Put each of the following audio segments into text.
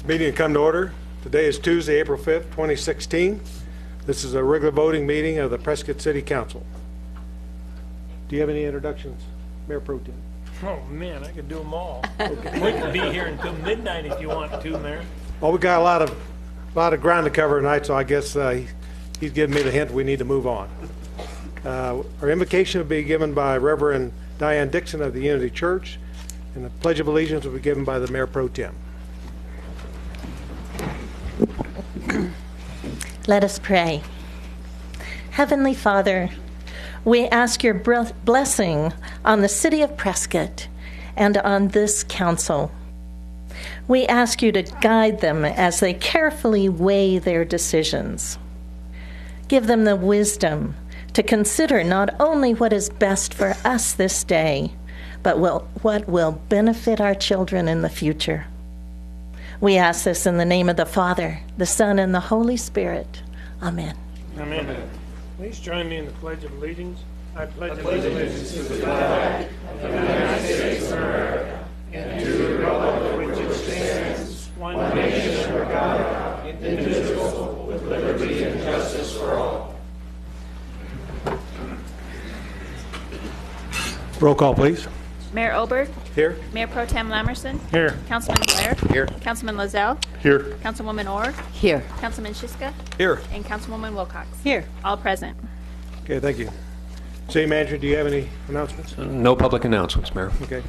Meeting to come to order. Today is Tuesday, April 5th, 2016. This is a regular voting meeting of the Prescott City Council. Do you have any introductions, Mayor Pro Tem? Oh, man, I could do them all. Okay. We could be here until midnight if you want to, Mayor. Well, we got a lot of ground to cover tonight, so I guess he's giving me the hint we need to move on. Our invocation will be given by Reverend Diane Dixon of the Unity Church, and the Pledge of Allegiance will be given by the Mayor Pro Tem. Let us pray. Heavenly Father, we ask your blessing on the city of Prescott and on this council. We ask you to guide them as they carefully weigh their decisions. Give them the wisdom to consider not only what is best for us this day, but what will benefit our children in the future. We ask this in the name of the Father, the Son, and the Holy Spirit. Amen. Amen. Please join me in the Pledge of Allegiance. I pledge allegiance to the flag of the United States of America and to the republic which it stands, one nation under God, indivisible, with liberty and justice for all. Roll call, please. Mayor Oberg. Here. Mayor Pro Tem Lamerson. Here. Councilman Blair. Here. Councilman Lozelle. Here. Councilwoman Orr. Here. Councilman Shiska. Here. And Councilwoman Wilcox. Here. All present. Okay, thank you. City Manager, do you have any announcements? No public announcements, Mayor. Okay.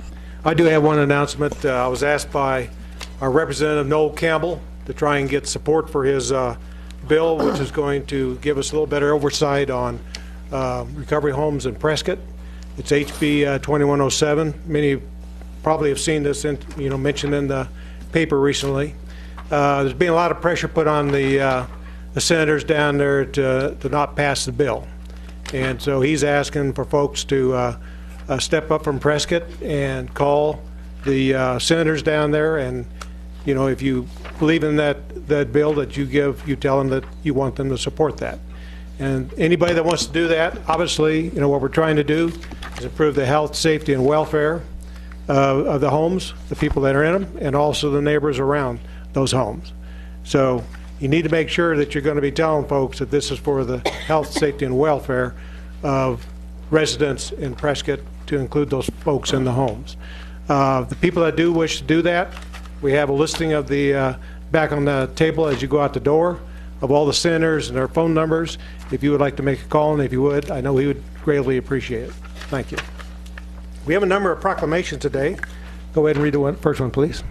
I do have one announcement. I was asked by our Representative Noel Campbell to try and get support for his bill, which is going to give us a little better oversight on recovery homes in Prescott. It's HB 2107. Many probably have seen this mentioned in the paper recently. There's been a lot of pressure put on the senators down there to not pass the bill. And so he's asking for folks to step up from Prescott and call the senators down there, and if you believe in that bill that you tell them that you want them to support that. And anybody that wants to do that, obviously, what we're trying to do is improve the health, safety, and welfare of the homes, the people that are in them, and also the neighbors around those homes. So you need to make sure that you're going to be telling folks that this is for the health, safety, and welfare of residents in Prescott, to include those folks in the homes. The people that do wish to do that, we have a listing of the back on the table as you go out the door of all the senators and their phone numbers. If you would like to make a call, and if you would, I know he would greatly appreciate it. Thank you. We have a number of proclamations today. Go ahead and read the first one, please.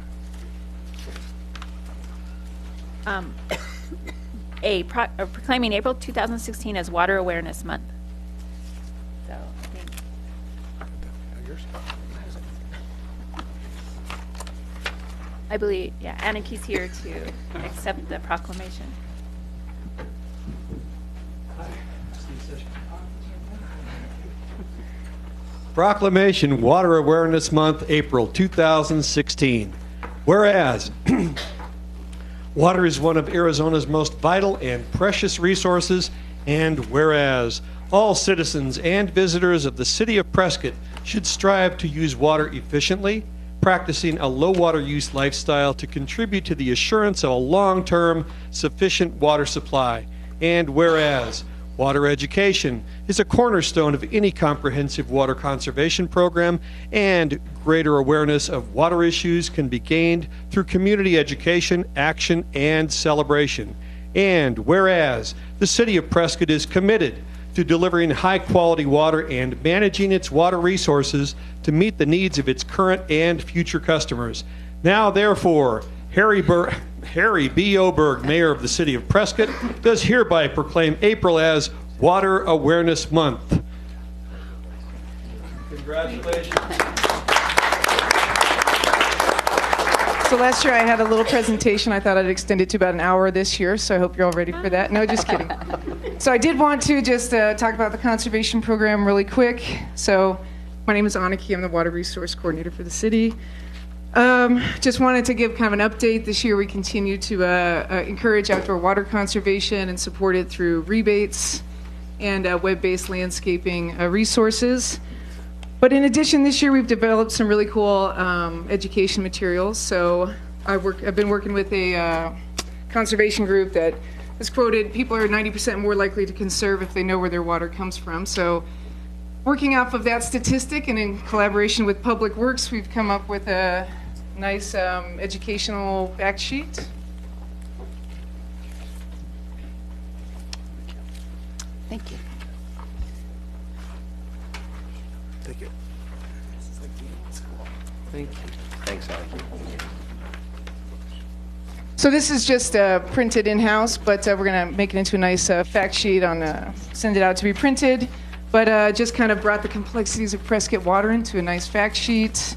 Proclaiming April 2016 as Water Awareness Month. So, I believe, Anniki's here to accept the proclamation. Proclamation Water Awareness Month, April 2016. Whereas, water is one of Arizona's most vital and precious resources, and whereas all citizens and visitors of the city of Prescott should strive to use water efficiently, practicing a low water use lifestyle to contribute to the assurance of a long-term sufficient water supply, and whereas water education is a cornerstone of any comprehensive water conservation program, and greater awareness of water issues can be gained through community education, action, and celebration. And whereas the city of Prescott is committed to delivering high-quality water and managing its water resources to meet the needs of its current and future customers. Now, therefore, Harry B. Oberg, Mayor of the City of Prescott, does hereby proclaim April as Water Awareness Month. Congratulations. So last year I had a little presentation. I thought I'd extend it to about an hour this year, so I hope you're all ready for that. No, just kidding. So I did want to just talk about the conservation program really quick. So my name is Anniki. I'm the Water Resource Coordinator for the city. Just wanted to give kind of an update. This year we continue to encourage outdoor water conservation and support it through rebates and web-based landscaping resources. But in addition, this year we've developed some really cool education materials. So I've been working with a conservation group that has quoted, people are 90% more likely to conserve if they know where their water comes from. So working off of that statistic and in collaboration with Public Works, we've come up with a nice educational fact sheet. Thank you. Thank you. Thank you. Thanks, Ally. So this is just printed in-house, but we're going to make it into a nice fact sheet on send it out to be printed. But just kind of brought the complexities of Prescott water into a nice fact sheet.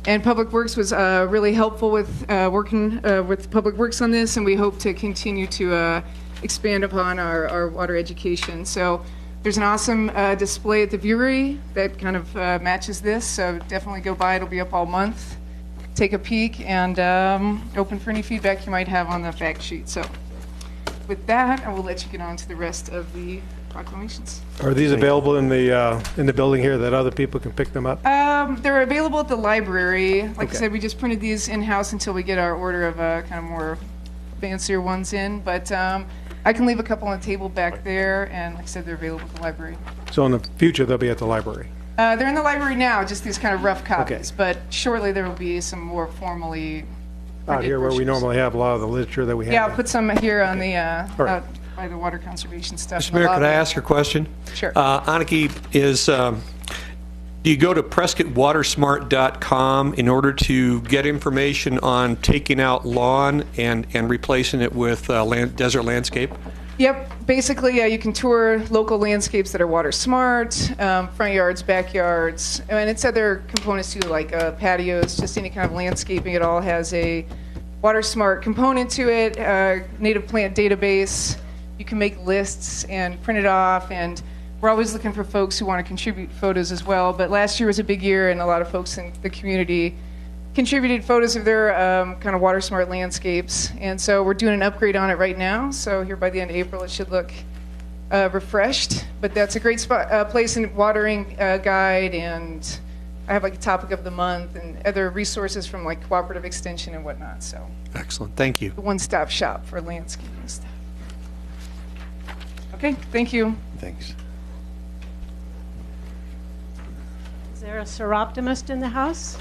And Public Works was really helpful with working with Public Works on this, and we hope to continue to expand upon our water education. So there's an awesome display at the Brewery that kind of matches this, so definitely go by. It'll be up all month. Take a peek and open for any feedback you might have on the fact sheet. So with that, I will let you get on to the rest of the proclamations. Are these available in the building here that other people can pick them up? They're available at the library. Like Okay. I said, we just printed these in-house until we get our order of kind of more fancier ones in. But I can leave a couple on the table back there, and like I said, they're available at the library. So in the future, they'll be at the library. They're in the library now, just these kind of rough copies. Okay. But shortly there will be some more formally Out printed here where we brochures. normally have a lot of the literature that we have. Yeah, I'll put some here on the All right. out by the water conservation stuff. Mr. in the Mayor, could I lobby. ask a question? Sure. Aniki, do you go to PrescottWatersmart.com in order to get information on taking out lawn and replacing it with desert landscape? Yep. Basically, you can tour local landscapes that are water smart, front yards, backyards, and it's other components too, like patios, just any kind of landscaping. It all has a water smart component to it, native plant database. You can make lists and print it off, and we're always looking for folks who want to contribute photos as well. But last year was a big year, and a lot of folks in the community contributed photos of their kind of water smart landscapes. And so we're doing an upgrade on it right now. So here by the end of April, it should look refreshed. But that's a great spot, place in watering guide, and I have like a topic of the month and other resources from like cooperative extension and whatnot. So Excellent. Thank you. a one-stop shop for landscaping stuff. Okay, thank you. Thanks. Is there a seroptimist in the house?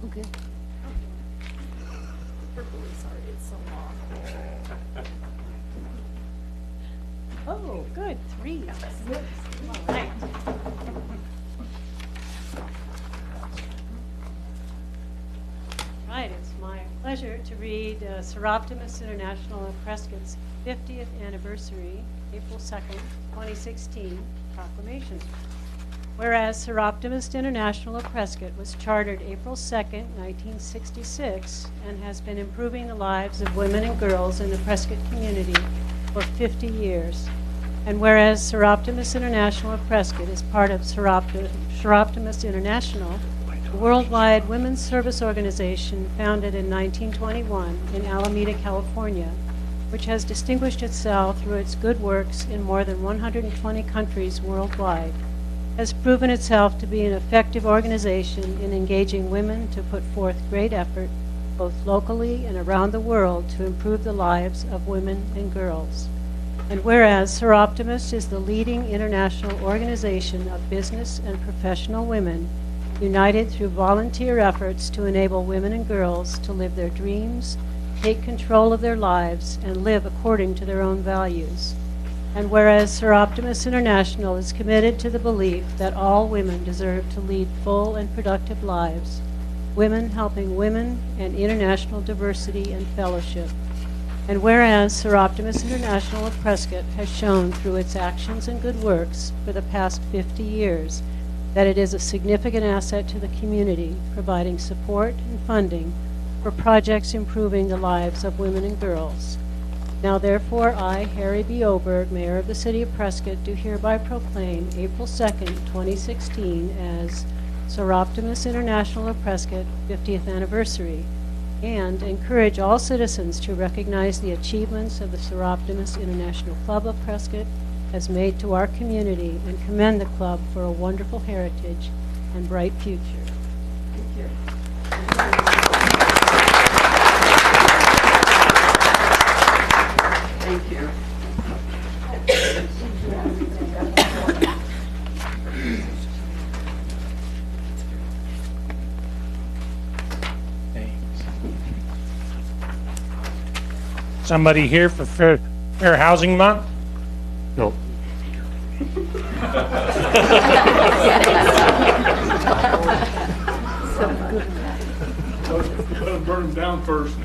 Okay. Oh, good, 3. All right. Right, it's my pleasure to read Seroptimist International of Prescott's 50th anniversary, April 2nd, 2016, proclamation. Whereas Seroptimist International of Prescott was chartered April 2nd, 1966, and has been improving the lives of women and girls in the Prescott community for 50 years. And whereas Seroptimist International of Prescott is part of Seroptimist International, a worldwide women's service organization founded in 1921 in Alameda, California, which has distinguished itself through its good works in more than 120 countries worldwide, has proven itself to be an effective organization in engaging women to put forth great effort, both locally and around the world, to improve the lives of women and girls. And whereas Seroptimist is the leading international organization of business and professional women, united through volunteer efforts to enable women and girls to live their dreams, take control of their lives, and live according to their own values. And whereas Seroptimist International is committed to the belief that all women deserve to lead full and productive lives, women helping women, and international diversity and fellowship. And whereas Seroptimist International of Prescott has shown through its actions and good works for the past 50 years that it is a significant asset to the community, providing support and funding for projects improving the lives of women and girls. Now therefore I, Harry B. Oberg, Mayor of the City of Prescott, do hereby proclaim April 2nd, 2016 as Seroptimist International of Prescott 50th Anniversary, and encourage all citizens to recognize the achievements of the Seroptimist International Club of Prescott has made to our community, and commend the club for a wonderful heritage and bright future. Thank you. somebody here for Fair Housing Month? No. Let them burn them down first.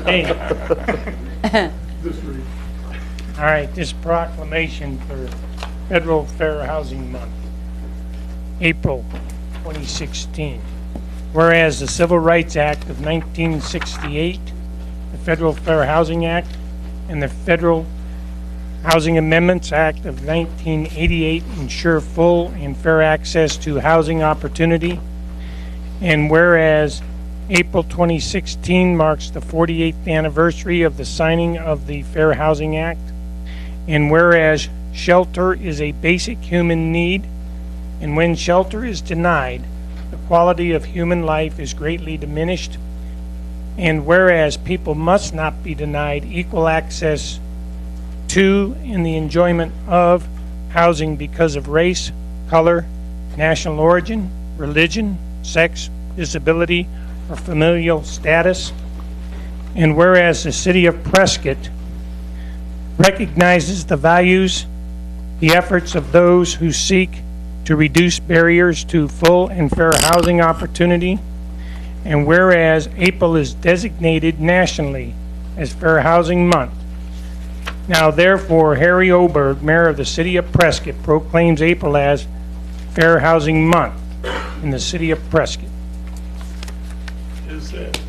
Hey, This week. all right, this proclamation for Federal Fair Housing Month, April 2016. Whereas the Civil Rights Act of 1968, the Federal Fair Housing Act, and the Federal Housing Amendments Act of 1988 ensure full and fair access to housing opportunity. And whereas April 2016 marks the 48th anniversary of the signing of the Fair Housing Act. And whereas shelter is a basic human need, and when shelter is denied, the quality of human life is greatly diminished. And whereas people must not be denied equal access to and the enjoyment of housing because of race, color, national origin, religion, sex, disability, or familial status. And whereas the city of Prescott recognizes the values, the efforts of those who seek to reduce barriers to full and fair housing opportunity. And whereas April is designated nationally as Fair Housing Month. Now therefore, Harry Oberg, Mayor of the City of Prescott, proclaims April as Fair Housing Month in the City of Prescott. Is that?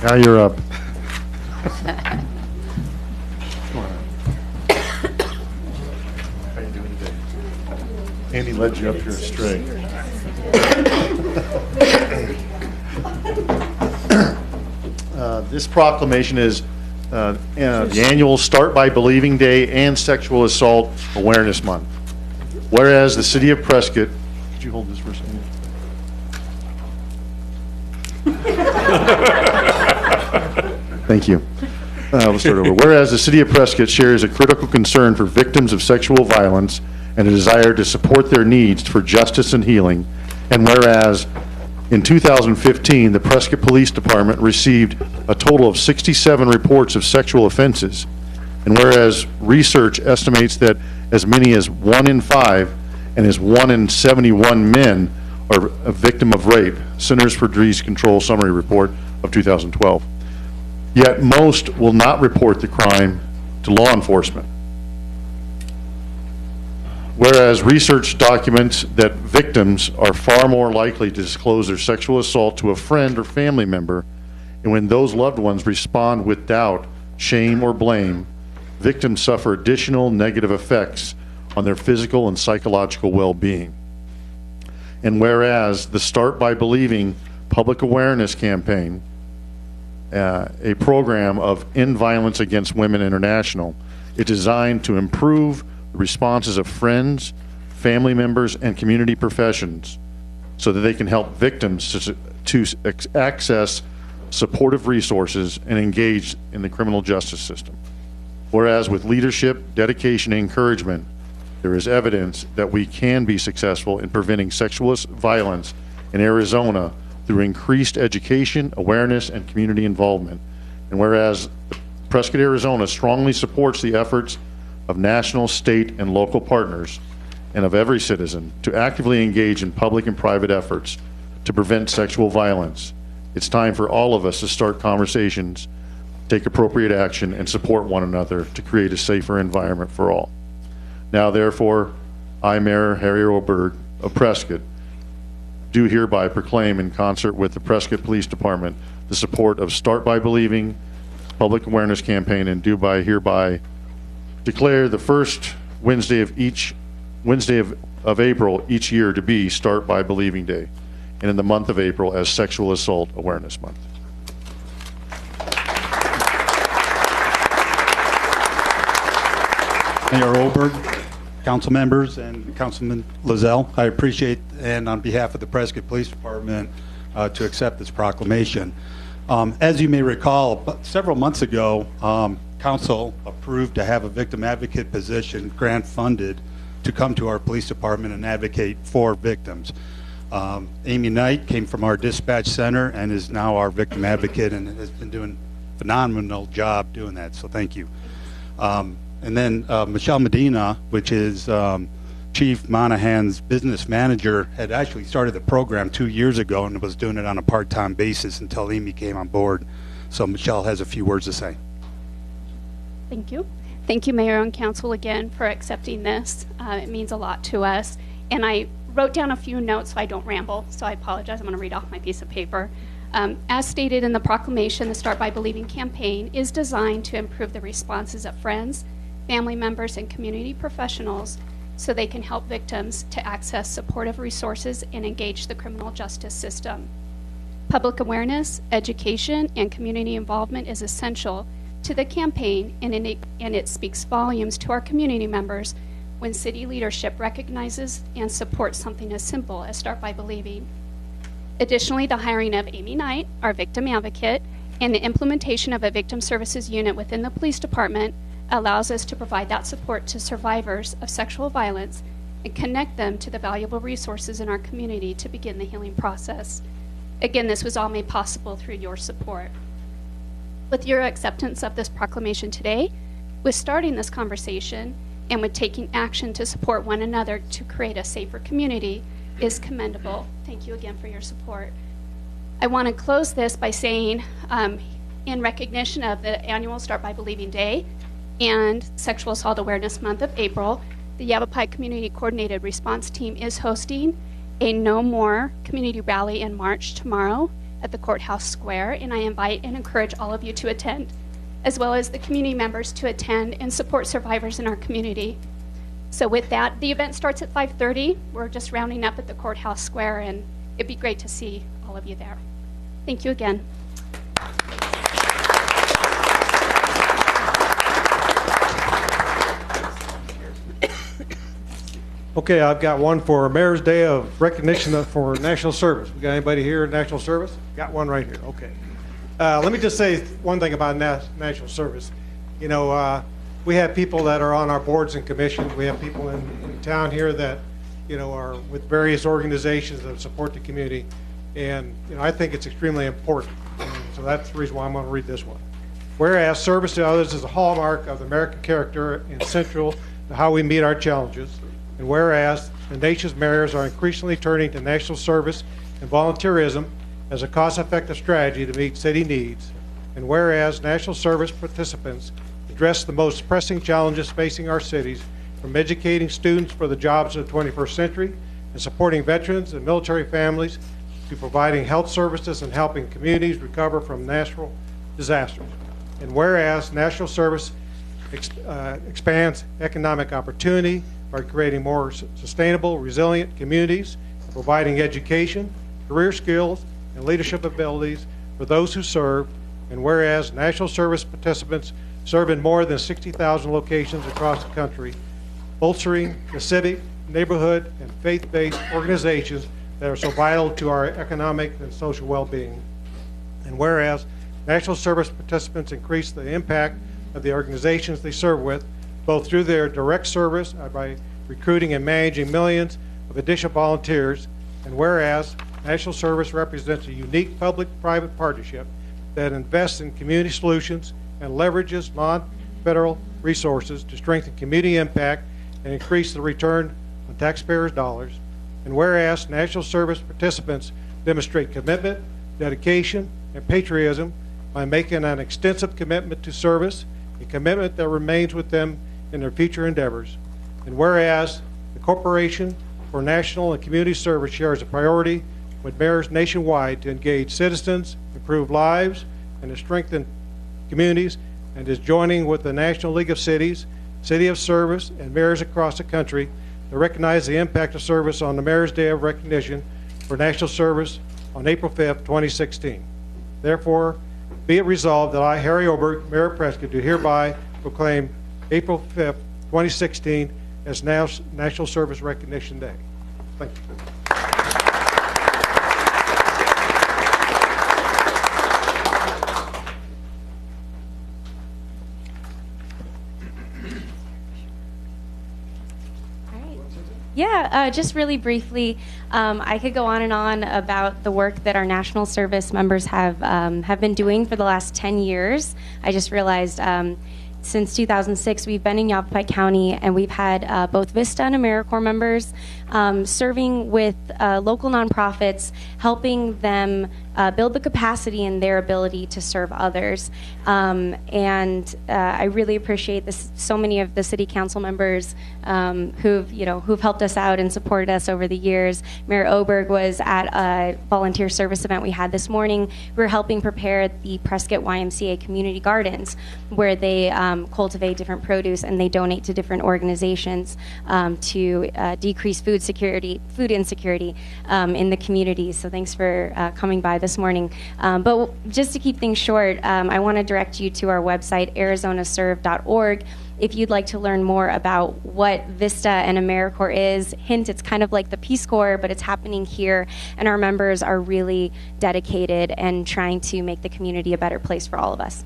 Now you're up. How you doing today? Andy led you up here straight. This proclamation is the annual Start by Believing Day and Sexual Assault Awareness Month. Whereas the City of Prescott, could you hold this for a second? Thank you. We'll start over. Whereas the City of Prescott shares a critical concern for victims of sexual violence and a desire to support their needs for justice and healing, and whereas in 2015, the Prescott Police Department received a total of 67 reports of sexual offenses, and whereas research estimates that as many as 1 in 5 and as 1 in 71 men are a victim of rape, Centers for Disease Control Summary Report of 2012. Yet most will not report the crime to law enforcement. Whereas research documents that victims are far more likely to disclose their sexual assault to a friend or family member, and when those loved ones respond with doubt, shame, or blame, victims suffer additional negative effects on their physical and psychological well-being. And whereas the Start by Believing public awareness campaign, a program of End Violence Against Women International, is designed to improve the responses of friends, family members, and community professions so that they can help victims to access supportive resources and engage in the criminal justice system. Whereas with leadership, dedication, and encouragement, there is evidence that we can be successful in preventing sexual violence in Arizona through increased education, awareness, and community involvement. And whereas Prescott, Arizona strongly supports the efforts of national, state, and local partners, and of every citizen to actively engage in public and private efforts to prevent sexual violence, it's time for all of us to start conversations, take appropriate action, and support one another to create a safer environment for all. Now, therefore, I, Mayor Harry Oberg of Prescott, do hereby proclaim in concert with the Prescott Police Department the support of Start by Believing public awareness campaign, and do hereby declare the first Wednesday of April each year to be Start by Believing Day, and in the month of April as Sexual Assault Awareness Month. Mayor Oberg, council members, and Councilman Lozelle, I appreciate, and on behalf of the Prescott Police Department, to accept this proclamation. As you may recall, several months ago, council approved to have a victim advocate position grant funded to come to our police department and advocate for victims. Amy Knight came from our dispatch center and is now our victim advocate and has been doing a phenomenal job doing that, so thank you. And then Michelle Medina, which is Chief Monahan's business manager, had actually started the program 2 years ago and was doing it on a part-time basis until Amy came on board. So Michelle has a few words to say. Thank you. Thank you, Mayor and Council, again for accepting this. It means a lot to us. And I wrote down a few notes so I don't ramble, so I apologize. I'm going to read off my piece of paper. As stated in the proclamation, the Start by Believing campaign is designed to improve the responses of friends, family members, and community professionals so they can help victims to access supportive resources and engage the criminal justice system. Public awareness, education, and community involvement is essential to the campaign, and it speaks volumes to our community members when city leadership recognizes and supports something as simple as Start by Believing. Additionally, the hiring of Amy Knight, our victim advocate, and the implementation of a victim services unit within the police department allows us to provide that support to survivors of sexual violence and connect them to the valuable resources in our community to begin the healing process. Again, this was all made possible through your support. With your acceptance of this proclamation today, with starting this conversation, and with taking action to support one another to create a safer community is commendable. Thank you again for your support. I want to close this by saying, in recognition of the annual Start by Believing Day and Sexual Assault Awareness Month of April, the Yavapai Community Coordinated Response Team is hosting a No More community rally in March tomorrow at the Courthouse Square, and I invite and encourage all of you to attend, as well as the community members to attend and support survivors in our community. So with that, the event starts at 5:30. We're just rounding up at the Courthouse Square, and it'd be great to see all of you there. Thank you again. Okay, I've got one for Mayor's Day of Recognition for National Service. We got anybody here in National Service? Got one right here, okay. Let me just say one thing about National Service. You know, we have people that are on our boards and commissions. We have people in town here that, you know, are with various organizations that support the community. And, you know, I think it's extremely important. And so that's the reason why I'm going to read this one. Whereas service to others is a hallmark of the American character and central to how we meet our challenges. And whereas the nation's mayors are increasingly turning to national service and volunteerism as a cost-effective strategy to meet city needs. And whereas national service participants address the most pressing challenges facing our cities, from educating students for the jobs of the 21st century and supporting veterans and military families to providing health services and helping communities recover from natural disasters. And whereas national service expands economic opportunity by creating more sustainable, resilient communities, providing education, career skills, and leadership abilities for those who serve. And whereas national service participants serve in more than 60,000 locations across the country, bolstering the civic, neighborhood, and faith-based organizations that are so vital to our economic and social well-being. And whereas national service participants increase the impact of the organizations they serve with, both through their direct service by recruiting and managing millions of additional volunteers. And whereas national service represents a unique public-private partnership that invests in community solutions and leverages non-federal resources to strengthen community impact and increase the return on taxpayers' dollars. And whereas national service participants demonstrate commitment, dedication, and patriotism by making an extensive commitment to service, a commitment that remains with them in their future endeavors. And whereas the Corporation for National and Community Service shares a priority with mayors nationwide to engage citizens, improve lives, and to strengthen communities, and is joining with the National League of Cities, City of Service, and mayors across the country to recognize the impact of service on the Mayor's Day of Recognition for National Service on April 5th, 2016. Therefore, be it resolved that I, Harry Oberg, Mayor of Prescott, do hereby proclaim April 5th, 2016 as National Service Recognition Day. Thank you. Yeah, just really briefly, I could go on and on about the work that our national service members have been doing for the last 10 years. I just realized since 2006, we've been in Yavapai County, and we've had both VISTA and AmeriCorps members serving with local nonprofits, helping them build the capacity and their ability to serve others. And I really appreciate this. So many of the city council members who've helped us out and supported us over the years. Mayor Oberg was at a volunteer service event we had this morning. We were helping prepare the Prescott YMCA Community Gardens, where they cultivate different produce and they donate to different organizations to decrease food insecurity in the community. So thanks for coming by this morning. But just to keep things short, I want to direct you to our website, arizonaserve.org. If you'd like to learn more about what VISTA and AmeriCorps is, hint, it's kind of like the Peace Corps, but it's happening here, and our members are really dedicated and trying to make the community a better place for all of us.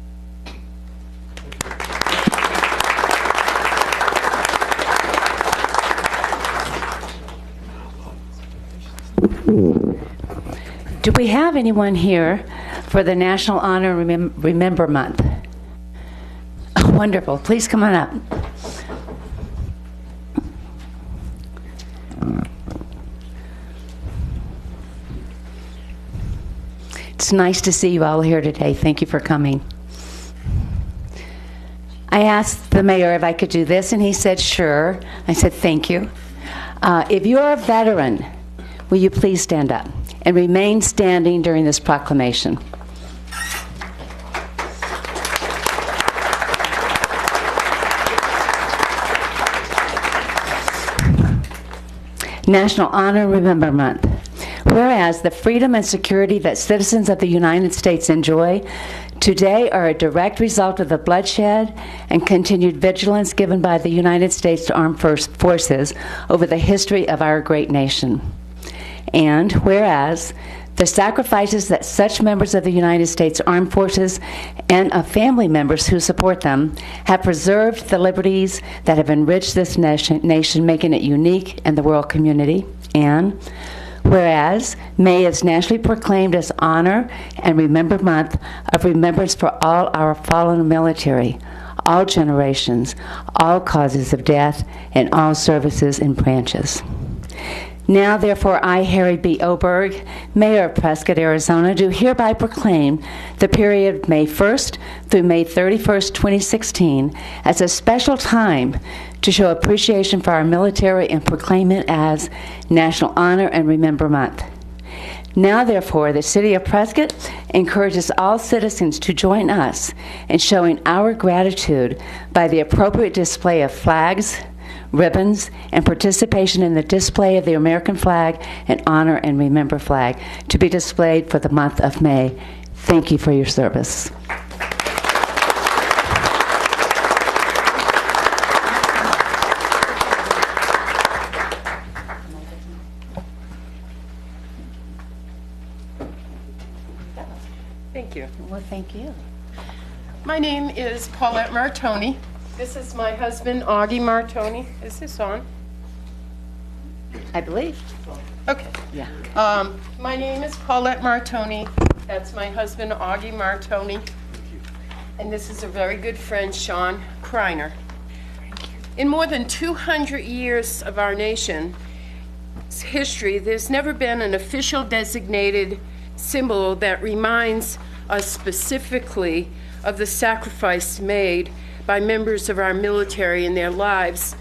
Do we have anyone here for the National Honor Remember Month? Oh, wonderful. Please come on up. It's nice to see you all here today. Thank you for coming. I asked the mayor if I could do this, and he said, sure. I said, thank you. If you're a veteran, will you please stand up and remain standing during this proclamation? National Honor Remember Month. Whereas the freedom and security that citizens of the United States enjoy today are a direct result of the bloodshed and continued vigilance given by the United States Armed Forces over the history of our great nation. And whereas the sacrifices that such members of the United States Armed Forces and of family members who support them have preserved the liberties that have enriched this nation, making it unique in the world community. And whereas May is nationally proclaimed as Honor and Remember Month of remembrance for all our fallen military, all generations, all causes of death, and all services and branches. Now, therefore, I, Harry B. Oberg, Mayor of Prescott, Arizona, do hereby proclaim the period May 1st through May 31st, 2016, as a special time to show appreciation for our military and proclaim it as National Honor and Remember Month. Now, therefore, the City of Prescott encourages all citizens to join us in showing our gratitude by the appropriate display of flags, ribbons, and participation in the display of the American flag and Honor and Remember flag to be displayed for the month of May. Thank you for your service. Thank you. Well, thank you. My name is Paulette Martoni. This is my husband, Augie Martoni. Is this on? I believe. Okay. Yeah. My name is Paulette Martoni. That's my husband, Augie Martoni. And this is a very good friend, Sean Kreiner. In more than 200 years of our nation's history, there's never been an official designated symbol that reminds us specifically of the sacrifice made by members of our military and their lives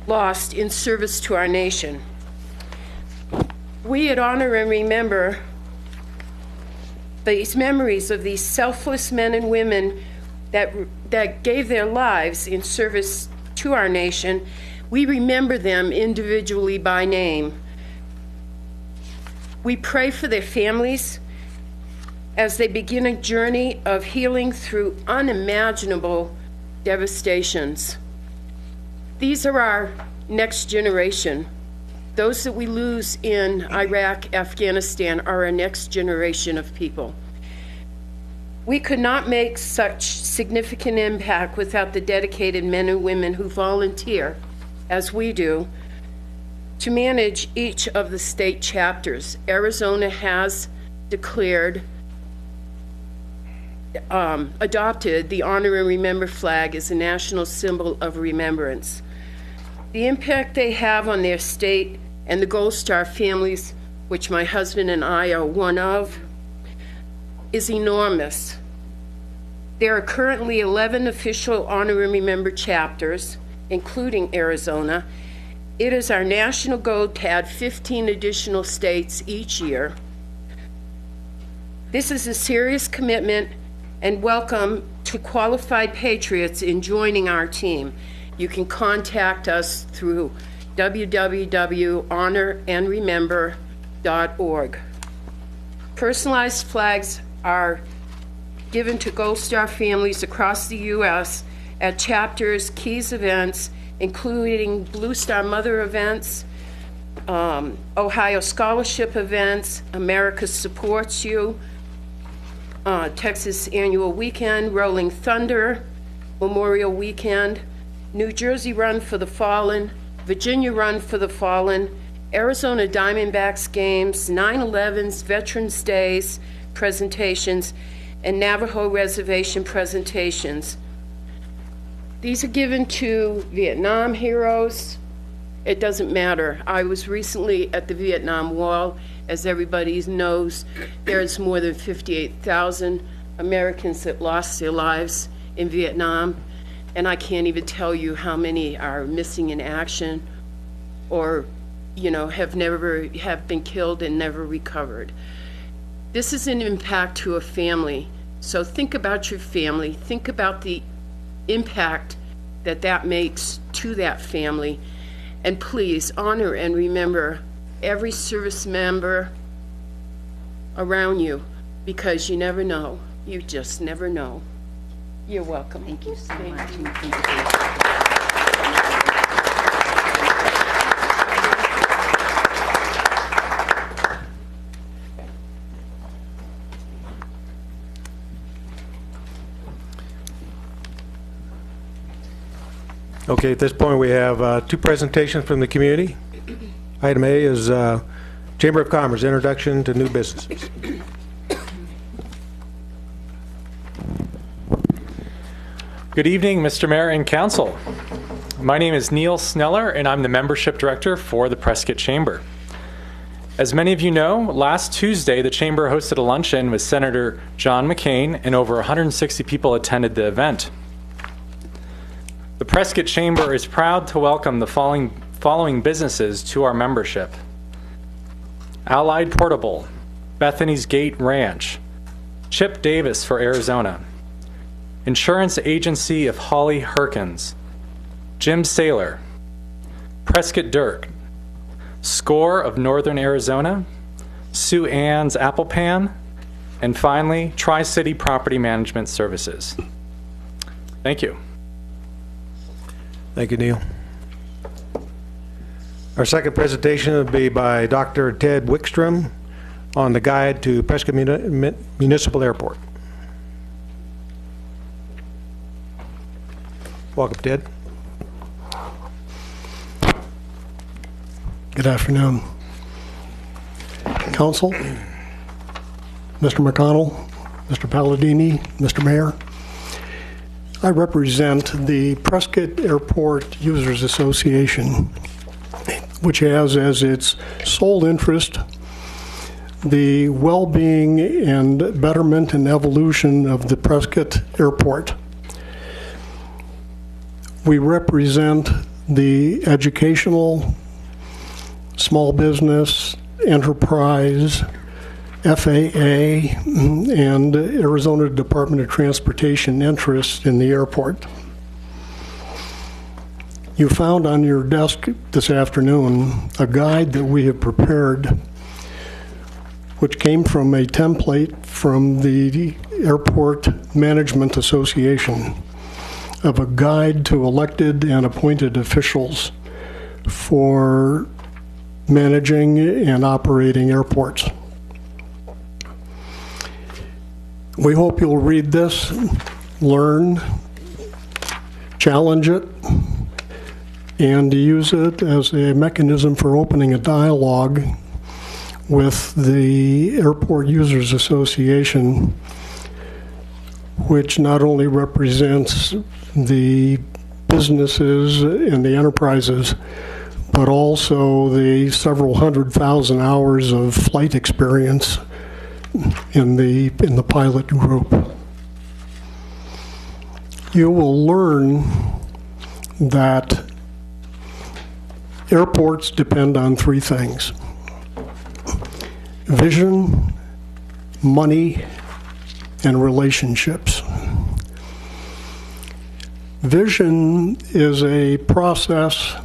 lost in service to our nation. We at Honor and Remember these memories of these selfless men and women that gave their lives in service to our nation. We remember them individually by name. We pray for their families as they begin a journey of healing through unimaginable devastations. These are our next generation. Those that we lose in Iraq, Afghanistan are our next generation of people. We could not make such significant impact without the dedicated men and women who volunteer, as we do, to manage each of the state chapters. Arizona has adopted the Honor and Remember flag as a national symbol of remembrance. The impact they have on their state and the Gold Star families, which my husband and I are one of, is enormous. There are currently 11 official Honor and Remember chapters, including Arizona. It is our national goal to add 15 additional states each year. This is a serious commitment and welcome to qualified patriots in joining our team. You can contact us through www.honorandremember.org. Personalized flags are given to Gold Star families across the U.S. at chapters, Keys events, including Blue Star Mother events, Ohio Scholarship events, America Supports You, Texas Annual Weekend, Rolling Thunder, Memorial Weekend, New Jersey Run for the Fallen, Virginia Run for the Fallen, Arizona Diamondbacks games, 9/11s, Veterans Days presentations, and Navajo Reservation presentations. These are given to Vietnam heroes. It doesn't matter. I was recently at the Vietnam Wall. As everybody knows, there's more than 58,000 Americans that lost their lives in Vietnam, and I can't even tell you how many are missing in action or, have been killed and never recovered. This is an impact to a family. So think about your family. Think about the impact that makes to that family. And please honor and remember every service member around you, because you never know. You just never know. You're welcome. Thank you so much. Okay, at this point, we have two presentations from the community. Item A is Chamber of Commerce, Introduction to New Businesses. Good evening, Mr. Mayor and Council. My name is Neil Sneller, and I'm the Membership Director for the Prescott Chamber. As many of you know, last Tuesday, the Chamber hosted a luncheon with Senator John McCain, and over 160 people attended the event. The Prescott Chamber is proud to welcome the following businesses to our membership: Allied Portable, Bethany's Gate Ranch, Chip Davis for Arizona, Insurance Agency of Holly Herkins, Jim Saylor, Prescott Dirk, Score of Northern Arizona, Sue Ann's Apple Pan, and finally, Tri-City Property Management Services. Thank you. Thank you, Neil. Our second presentation will be by Dr. Ted Wickstrom on the guide to Prescott Municipal Airport. Welcome, Ted. Good afternoon, Council, Mr. McConnell, Mr. Palladini, Mr. Mayor. I represent the Prescott Airport Users Association, which has as its sole interest the well-being and betterment and evolution of the Prescott Airport. We represent the educational, small business, enterprise, FAA, and Arizona Department of Transportation interests in the airport. You found on your desk this afternoon a guide that we have prepared, which came from a template from the Airport Management Association, of a guide to elected and appointed officials for managing and operating airports. We hope you'll read this, learn, challenge it, and to use it as a mechanism for opening a dialogue with the Airport Users Association, which not only represents the businesses and the enterprises, but also the several 100,000 hours of flight experience in the pilot group. You will learn that airports depend on three things: vision, money, and relationships. Vision is a process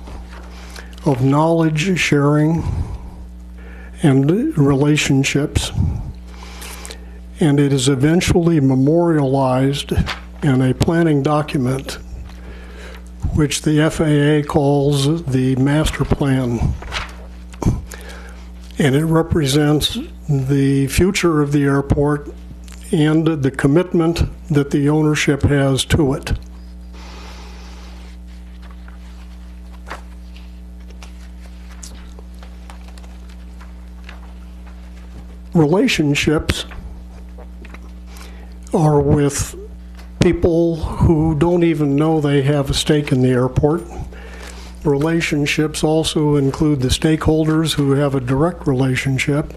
of knowledge sharing and relationships, and it is eventually memorialized in a planning document which the FAA calls the master plan. And it represents the future of the airport and the commitment that the ownership has to it. Relationships are with people who don't even know they have a stake in the airport. Relationships also include the stakeholders who have a direct relationship.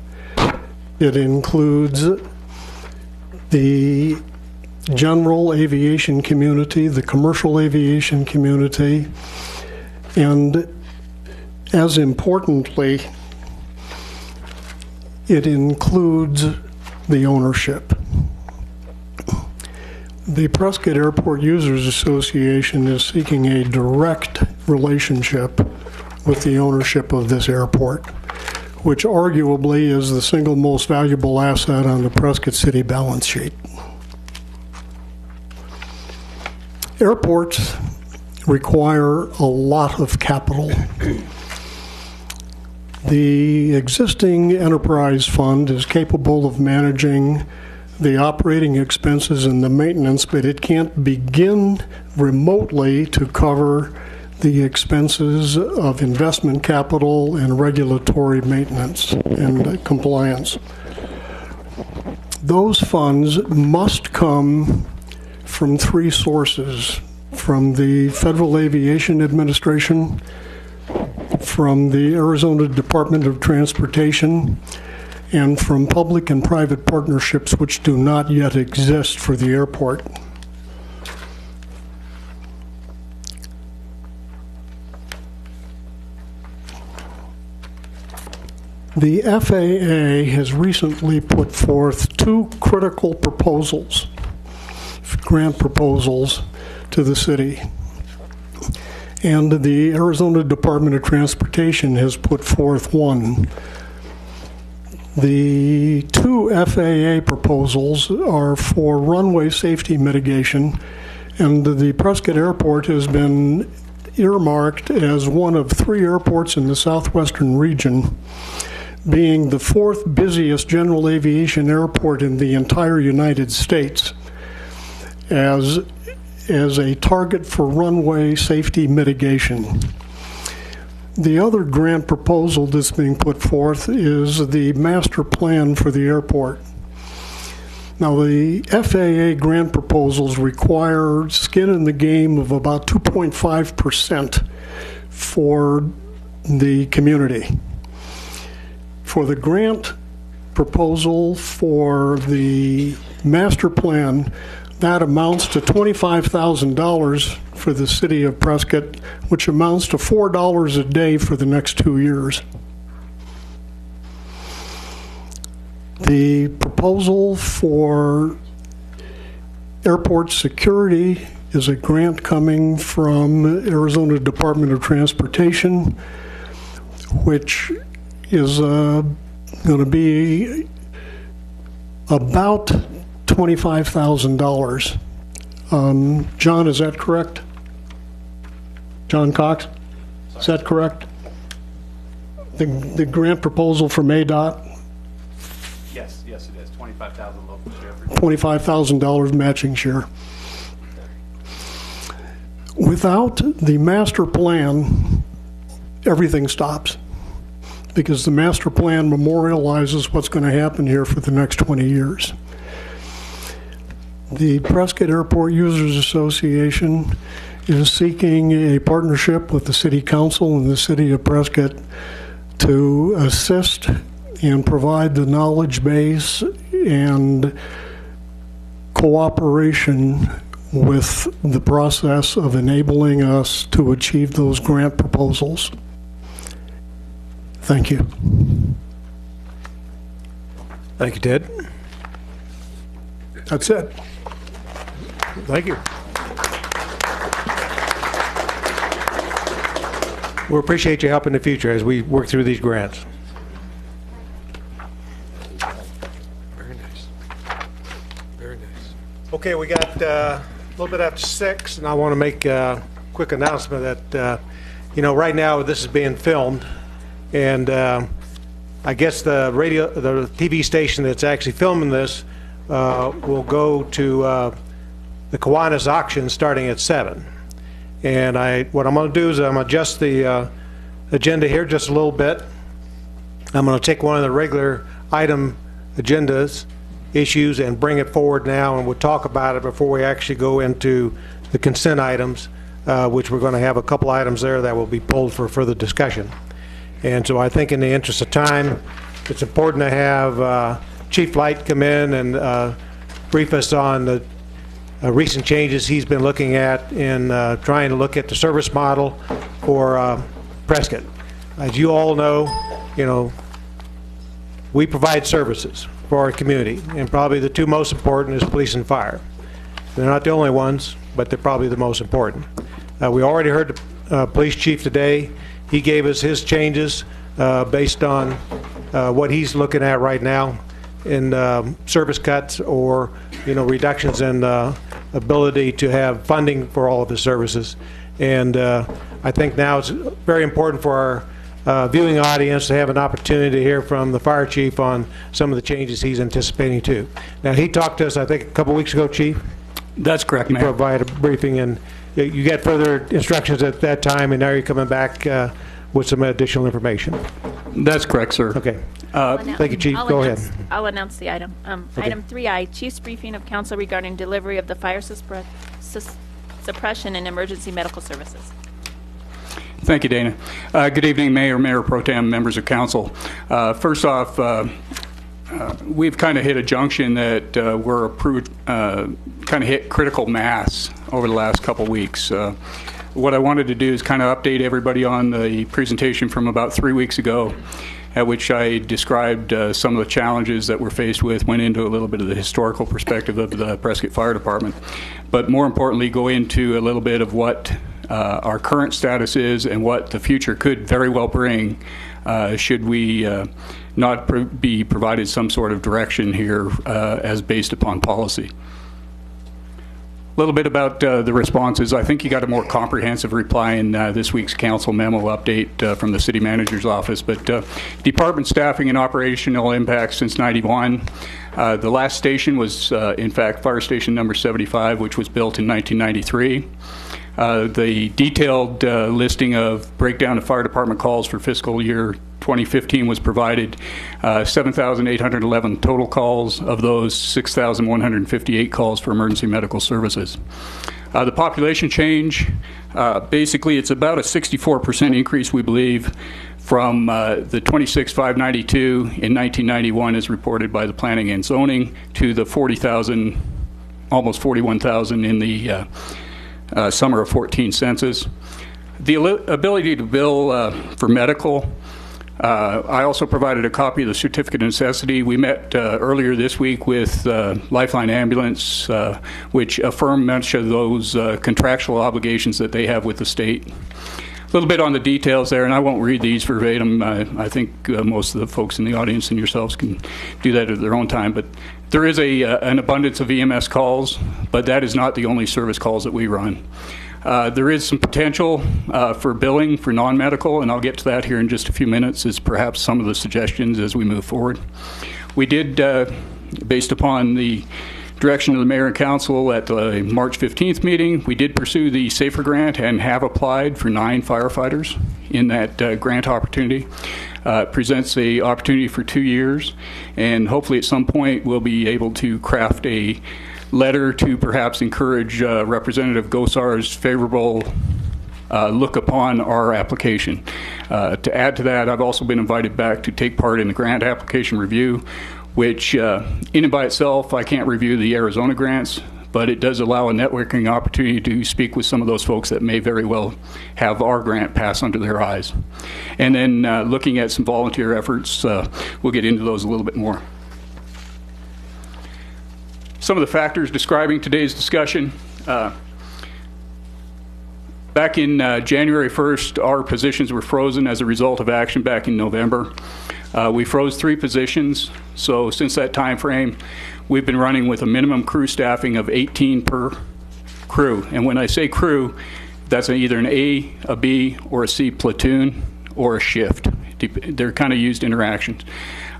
It includes the general aviation community, the commercial aviation community, and as importantly, it includes the ownership. The Prescott Airport Users Association is seeking a direct relationship with the ownership of this airport, which arguably is the single most valuable asset on the Prescott City balance sheet. Airports require a lot of capital. The existing enterprise fund is capable of managing the operating expenses and the maintenance, but it can't begin remotely to cover the expenses of investment capital and regulatory maintenance and compliance. Those funds must come from three sources: from the Federal Aviation Administration, from the Arizona Department of Transportation, and from public and private partnerships which do not yet exist for the airport. The FAA has recently put forth two critical proposals, grant proposals, to the city. And the Arizona Department of Transportation has put forth one. The two FAA proposals are for runway safety mitigation, and the Prescott Airport has been earmarked as one of three airports in the southwestern region, being the fourth busiest general aviation airport in the entire United States, as a target for runway safety mitigation. The other grant proposal that's being put forth is the master plan for the airport. Now, the FAA grant proposals require skin in the game of about 2.5% for the community. For the grant proposal for the master plan, that amounts to $25,000 for the city of Prescott, which amounts to $4 a day for the next 2 years. The proposal for airport security is a grant coming from Arizona Department of Transportation, which is going to be about $25,000. John, is that correct? John Cox? Is that correct? The grant proposal from ADOT? Yes, it is. $25,000 local share. $25,000 matching share. Without the master plan, everything stops, because the master plan memorializes what's going to happen here for the next 20 years. The Prescott Airport Users Association is seeking a partnership with the City Council and the City of Prescott to assist and provide the knowledge base and cooperation with the process of enabling us to achieve those grant proposals. Thank you. Thank you, Ted. That's it. Thank you. We appreciate your help in the future as we work through these grants. Very nice. Very nice. Okay, we got a little bit after 6, and I want to make a quick announcement that, right now this is being filmed, and I guess the TV station that's actually filming this will go to the Kiwanis auction starting at 7. And what I'm going to do is I'm going to adjust the agenda here just a little bit. I'm going to take one of the regular item agendas issues and bring it forward now, and we'll talk about it before we actually go into the consent items, which we're going to have a couple items there that will be pulled for further discussion. And so I think in the interest of time, it's important to have Chief Light come in and brief us on the recent changes he's been looking at in trying to look at the service model for Prescott. As you all know, we provide services for our community, and probably the two most important is police and fire. They're not the only ones, but they're probably the most important. We already heard the police chief today. He gave us his changes based on what he's looking at right now in service cuts or reductions in ability to have funding for all of the services. And I think now it's very important for our viewing audience to have an opportunity to hear from the fire chief on some of the changes he's anticipating too. Now, he talked to us, I think, a couple weeks ago, Chief. That's correct, You Mayor. provided a briefing, and you got further instructions at that time, and now you're coming back with some additional information. That's correct, sir. Okay. Thank you, Chief. I'll Go announce, ahead. I'll announce the item. Okay. Item 3I, Chief's briefing of council regarding delivery of the fire suppression and emergency medical services. Thank you, Dana. Good evening, Mayor, Mayor Pro Tem, members of council. First off, we've kind of hit a junction that we're approved, kind of hit critical mass over the last couple weeks. What I wanted to do is kind of update everybody on the presentation from about 3 weeks ago, at which I described some of the challenges that we're faced with, went into a little bit of the historical perspective of the Prescott Fire Department, but more importantly, go into a little bit of what our current status is and what the future could very well bring should we not be provided some sort of direction here as based upon policy. A little bit about the responses. I think you got a more comprehensive reply in this week's council memo update from the city manager's office. But department staffing and operational impacts since '91. The last station was, in fact, fire station number 75, which was built in 1993. The detailed listing of breakdown of fire department calls for fiscal year 2015 was provided. 7,811 total calls. Of those, 6,158 calls for emergency medical services. The population change, basically it's about a 64% increase, we believe, from the 26,592 in 1991 as reported by the Planning and Zoning to the 40,000, almost 41,000 in the summer of 14 census. The ability to bill for medical, I also provided a copy of the certificate of necessity. We met earlier this week with Lifeline Ambulance, which affirmed much of those contractual obligations that they have with the state. A little bit on the details there, and I won't read these verbatim. I think most of the folks in the audience and yourselves can do that at their own time. But there is an abundance of EMS calls, but that is not the only service calls that we run. There is some potential for billing for non-medical, and I'll get to that here in just a few minutes, as perhaps some of the suggestions as we move forward. We did, based upon the direction of the mayor and council at the March 15th meeting, we did pursue the SAFER grant and have applied for 9 firefighters in that grant opportunity. It presents the opportunity for 2 years, and hopefully at some point we'll be able to craft a letter to perhaps encourage Representative Gosar's favorable look upon our application. To add to that, I've also been invited back to take part in the grant application review, which in and by itself, I can't review the Arizona grants, but it does allow a networking opportunity to speak with some of those folks that may very well have our grant pass under their eyes. And then looking at some volunteer efforts, we'll get into those a little bit more. Some of the factors describing today's discussion. Back in January 1st, our positions were frozen as a result of action back in November. We froze 3 positions, so since that time frame, we've been running with a minimum crew staffing of 18 per crew. And when I say crew, that's either an A, a B, or a C platoon, or a shift. They're kind of used interactions.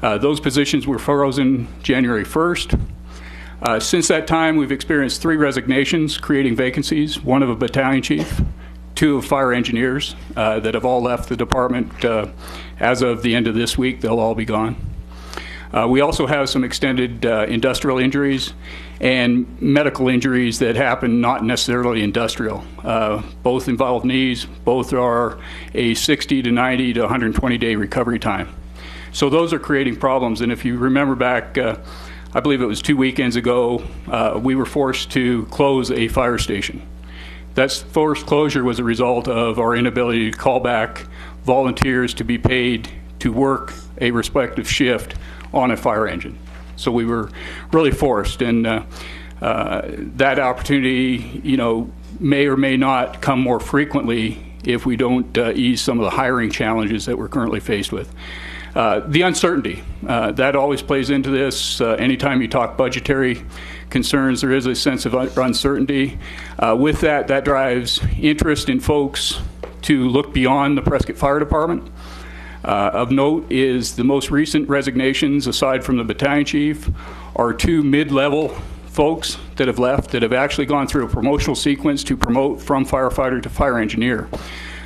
Those positions were frozen January 1st. Since that time, we've experienced 3 resignations, creating vacancies, 1 of a battalion chief, 2 of fire engineers that have all left the department. As of the end of this week, they'll all be gone. We also have some extended industrial injuries and medical injuries that happen not necessarily industrial. Both involve knees. Both are a 60 to 90 to 120 day recovery time. So those are creating problems. And if you remember back, I believe it was 2 weekends ago, we were forced to close a fire station. That forced closure was a result of our inability to call back volunteers to be paid to work a respective shift on a fire engine. So we were really forced, and that opportunity, may or may not come more frequently if we don't ease some of the hiring challenges that we're currently faced with. The uncertainty, that always plays into this. Anytime you talk budgetary concerns, there is a sense of uncertainty. With that drives interest in folks to look beyond the Prescott Fire Department. Of note is the most recent resignations, aside from the battalion chief, are 2 mid-level folks that have left that have actually gone through a promotional sequence to promote from firefighter to fire engineer.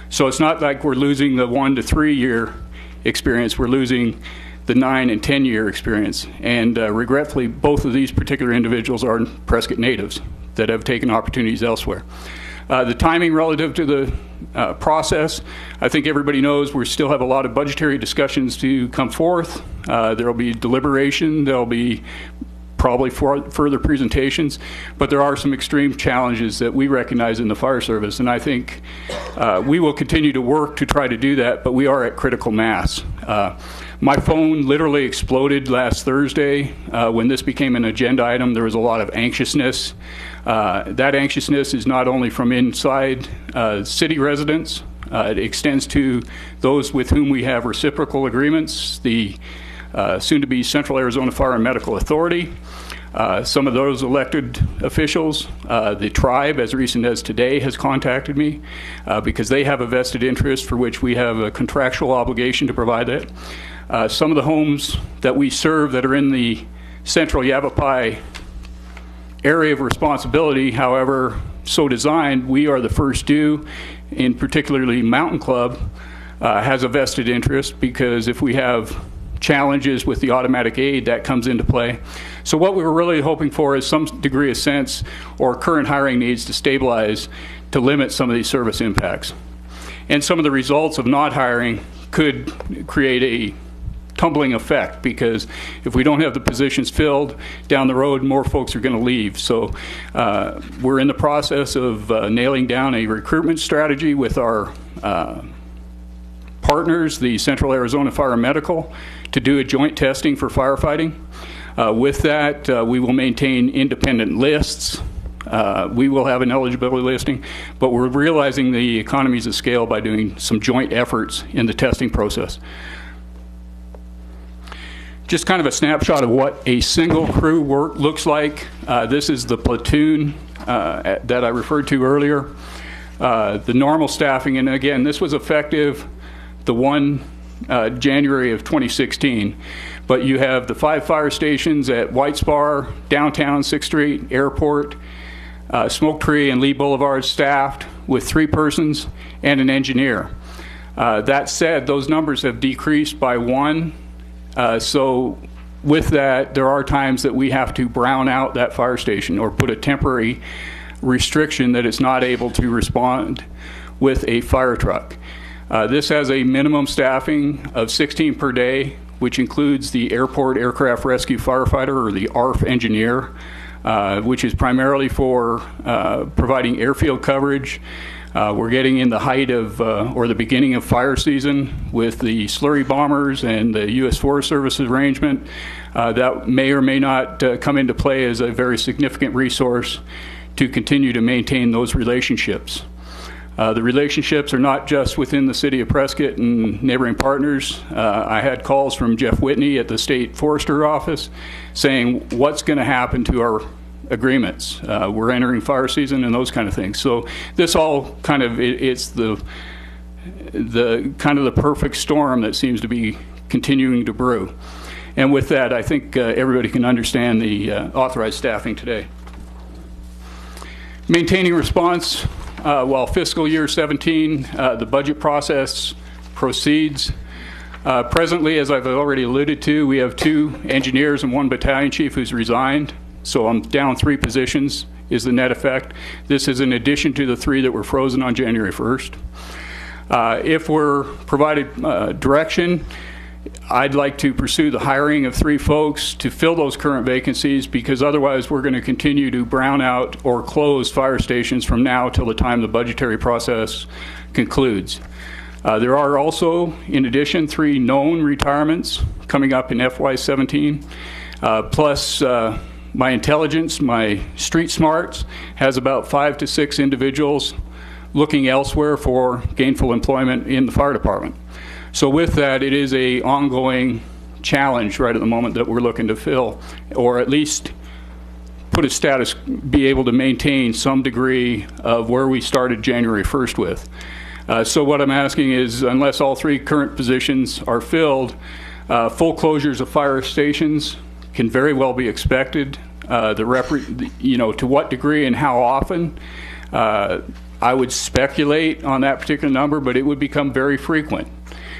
So it's not like we're losing the 1 to 3 year experience, we're losing the 9 and 10 year experience. And regretfully, both of these particular individuals are Prescott natives that have taken opportunities elsewhere. The timing relative to the process, I think everybody knows we still have a lot of budgetary discussions to come forth. There will be deliberation, there will be probably further presentations, but there are some extreme challenges that we recognize in the fire service, and I think we will continue to work to try to do that, but we are at critical mass. My phone literally exploded last Thursday. When this became an agenda item, there was a lot of anxiousness. That anxiousness is not only from inside city residents, it extends to those with whom we have reciprocal agreements, the soon-to-be Central Arizona Fire and Medical Authority, some of those elected officials. The tribe, as recent as today, has contacted me because they have a vested interest for which we have a contractual obligation to provide that. Some of the homes that we serve that are in the central Yavapai area of responsibility, however, so designed, we are the first due, in particularly Mountain Club has a vested interest because if we have challenges with the automatic aid, that comes into play. So what we were really hoping for is some degree of sense or current hiring needs to stabilize to limit some of these service impacts. And some of the results of not hiring could create a tumbling effect because if we don't have the positions filled down the road, more folks are going to leave. So we're in the process of nailing down a recruitment strategy with our partners, the Central Arizona Fire and Medical, to do a joint testing for firefighting. With that, we will maintain independent lists. We will have an eligibility listing, but we're realizing the economies of scale by doing some joint efforts in the testing process. Just kind of a snapshot of what a single crew work looks like. This is the platoon that I referred to earlier. The normal staffing, and again, this was effective the 1 January of 2016. but you have the 5 fire stations at White Spar, downtown 6th Street, Airport, Smoke Tree, and Lee Boulevard staffed with 3 persons and an engineer. That said, those numbers have decreased by 1. So with that, there are times that we have to brown out that fire station or put a temporary restriction that it's not able to respond with a fire truck. This has a minimum staffing of 16 per day, which includes the Airport Aircraft Rescue Firefighter, or the ARF engineer, which is primarily for providing airfield coverage. We're getting in the height of, or the beginning of fire season with the slurry bombers and the U.S. Forest Service arrangement. That may or may not come into play as a very significant resource to continue to maintain those relationships. The relationships are not just within the city of Prescott and neighboring partners. I had calls from Jeff Whitney at the State Forester Office saying, what's going to happen to our agreements? We're entering fire season and those kind of things. So this all kind of, it's the kind of the perfect storm that seems to be continuing to brew. And with that, I think everybody can understand the authorized staffing today. Maintaining response while fiscal year 17, the budget process proceeds. Presently, as I've already alluded to, we have 2 engineers and 1 battalion chief who's resigned. So I'm down 3 positions is the net effect. This is in addition to the 3 that were frozen on January 1st. If we're provided direction, I'd like to pursue the hiring of 3 folks to fill those current vacancies, because otherwise we're going to continue to brown out or close fire stations from now till the time the budgetary process concludes. There are also, in addition, 3 known retirements coming up in FY17, plus my intelligence, my street smarts, has about 5 to 6 individuals looking elsewhere for gainful employment in the fire department. So with that, it is an ongoing challenge right at the moment that we're looking to fill, or at least put a status, be able to maintain some degree of where we started January 1st with. So what I'm asking is, unless all 3 current positions are filled, full closures of fire stations can very well be expected. To what degree and how often, I would speculate on that particular number, but it would become very frequent.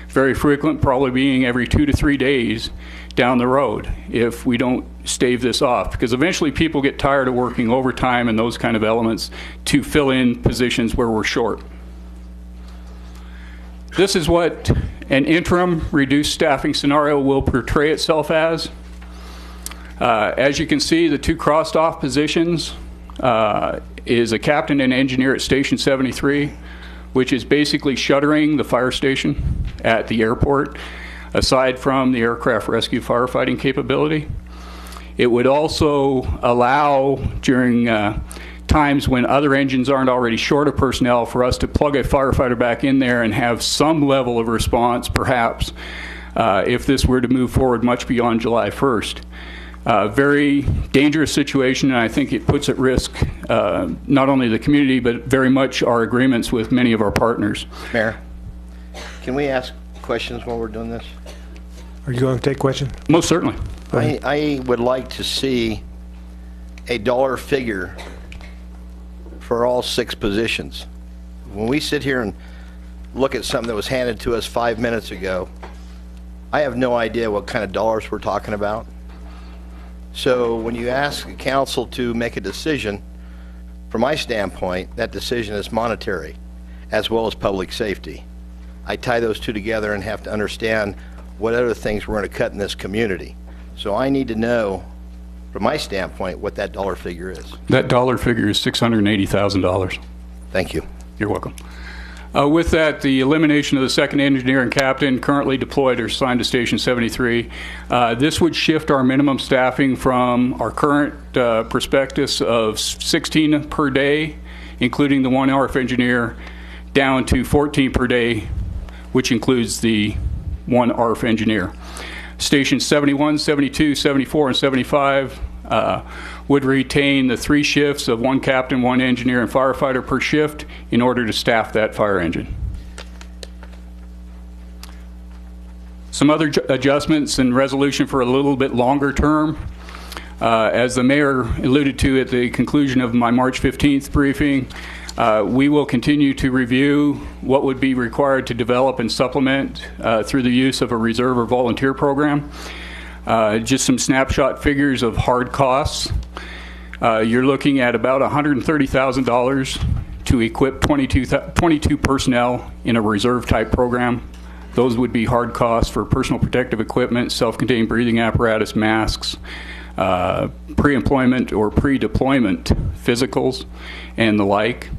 Very frequent, probably being every 2 to 3 days down the road if we don't stave this off, because eventually people get tired of working overtime and those kind of elements to fill in positions where we're short. This is what an interim reduced staffing scenario will portray itself as. As you can see, the 2 crossed off positions is a captain and engineer at Station 73, which is basically shuttering the fire station at the airport, aside from the aircraft rescue firefighting capability. It would also allow, during times when other engines aren't already short of personnel, for us to plug a firefighter back in there and have some level of response, perhaps, if this were to move forward much beyond July 1st. Very dangerous situation, and I think it puts at risk not only the community, but very much our agreements with many of our partners. Mayor, can we ask questions while we're doing this? Are you going to take questions? Most certainly. I would like to see a dollar figure for all 6 positions. When we sit here and look at something that was handed to us 5 minutes ago, I have no idea what kind of dollars we're talking about. So when you ask the council to make a decision, from my standpoint, that decision is monetary as well as public safety. I tie those 2 together and have to understand what other things we're going to cut in this community. So I need to know, from my standpoint, what that dollar figure is. That dollar figure is $680,000. Thank you. You're welcome. With that, the elimination of the 2nd engineer and captain currently deployed or assigned to Station 73. This would shift our minimum staffing from our current prospectus of 16 per day, including the 1 ARF engineer, down to 14 per day, which includes the 1 ARF engineer. Stations 71, 72, 74, and 75 would retain the 3 shifts of 1 captain, 1 engineer, and firefighter per shift in order to staff that fire engine. Some other adjustments and resolution for a little bit longer term. As the mayor alluded to at the conclusion of my March 15th briefing, we will continue to review what would be required to develop and supplement through the use of a reserve or volunteer program. Just some snapshot figures of hard costs. You're looking at about $130,000 to equip 22 personnel in a reserve type program. Those would be hard costs for personal protective equipment, self-contained breathing apparatus, masks, pre-employment or pre-deployment physicals, and the like.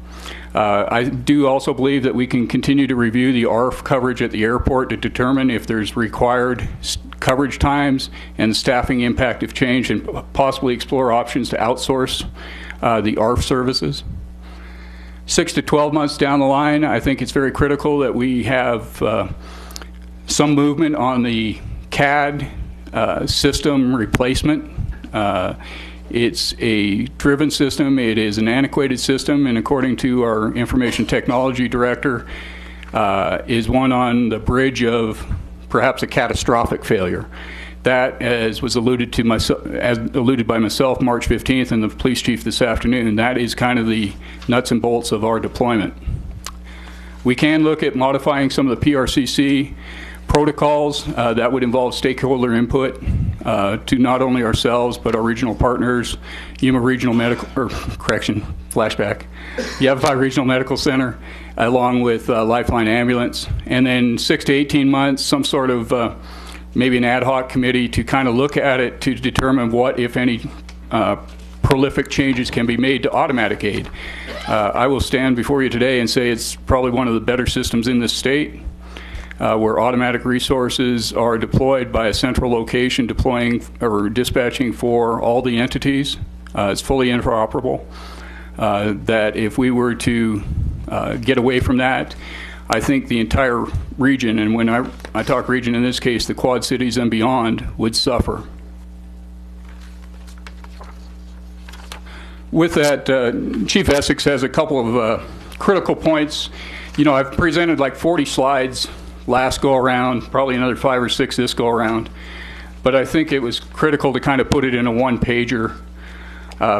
I do also believe that we can continue to review the ARF coverage at the airport to determine if there's required coverage times and staffing impact if changed, and possibly explore options to outsource the ARF services. 6 to 12 months down the line, I think it's very critical that we have some movement on the CAD system replacement. It's a driven system. It is an antiquated system, and according to our information technology director, is one on the bridge of perhaps a catastrophic failure. That, as was alluded by myself March 15th and the police chief this afternoon, that is kind of the nuts and bolts of our deployment. We can look at modifying some of the PRCC protocols. That would involve stakeholder input to not only ourselves but our regional partners, Yuma Regional Medical, Yavapai Regional Medical Center, along with Lifeline Ambulance. And then 6 to 18 months, some sort of maybe an ad hoc committee to kind of look at it to determine what, if any, prolific changes can be made to automatic aid. I will stand before you today and say it's probably one of the better systems in this state. Where automatic resources are deployed by a central location, deploying or dispatching for all the entities. It's fully interoperable. That if we were to get away from that, I think the entire region, and when I talk region in this case, the Quad Cities and beyond, would suffer. With that, Chief Essex has a couple of critical points. You know, I've presented like 40 slides last go around, probably another 5 or 6 this go around. But I think it was critical to kind of put it in a one-pager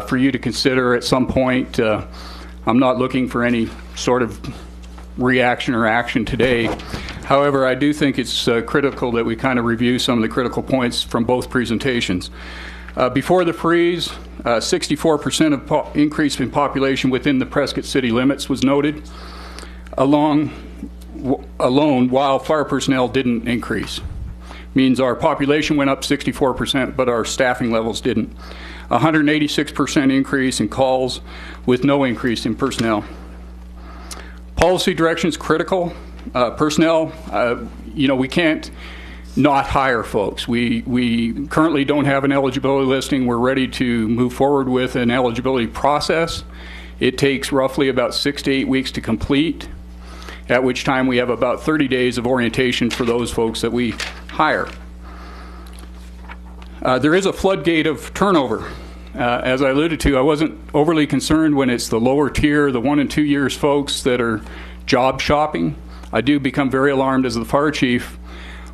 for you to consider at some point. I'm not looking for any sort of reaction or action today. However, I do think it's critical that we kind of review some of the critical points from both presentations. Before the freeze, 64% of increase in population within the Prescott city limits was noted. Alone, while fire personnel didn't increase. Means our population went up 64%, but our staffing levels didn't. 186% increase in calls with no increase in personnel. Policy direction is critical. Personnel, we can't not hire folks. We currently don't have an eligibility listing. We're ready to move forward with an eligibility process. It takes roughly about 6 to 8 weeks to complete, at which time we have about 30 days of orientation for those folks that we hire. There is a floodgate of turnover. As I alluded to, I wasn't overly concerned when it's the lower tier, the 1 and 2 years folks that are job shopping. I do become very alarmed as the fire chief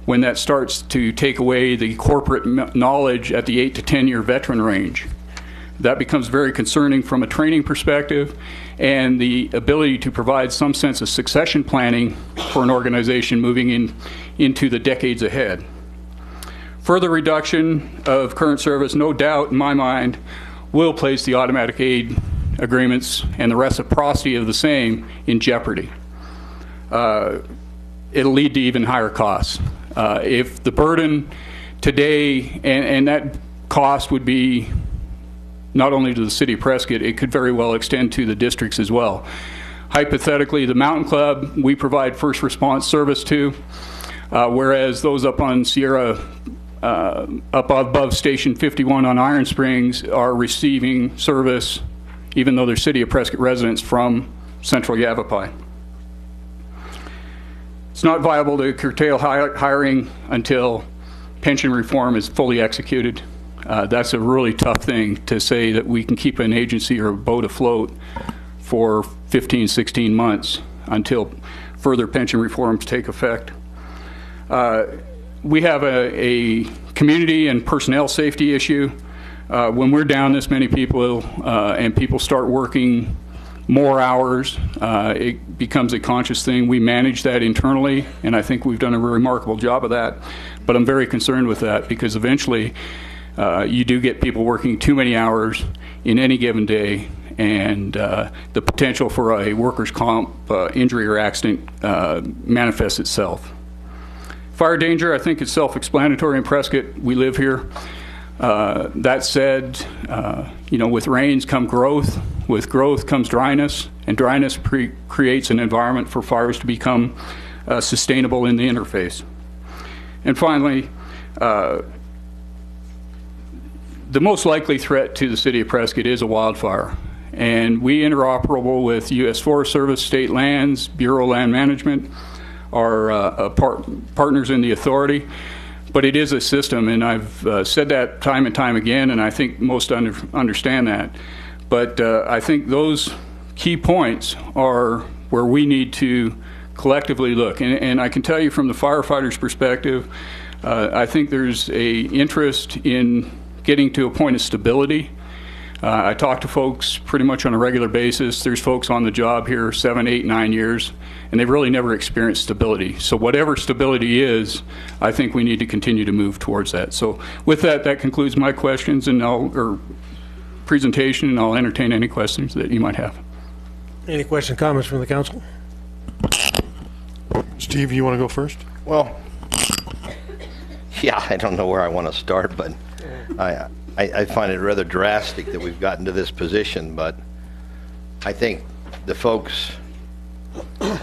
when that starts to take away the corporate knowledge at the 8 to 10 year veteran range. That becomes very concerning from a training perspective and the ability to provide some sense of succession planning for an organization moving into the decades ahead. Further reduction of current service, no doubt in my mind, will place the automatic aid agreements and the reciprocity of the same in jeopardy. It'll lead to even higher costs. If the burden today, and that cost would be not only to the city of Prescott, it could very well extend to the districts as well. Hypothetically, the Mountain Club, we provide first response service to, whereas those up on Sierra, up above Station 51 on Iron Springs are receiving service, even though they're city of Prescott residents, from Central Yavapai. It's not viable to curtail hiring until pension reform is fully executed. That's a really tough thing to say that we can keep an agency or a boat afloat for 15, 16 months until further pension reforms take effect. we have a community and personnel safety issue. When we're down this many people and people start working more hours, it becomes a conscious thing. We manage that internally, and I think we've done a remarkable job of that. But I'm very concerned with that because eventually you do get people working too many hours in any given day, and the potential for a workers' comp injury or accident manifests itself. Fire danger, I think, is self-explanatory in Prescott. We live here. That said, with rains come growth. With growth comes dryness, and dryness creates an environment for fires to become sustainable in the interface. And finally, the most likely threat to the city of Prescott is a wildfire. And we interoperable with U.S. Forest Service, State Lands, Bureau of Land Management, our partners in the authority. But it is a system, and I've said that time and time again, and I think most understand that. But I think those key points are where we need to collectively look. And I can tell you from the firefighters' perspective, I think there's a interest in getting to a point of stability. I talk to folks pretty much on a regular basis. There's folks on the job here 7, 8, 9 years, and they've really never experienced stability. So whatever stability is, I think we need to continue to move towards that. So with that, that concludes my questions or presentation, and I'll entertain any questions that you might have. Any questions, comments from the council? Steve, you want to go first? Well, yeah, I don't know where I want to start, but I find it rather drastic that we've gotten to this position, but I think the folks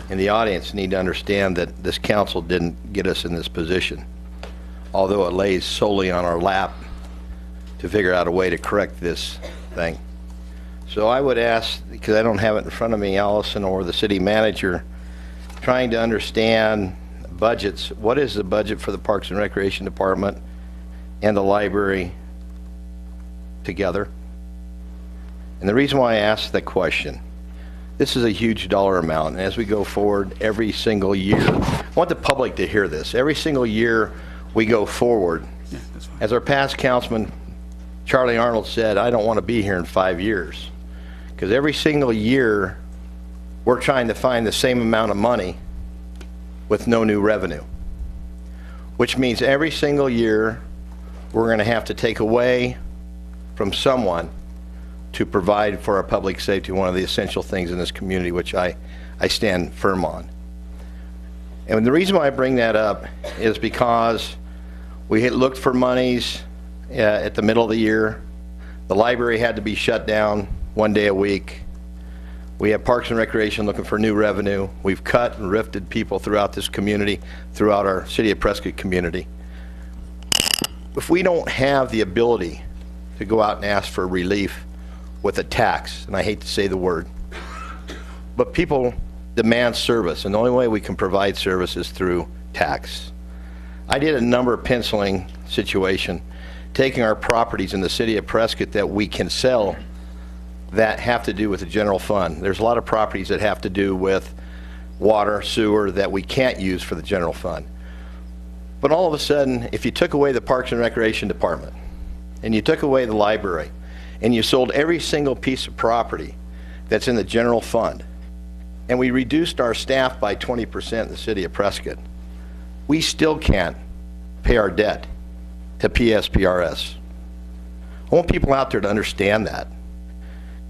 in the audience need to understand that this council didn't get us in this position, although it lays solely on our lap to figure out a way to correct this thing. So I would ask, because I don't have it in front of me, Allison or the city manager, trying to understand budgets. What is the budget for the Parks and Recreation Department and the library together? And the reason why I asked that question, this is a huge dollar amount, and as we go forward every single year, I want the public to hear this. Every single year we go forward, as our past councilman Charlie Arnold said, I don't want to be here in 5 years, because every single year we're trying to find the same amount of money with no new revenue, which means every single year we're going to have to take away from someone to provide for our public safety, one of the essential things in this community, which I stand firm on. And the reason why I bring that up is because we had looked for monies at the middle of the year. The library had to be shut down 1 day a week. We have Parks and Recreation looking for new revenue. We've cut and rifted people throughout this community, throughout our City of Prescott community. If we don't have the ability to go out and ask for relief with a tax, and I hate to say the word, but people demand service, and the only way we can provide service is through tax. I did a number of penciling situation, taking our properties in the City of Prescott that we can sell that have to do with the general fund. There's a lot of properties that have to do with water, sewer that we can't use for the general fund. But all of a sudden, if you took away the Parks and Recreation Department, and you took away the library, and you sold every single piece of property that's in the general fund, and we reduced our staff by 20% in the City of Prescott, we still can't pay our debt to PSPRS. I want people out there to understand that.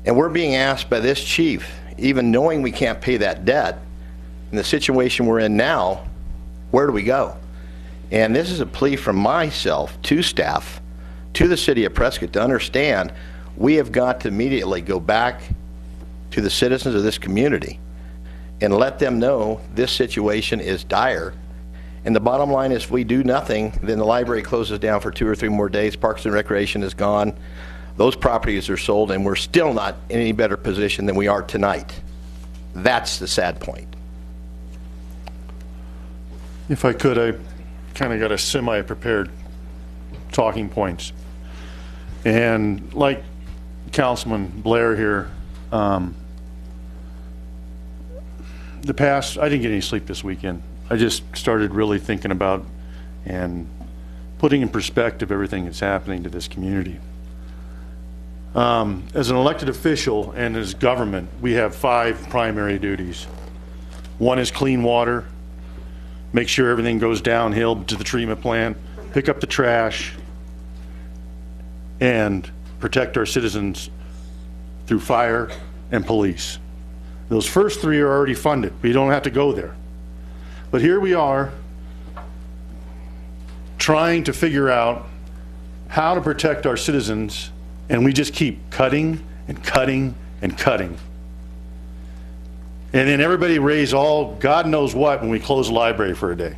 And we're being asked by this chief, even knowing we can't pay that debt, in the situation we're in now, where do we go? And this is a plea from myself to staff, to the City of Prescott, to understand we have got to immediately go back to the citizens of this community and let them know this situation is dire. And the bottom line is, if we do nothing, then the library closes down for 2 or 3 more days, Parks and Recreation is gone, those properties are sold, and we're still not in any better position than we are tonight. That's the sad point. If I could, I kind of got a semi-prepared talking points. And like Councilman Blair here, I didn't get any sleep this weekend. I just started really thinking about and putting in perspective everything that's happening to this community. As an elected official and as government, we have 5 primary duties. One is clean water, make sure everything goes downhill to the treatment plant, pick up the trash, and protect our citizens through fire and police. Those first 3 are already funded. We don't have to go there. But here we are trying to figure out how to protect our citizens, and we just keep cutting and cutting and cutting. And then everybody raise all God knows what when we close the library for a day.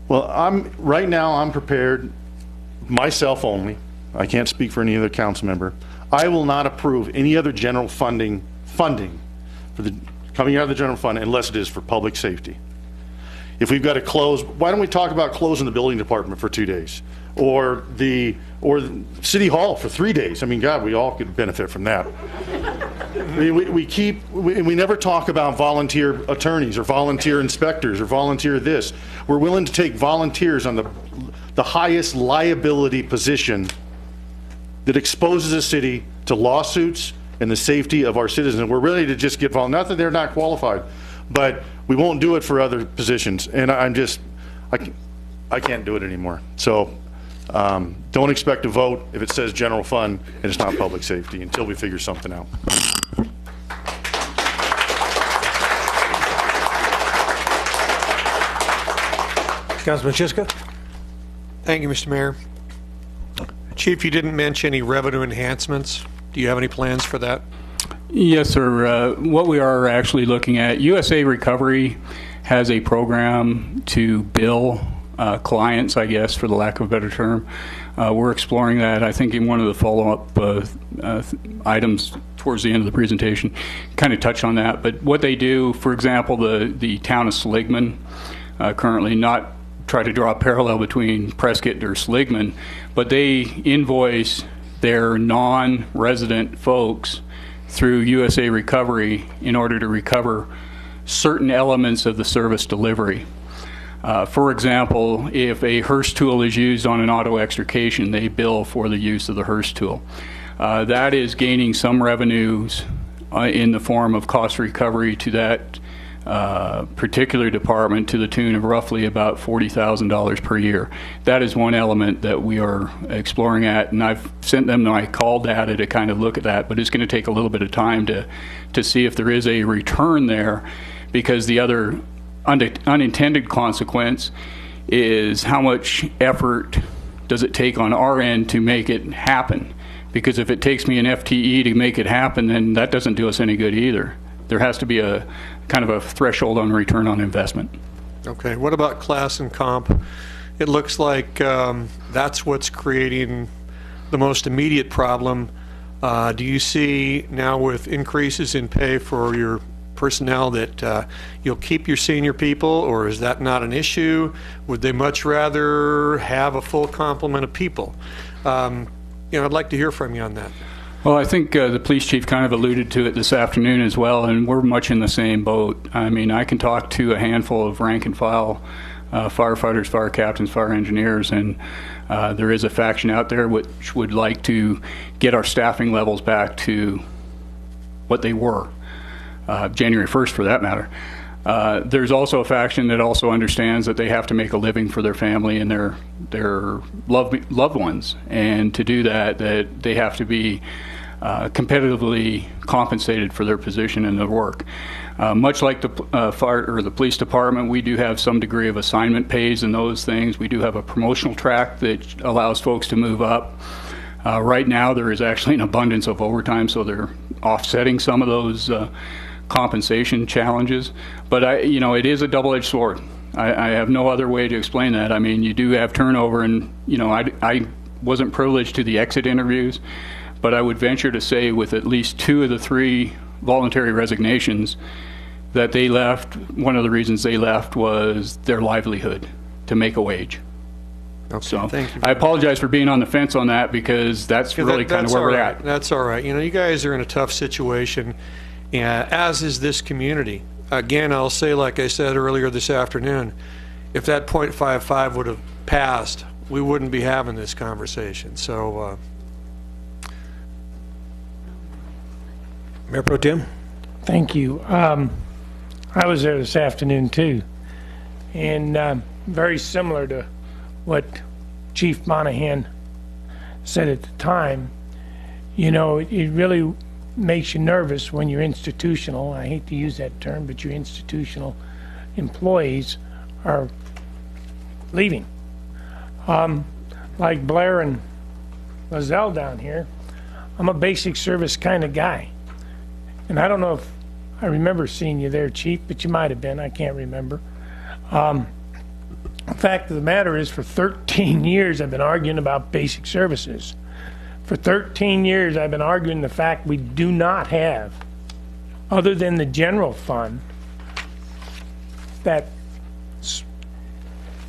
Well, right now I'm prepared, myself only, I can't speak for any other council member, I will not approve any other general funding for the coming out of the general fund unless it is for public safety. If we've got to close, why don't we talk about closing the building department for 2 days? Or the city hall for 3 days? I mean, God, we all could benefit from that. We never talk about volunteer attorneys or volunteer inspectors or volunteer this. We're willing to take volunteers on the highest liability position that exposes a city to lawsuits and the safety of our citizens. We're ready to just get volunteers. Not that they're not qualified, but we won't do it for other positions. And I can't do it anymore. So don't expect a vote if it says general fund and it's not public safety until we figure something out. Councilman Chiska? Thank you, Mr. Mayor. Chief, you didn't mention any revenue enhancements. Do you have any plans for that? Yes, sir. What we are actually looking at, USA Recovery has a program to bill clients, I guess, for the lack of a better term. We're exploring that. I think in one of the follow-up items towards the end of the presentation kind of touch on that. But what they do, for example, the town of Seligman, currently not try to draw a parallel between Prescott or Seligman, but they invoice their non-resident folks through USA Recovery in order to recover certain elements of the service delivery. For example, if a Hearst tool is used on an auto extrication, they bill for the use of the Hearst tool. That is gaining some revenues in the form of cost recovery to that particular department to the tune of roughly about $40,000 per year. That is one element that we are exploring at, and I've sent them my call data to kind of look at that, but it's going to take a little bit of time to see if there is a return there, because the other unintended consequence is how much effort does it take on our end to make it happen, because if it takes me an FTE to make it happen, then that doesn't do us any good either. There has to be a kind of a threshold on return on investment. Okay, what about class and comp? It looks like that's what's creating the most immediate problem. Do you see now with increases in pay for your personnel that you'll keep your senior people, or is that not an issue? Would they much rather have a full complement of people? I'd like to hear from you on that. Well, I think the police chief kind of alluded to it this afternoon as well, and we're much in the same boat. I mean, I can talk to a handful of rank and file firefighters, fire captains, fire engineers, and there is a faction out there which would like to get our staffing levels back to what they were, January 1st for that matter. There's also a faction that also understands that they have to make a living for their family and their loved ones, and to do that they have to be competitively compensated for their position and their work. Much like the fire or the police department, we do have some degree of assignment pays and those things. We do have a promotional track that allows folks to move up. Right now, there is actually an abundance of overtime, so they're offsetting some of those compensation challenges. But it is a double-edged sword. I have no other way to explain that. I mean, you do have turnover, and I wasn't privileged to the exit interviews, but I would venture to say with at least 2 of the 3 voluntary resignations that they left, one of the reasons they left was their livelihood to make a wage. Okay, so thank you. I apologize for being on the fence on that, because that's really kind of where we're at. That's all right. You guys are in a tough situation, as is this community. Again, I'll say, like I said earlier this afternoon, if that .55 would have passed, we wouldn't be having this conversation. So, Mayor Pro Tem? Thank you. I was there this afternoon too, and very similar to what Chief Monahan said at the time. You know, it really makes you nervous when your institutional, I hate to use that term, but your institutional employees are leaving. Like Blair and Lozelle down here, I'm a basic service kind of guy. And I don't know if I remember seeing you there, Chief, but you might have been. I can't remember. The fact of the matter is, for 13 years, I've been arguing about basic services. For 13 years, I've been arguing the fact we do not have, other than the general fund, that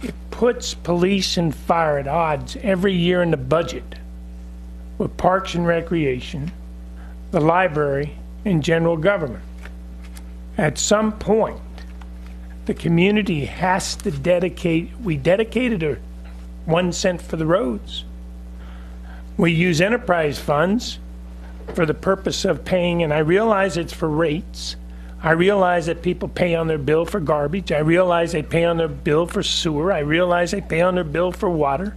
it puts police and fire at odds every year in the budget with Parks and Recreation, the library, and general government. At some point, the community has to dedicate, we dedicated 1 cent for the roads. We use enterprise funds for the purpose of paying, and I realize it's for rates. I realize that people pay on their bill for garbage. I realize they pay on their bill for sewer. I realize they pay on their bill for water.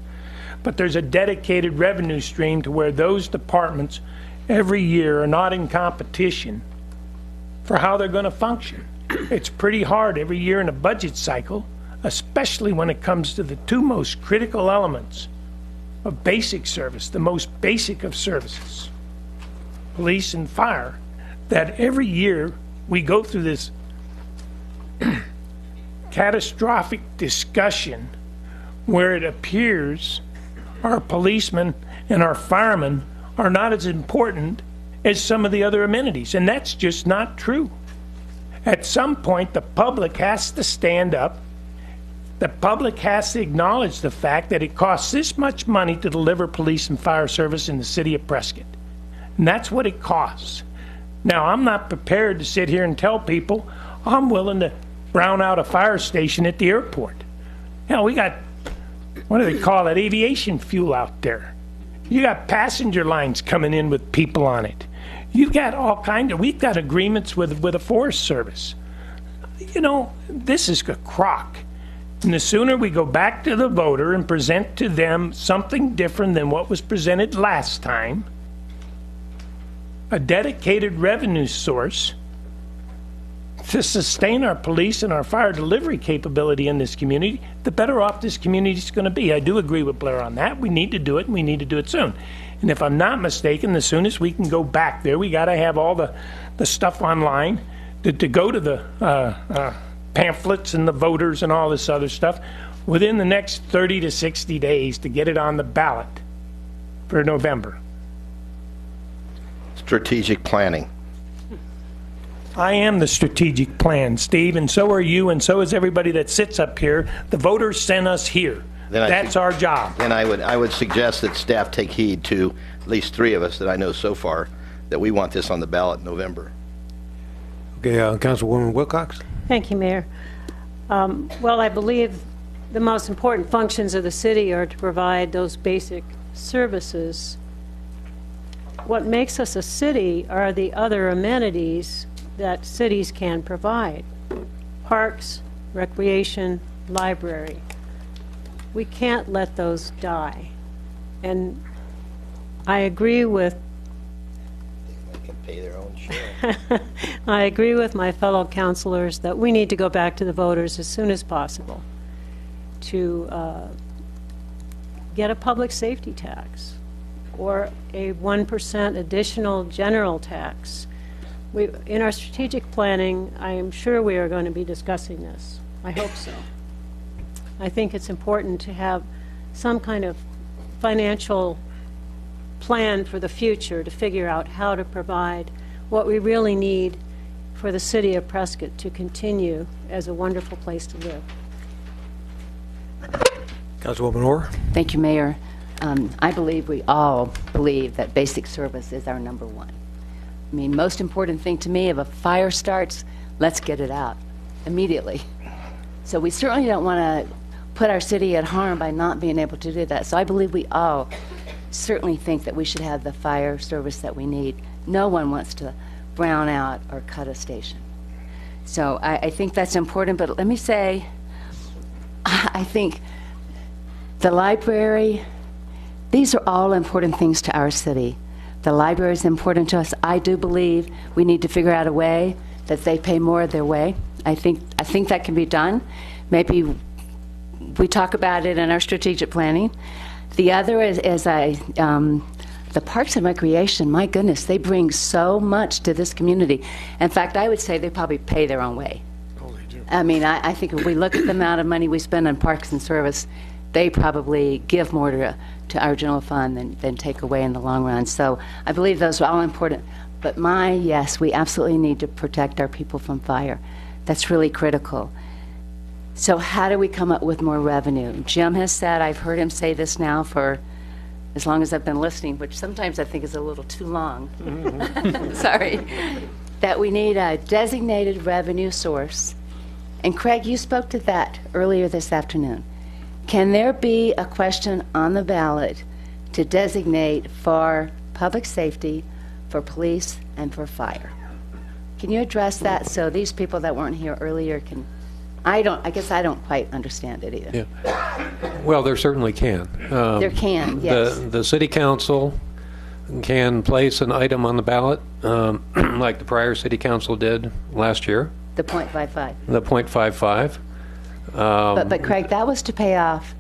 But there's a dedicated revenue stream to where those departments every year are not in competition for how they're going to function. It's pretty hard every year in a budget cycle, especially when it comes to the two most critical elements of basic service, the most basic of services, police and fire, that every year we go through this catastrophic discussion where it appears our policemen and our firemen are not as important as some of the other amenities, and that's just not true. At some point, the public has to stand up. The public has to acknowledge the fact that it costs this much money to deliver police and fire service in the city of Prescott. And that's what it costs. Now, I'm not prepared to sit here and tell people I'm willing to brown out a fire station at the airport. Now, we got, what do they call it, aviation fuel out there. You got passenger lines coming in with people on it. You've got all kinds of, we've got agreements with the Forest Service. You know, this is a crock. And the sooner we go back to the voter and present to them something different than what was presented last time, a dedicated revenue source to sustain our police and our fire delivery capability in this community, the better off this community is going to be. I do agree with Blair on that. We need to do it, and we need to do it soon. And if I'm not mistaken, the soonest we can go back there, we got to have all the stuff online to go to the pamphlets and the voters and all this other stuff within the next 30 to 60 days to get it on the ballot for November. Strategic planning. I am the strategic plan, Steve, and so are you, and so is everybody that sits up here. The voters sent us here. That's our job. Then I would suggest that staff take heed to at least 3 of us that I know so far that we want this on the ballot in November. Okay, Councilwoman Wilcox. Thank you, Mayor. Well, I believe the most important functions of the city are to provide those basic services. What makes us a city are the other amenities that cities can provide. Parks, recreation, library. We can't let those die. And I agree with pay their own share. I agree with my fellow councilors that we need to go back to the voters as soon as possible to get a public safety tax or a 1% additional general tax. In our strategic planning, I am sure we are going to be discussing this. I hope so. I think it's important to have some kind of financial plan for the future to figure out how to provide what we really need for the city of Prescott to continue as a wonderful place to live. Councilwoman Orr. Thank you, Mayor. I believe we all believe that basic service is our number one. I mean, most important thing to me, if a fire starts, let's get it out immediately. So we certainly don't want to put our city at harm by not being able to do that. So I believe we all certainly think that we should have the fire service that we need. No one wants to brown out or cut a station. So I think that's important, but let me say, I think the library, these are all important things to our city. The library is important to us. I do believe we need to figure out a way that they pay more of their way. I think that can be done. Maybe we talk about it in our strategic planning. The other is the Parks and Recreation, my goodness, they bring so much to this community. In fact, I would say they probably pay their own way. Oh, they do. I mean, I think if we look at the amount of money we spend on Parks and Service, they probably give more to our general fund than take away in the long run. So I believe those are all important. But yes, we absolutely need to protect our people from fire. That's really critical. So how do we come up with more revenue? Jim has said, I've heard him say this now for as long as I've been listening, which sometimes I think is a little too long. Sorry. That we need a designated revenue source. And Craig, you spoke to that earlier this afternoon. Can there be a question on the ballot to designate for public safety, for police, and for fire? Can you address that so these people that weren't here earlier can... I guess I don't quite understand it either. Yeah. Well, there certainly can. There can, yes. The city council can place an item on the ballot, like the prior city council did last year. The .55. The .55. But Craig, that was to pay off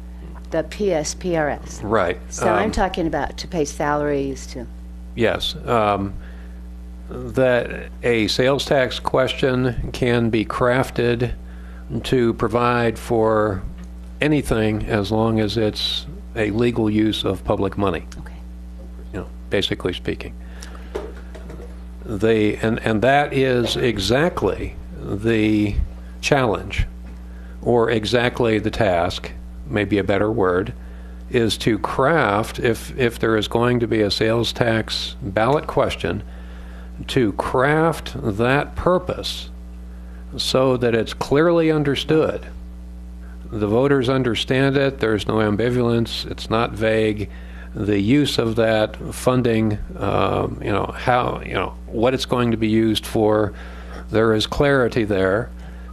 the PSPRS. Right. So I'm talking about to pay salaries to... Yes. That a sales tax question can be crafted to provide for anything as long as it's a legal use of public money. Okay. Basically speaking. And that is exactly the challenge, or exactly the task, maybe a better word, is to craft, if there is going to be a sales tax ballot question, to craft that purpose so that it's clearly understood. The voters understand it, there's no ambivalence, it's not vague. The use of that funding, what it's going to be used for, there is clarity there.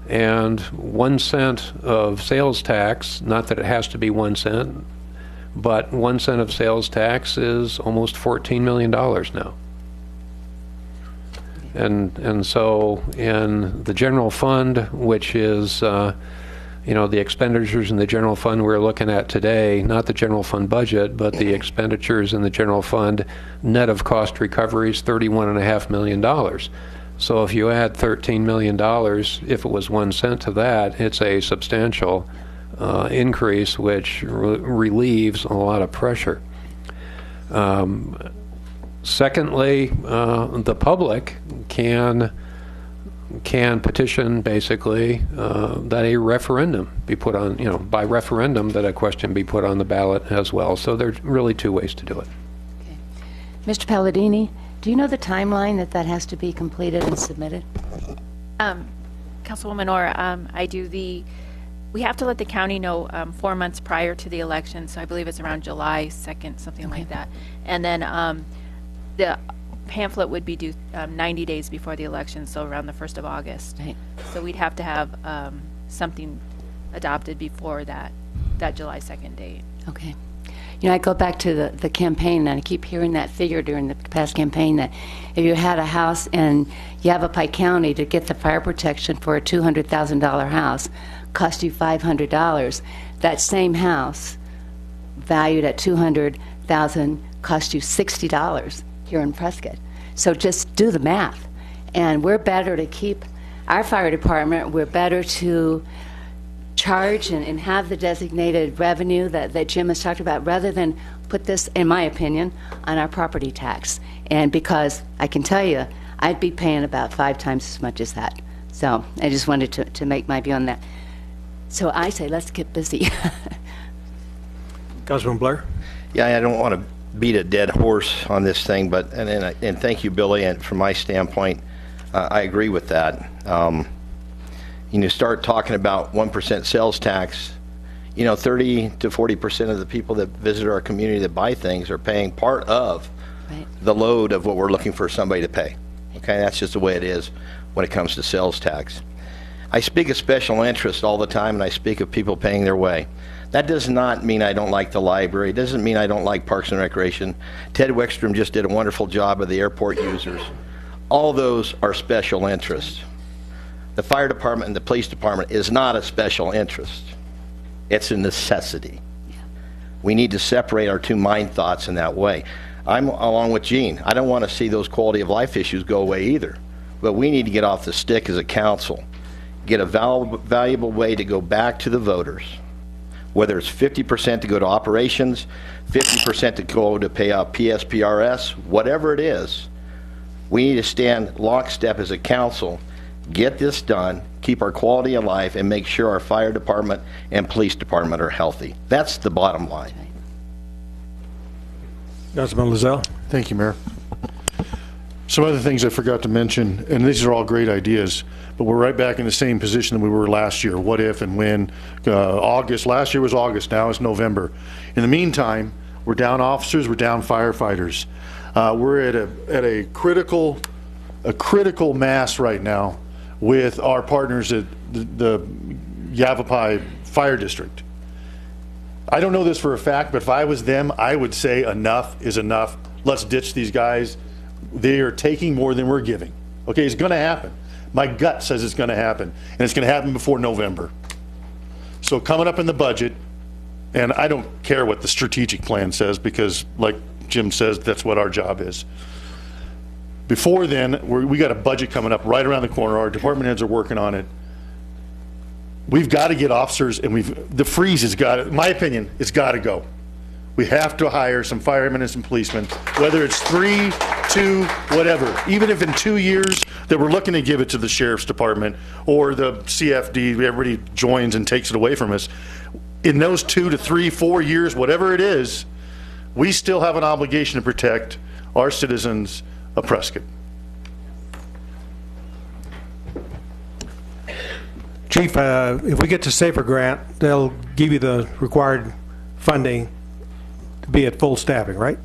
And 1 cent of sales tax, not that it has to be 1 cent, but 1 cent of sales tax is almost $14 million now. And so in the general fund, which is, the expenditures in the general fund we're looking at today, not the general fund budget, but the expenditures in the general fund, net of cost recoveries, $31.5 million. So if you add $13 million, if it was 1 cent to that, it's a substantial increase, which relieves a lot of pressure. Secondly, the public can petition, basically, that a referendum be put on, by referendum, that a question be put on the ballot as well. So there's really 2 ways to do it. Okay. Mr. Palladini, do you know the timeline that has to be completed and submitted? Councilwoman Orr, I do we have to let the county know 4 months prior to the election, so I believe it's around July 2nd, something like that. And then the pamphlet would be due 90 days before the election, so around the 1st of August. Right. So we'd have to have something adopted before that July 2nd date. Okay. I go back to the campaign, and I keep hearing that figure during the past campaign that if you had a house in Yavapai County to get the fire protection for a $200,000 house, cost you $500. That same house, valued at $200,000, cost you $60 here in Prescott. So just do the math. And we're better to keep our fire department, we're better to charge and have the designated revenue that Jim has talked about, rather than put this, in my opinion, on our property tax. And because I can tell you, I'd be paying about 5 times as much as that. So I just wanted to make my view on that. So I say, let's get busy. Councilman Blair? Yeah, I don't want to beat a dead horse on this thing, but and thank you, Billy. And from my standpoint, I agree with that. You start talking about 1% sales tax, 30 to 40% of the people that visit our community that buy things are paying part of the load of what we're looking for somebody to pay. Okay, that's just the way it is when it comes to sales tax. I speak of special interest all the time, and I speak of people paying their way. That does not mean I don't like the library. It doesn't mean I don't like Parks and Recreation. Ted Wickstrom just did a wonderful job of the airport users. All those are special interests. The fire department and the police department is not a special interest. It's a necessity. We need to separate our two mind thoughts in that way. I'm along with Gene. I don't want to see those quality of life issues go away either. But we need to get off the stick as a council. Get a valuable way to go back to the voters. Whether it's 50% to go to operations, 50% to go to pay out PSPRS, whatever it is, we need to stand lockstep as a council, get this done, keep our quality of life, and make sure our fire department and police department are healthy. That's the bottom line. Councilman Lozelle. Thank you, Mayor. Some other things I forgot to mention, and these are all great ideas, but we're right back in the same position that we were last year. What if and when? August, last year was August, now it's November. In the meantime, we're down officers, we're down firefighters. We're at a critical mass right now with our partners at the Yavapai Fire District. I don't know this for a fact, but if I was them, I would say enough is enough. Let's ditch these guys. They are taking more than we're giving. Okay, it's going to happen. My gut says it's going to happen, and it's going to happen before November. So coming up in the budget, and I don't care what the strategic plan says because, like Jim says, that's what our job is. Before then, we got a budget coming up right around the corner. Our department heads are working on it. We've got to get officers, and the freeze has got to, in my opinion, it's got to go. We have to hire some firemen and some policemen, whether it's 3, 2, whatever. Even if in 2 years that we're looking to give it to the sheriff's department or the CFD, everybody joins and takes it away from us. In those 2 to 3, 4 years, whatever it is, we still have an obligation to protect our citizens of Prescott. Chief, if we get the SAFER grant, they'll give you the required funding to be at full staffing, right?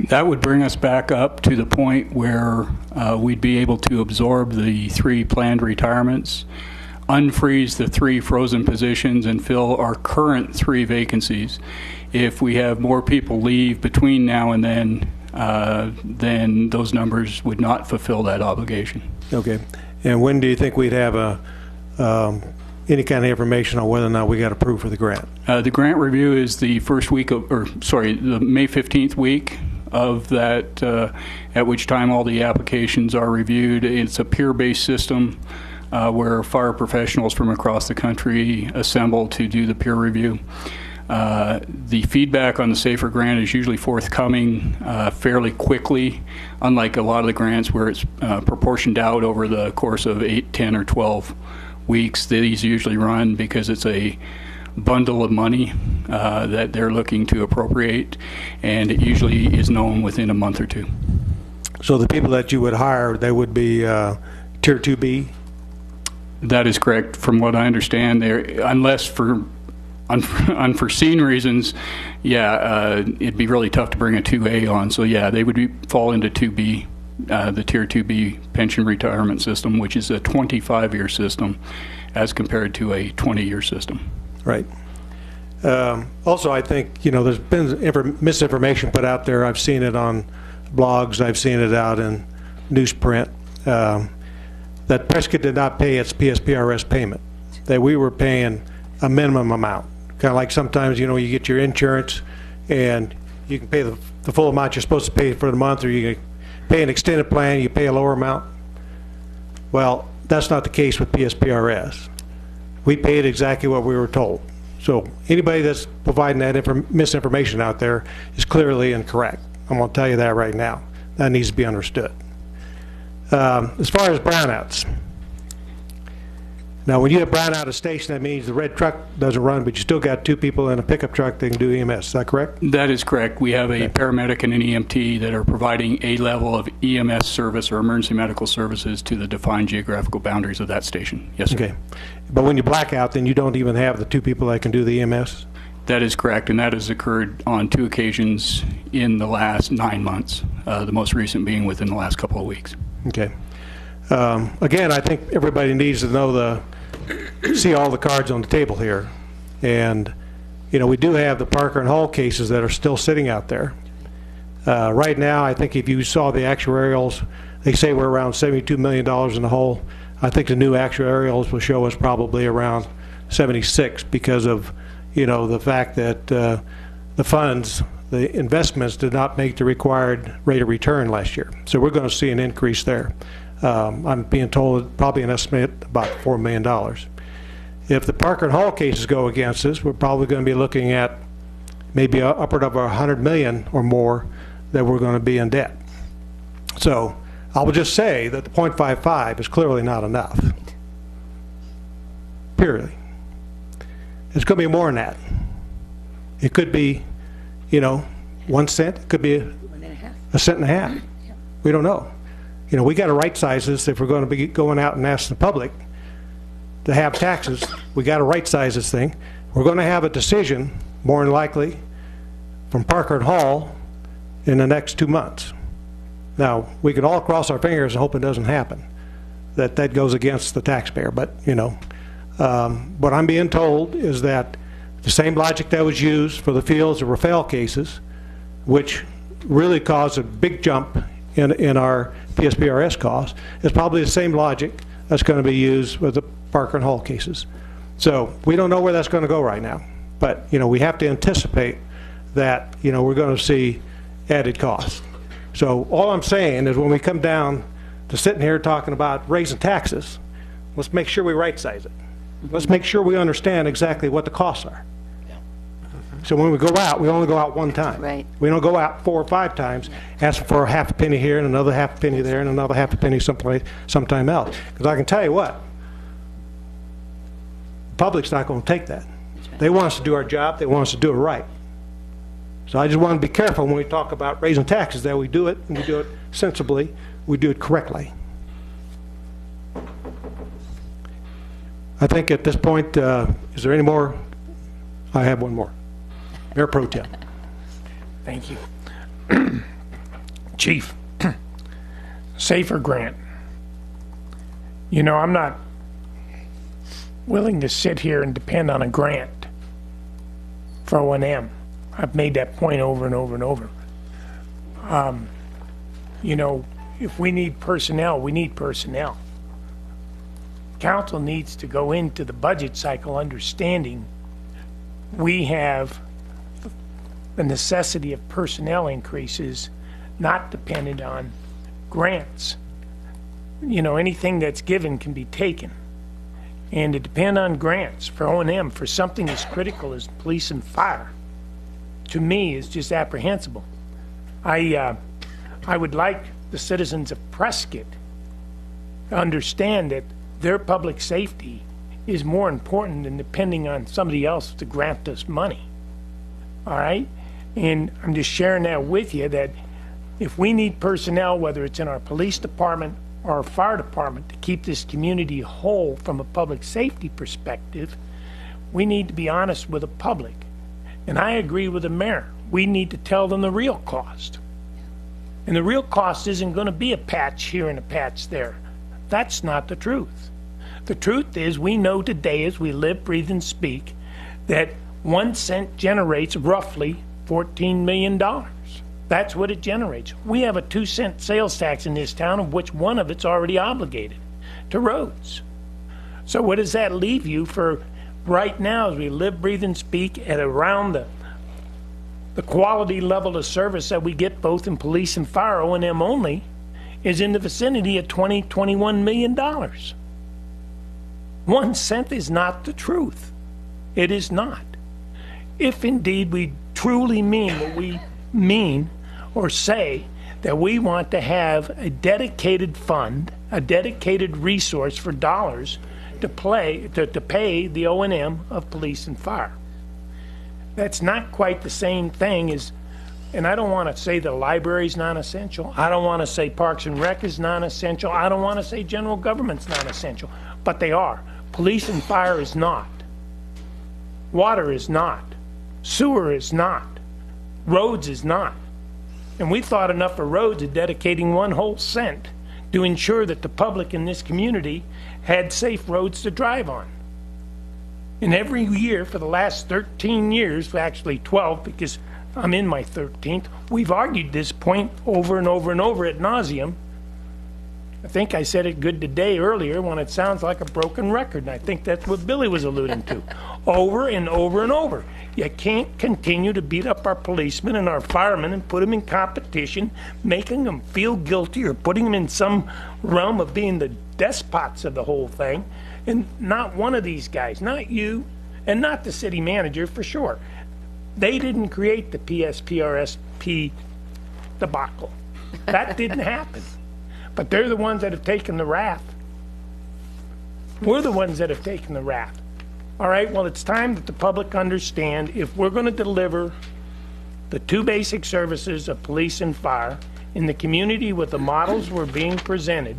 That would bring us back up to the point where we'd be able to absorb the 3 planned retirements, unfreeze the 3 frozen positions, and fill our current 3 vacancies. If we have more people leave between now and then those numbers would not fulfill that obligation. Okay. And when do you think we'd have any kind of information on whether or not we got approved for the grant? The grant review is the first week of, the May 15th week of that, at which time all the applications are reviewed. It's a peer-based system where fire professionals from across the country assemble to do the peer review. The feedback on the SAFER grant is usually forthcoming fairly quickly, unlike a lot of the grants where it's proportioned out over the course of 8, 10, or 12 weeks. These usually run because it's a bundle of money that they're looking to appropriate, and it usually is known within a month or 2. So the people that you would hire, they would be Tier 2B? That is correct. From what I understand, unless for unforeseen reasons, it'd be really tough to bring a 2A on. So they would fall into 2B, the Tier 2B pension retirement system, which is a 25-year system as compared to a 20-year system. Right. Also, I think, there's been misinformation put out there. I've seen it on blogs. I've seen it out in newsprint, that Prescott did not pay its PSPRS payment, that we were paying a minimum amount. Kind of like sometimes, you get your insurance and you can pay the full amount you're supposed to pay for the month, or you can pay an extended plan, you pay a lower amount. Well, that's not the case with PSPRS. We paid exactly what we were told. So anybody that's providing that misinformation out there is clearly incorrect. I'm going to tell you that right now. That needs to be understood. As far as brownouts, now when you have brownout at a station, that means the red truck doesn't run, but you still got 2 people in a pickup truck that can do EMS. Is that correct? That is correct. We have a paramedic and an EMT that are providing a level of EMS service or emergency medical services to the defined geographical boundaries of that station. Yes, sir. Okay. But when you black out, then you don't even have the 2 people that can do the EMS? That is correct, and that has occurred on 2 occasions in the last 9 months, the most recent being within the last couple of weeks. Okay. Again, I think everybody needs to know see all the cards on the table here. And, you know, we do have the Parker and Hall cases that are still sitting out there. Right now, I think if you saw the actuarials, they say we're around $72 million in the hole. I think the new actuarials will show us probably around 76 because of, you know, the fact that the funds, the investments did not make the required rate of return last year. So we're going to see an increase there. I'm being told probably an estimate about $4 million. If the Parker and Hall cases go against us, we're probably going to be looking at maybe upward of $100 million or more that we're going to be in debt. So I will just say that the 0.55 is clearly not enough. Period. It's going to be more than that. It could be, you know, 1 cent. It could be a cent and a half. We don't know. You know, we got to right size this if we're going to be going out and ask the public to have taxes. We got to right size this thing. We're going to have a decision, more than likely, from Parker and Hall in the next 2 months. Now, we can all cross our fingers and hope it doesn't happen, that goes against the taxpayer. But, you know, what I'm being told is that the same logic that was used for the Fields and Rafael cases, which really caused a big jump in our PSPRS costs, is probably the same logic that's going to be used with the Parker and Hall cases. So we don't know where that's going to go right now. But, you know, we have to anticipate that, you know, we're going to see added costs. So all I'm saying is when we come down to sitting here talking about raising taxes, let's make sure we right size it. Let's make sure we understand exactly what the costs are. So when we go out, we only go out one time. Right. We don't go out 4 or 5 times, asking for a half a penny here and another half a penny there and another half a penny sometime else. Because I can tell you what, the public's not going to take that. They want us to do our job. They want us to do it right. So I just want to be careful when we talk about raising taxes that we do it, and we do it sensibly, we do it correctly. I think at this point, is there any more? I have one more. Mayor Pro Tem. Thank you. Chief, SAFER grant. You know, I'm not willing to sit here and depend on a grant for O&M. I've made that point over and over and over. You know, if we need personnel, we need personnel. Council needs to go into the budget cycle understanding we have the necessity of personnel increases not dependent on grants. You know, anything that's given can be taken. And to depend on grants for O&M for something as critical as police and fire, to me, is just apprehensible. I would like the citizens of Prescott to understand that their public safety is more important than depending on somebody else to grant us money. All right? And I'm just sharing that with you, that if we need personnel, whether it's in our police department or our fire department, to keep this community whole from a public safety perspective, we need to be honest with the public. And I agree with the mayor. We need to tell them the real cost. And the real cost isn't going to be a patch here and a patch there. That's not the truth. The truth is, we know today, as we live, breathe, and speak, that 1 cent generates roughly $14 million. That's what it generates. We have a 2-cent sales tax in this town, of which one of it's already obligated to roads. So what does that leave you for right now, as we live, breathe, and speak, at around the quality level of service that we get both in police and fire, O&M only, is in the vicinity of $21 million. 1 cent is not the truth. It is not. If indeed we truly mean what we mean or say, that we want to have a dedicated fund, a dedicated resource for dollars to pay the O&M of police and fire. That's not quite the same thing as, and I don't want to say the library's non-essential. I don't want to say Parks and Rec is non-essential. I don't want to say general government's non-essential, but they are. Police and fire is not. Water is not. Sewer is not. Roads is not. And we thought enough of roads of dedicating one whole cent to ensure that the public in this community had safe roads to drive on. And every year for the last 13 years, actually 12 because I'm in my 13th, we've argued this point over and over and over ad nauseum. I think I said it good today earlier when it sounds like a broken record, and I think that's what Billy was alluding to. Over and over and over. You can't continue to beat up our policemen and our firemen and put them in competition, making them feel guilty or putting them in some realm of being the despots of the whole thing. And not one of these guys, not you, and not the city manager for sure. They didn't create the PSPRSP debacle. That didn't happen. But they're the ones that have taken the wrath. We're the ones that have taken the wrath. All right, well, it's time that the public understand if we're going to deliver the two basic services of police and fire in the community with the models we're being presented,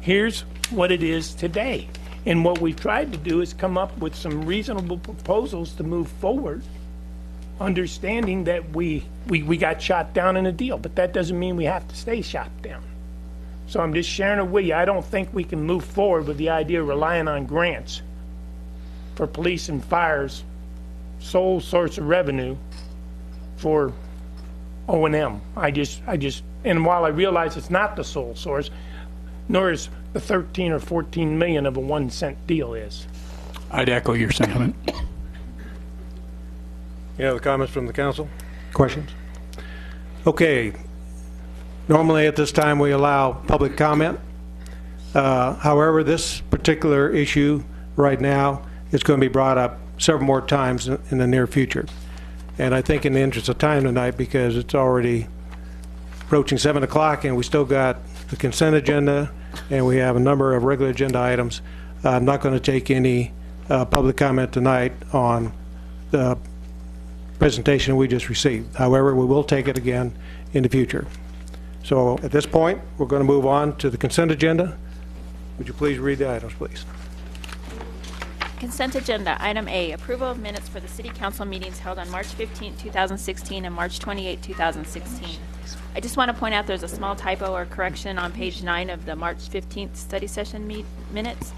here's what it is today. And what we've tried to do is come up with some reasonable proposals to move forward, understanding that we got shot down in a deal, but that doesn't mean we have to stay shot down. So I'm just sharing it with you. I don't think we can move forward with the idea of relying on grants for police and fire's sole source of revenue for O&M. And while I realize it's not the sole source, nor is the 13 or 14 million of a 1 cent deal is. I'd echo your sentiment. Any other comments from the council? Questions? Okay. Normally at this time we allow public comment. However, this particular issue right now is going to be brought up several more times in the near future. And I think in the interest of time tonight, because it's already approaching 7 o'clock and we still got the consent agenda and we have a number of regular agenda items, I'm not going to take any public comment tonight on the presentation we just received. However, we will take it again in the future. So at this point, we're going to move on to the consent agenda. Would you please read the items, please? Consent agenda. Item A, approval of minutes for the city council meetings held on March 15, 2016 and March 28, 2016. I just want to point out there's a small typo or correction on page 9 of the March 15th study session minutes.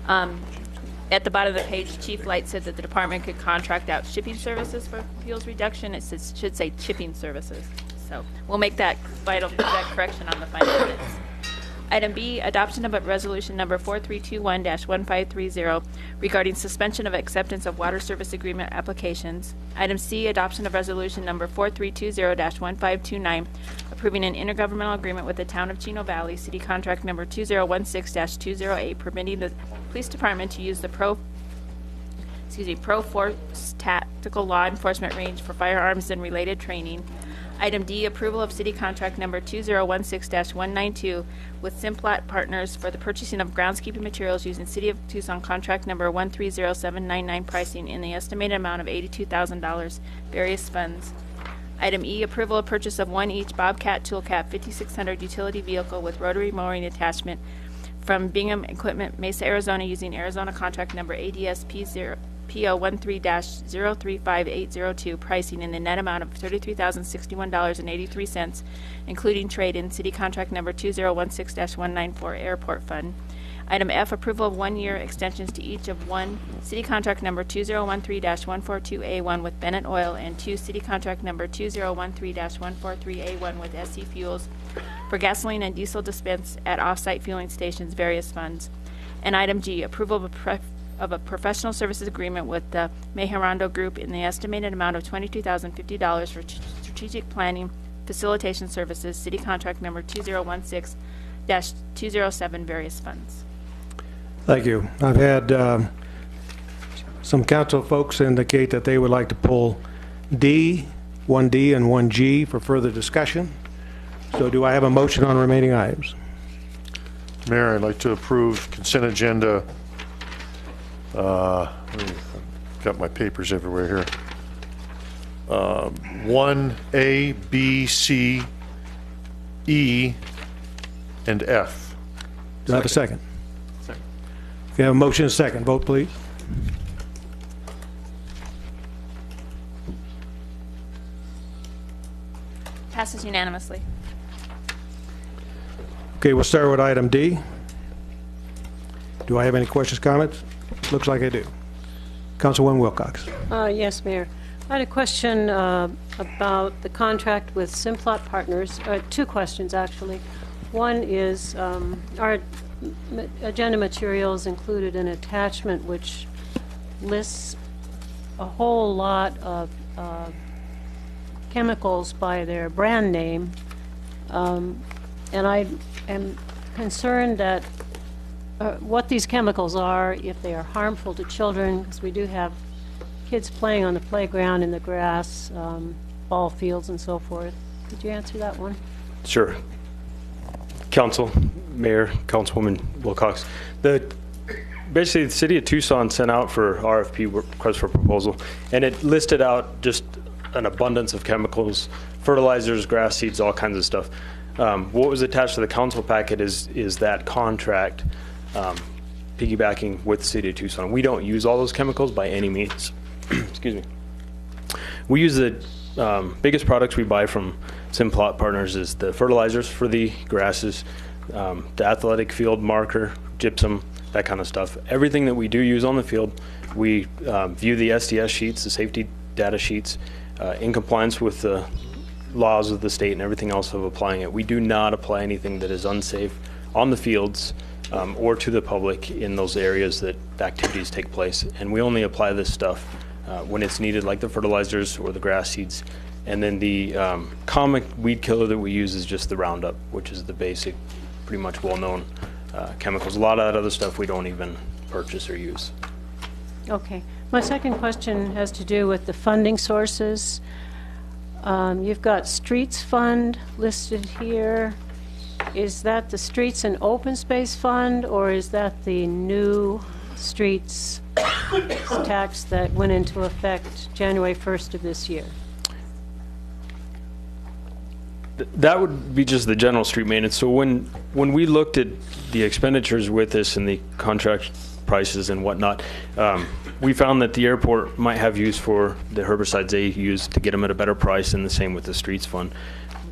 At the bottom of the page, Chief Light said that the department could contract out shipping services for fuels reduction. It should say chipping services. So we'll make that correction on the final minutes. Item B, adoption of a resolution number 4321-1530 regarding suspension of acceptance of water service agreement applications. Item C, adoption of resolution number 4320-1529 approving an intergovernmental agreement with the town of Chino Valley, city contract number 2016-208, permitting the police department to use the Pro Force Tactical Law Enforcement Range for firearms and related training. Item D, approval of city contract number 2016-192 with Simplot Partners for the purchasing of groundskeeping materials using City of Tucson contract number 130799 pricing in the estimated amount of $82,000, various funds. Item E, approval of purchase of one each Bobcat Toolcat 5600 utility vehicle with rotary mowing attachment from Bingham Equipment, Mesa, Arizona, using Arizona contract number ADSP PO13-035802, pricing in the net amount of $33,061.83, including trade-in, city contract number 2016-194, airport fund. Item F, approval of 1-year extensions to each of 1, city contract number 2013-142A1 with Bennett Oil, and 2, city contract number 2013-143A1 with SC Fuels for gasoline and diesel dispense at off-site fueling stations, various funds. And item G, approval of a professional services agreement with the Mejorando Group in the estimated amount of $22,050 for strategic planning facilitation services, city contract number 2016-207, various funds. Thank you. I've had some council folks indicate that they would like to pull D, 1D, and 1G for further discussion. So do I have a motion on remaining items? Mayor, I'd like to approve consent agenda. Got my papers everywhere here. 1A, B, C, E, and F. Do I have a second? Second. If you have a motion and a second, vote please. Passes unanimously. Okay, we'll start with item D. Do I have any questions, comments? Looks like I do. Councilwoman Wilcox. Yes, Mayor. I had a question about the contract with Simplot Partners. Two questions, actually. One is, our agenda materials included an attachment which lists a whole lot of chemicals by their brand name, and I am concerned that what these chemicals are, if they are harmful to children, because we do have kids playing on the playground, in the grass, ball fields, and so forth. Could you answer that one? Sure. Council, Mayor, Councilwoman Wilcox. Basically, the City of Tucson sent out for RFP, request for proposal, and it listed out just an abundance of chemicals, fertilizers, grass seeds, all kinds of stuff. What was attached to the council packet is that contract piggybacking with the City of Tucson. We don't use all those chemicals by any means. Excuse me. We use the biggest products we buy from Simplot Partners is the fertilizers for the grasses, the athletic field marker, gypsum, that kind of stuff. Everything that we do use on the field, we view the SDS sheets, the safety data sheets, in compliance with the laws of the state and everything else of applying it. We do not apply anything that is unsafe on the fields or to the public in those areas that activities take place. And we only apply this stuff when it's needed, like the fertilizers or the grass seeds. And then the common weed killer that we use is just the Roundup, which is the basic, pretty much well-known chemicals. A lot of that other stuff we don't even purchase or use. Okay. My second question has to do with the funding sources. You've got Streets Fund listed here. Is that the Streets and Open Space Fund, or is that the new streets tax that went into effect January 1st of this year? That would be just the general street maintenance. So when we looked at the expenditures with this and the contract prices and whatnot, we found that the airport might have use for the herbicides they use to get them at a better price, and the same with the streets fund.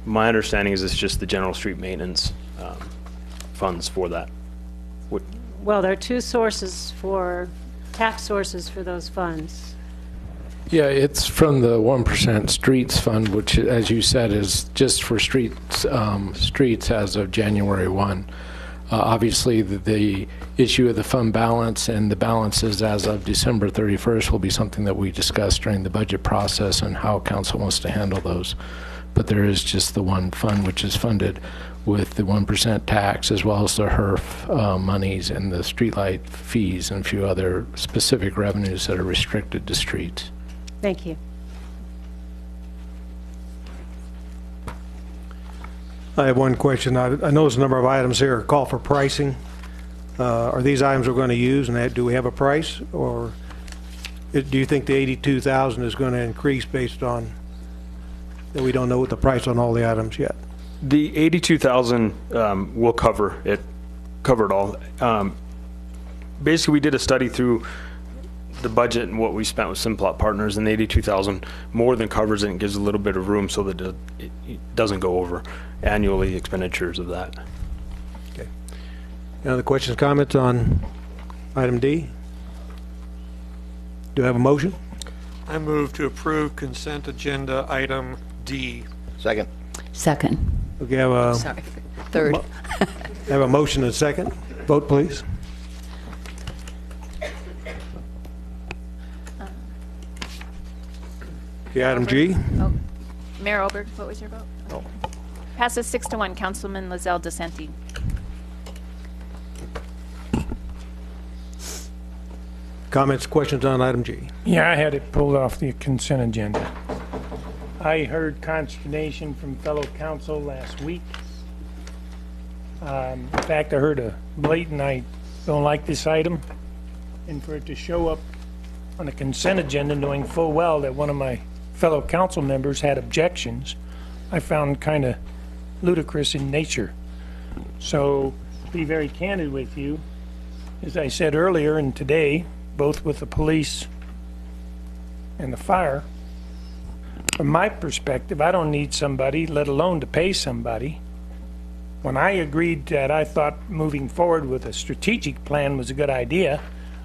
My understanding is it's just the general street maintenance funds for that. Well, there are two sources for, tax sources for those funds. Yeah, it's from the 1% Streets Fund, which, as you said, is just for streets as of January 1. Obviously, the issue of the fund balance and the balances as of December 31st will be something that we discuss during the budget process and how council wants to handle those. But there is just the one fund which is funded with the 1% tax, as well as the HERF monies and the streetlight fees and a few other specific revenues that are restricted to streets. Thank you. I have one question. I noticed a number of items here. Call for pricing. Are these items we're going to use, and do we have a price, or do you think the $82,000 is going to increase based on that we don't know what the price on all the items yet? The $82,000 will cover it all. Basically, we did a study through the budget and what we spent with Simplot Partners, and the $82,000 more than covers it and gives a little bit of room so that it doesn't go over annually expenditures of that. Okay. Any other questions, comments on item D? Do I have a motion? I move to approve consent agenda item D. Second. Second. Okay, have a Sorry. Third. have a motion and a second. Vote, please. Okay, item G. Oh, Mayor Oberg, what was your vote? Oh. Passes 6-1. Councilman Lizelle dissenting. Comments, questions on item G? Yeah, I had it pulled off the consent agenda. I heard consternation from fellow council last week. In fact, I heard a blatant, I don't like this item, and for it to show up on the consent agenda knowing full well that one of my fellow council members had objections, I found kind of ludicrous in nature. So, to be very candid with you, as I said earlier and today, both with the police and the fire, From my perspective, I don't need somebody, let alone to pay somebody. When I agreed that I thought moving forward with a strategic plan was a good idea,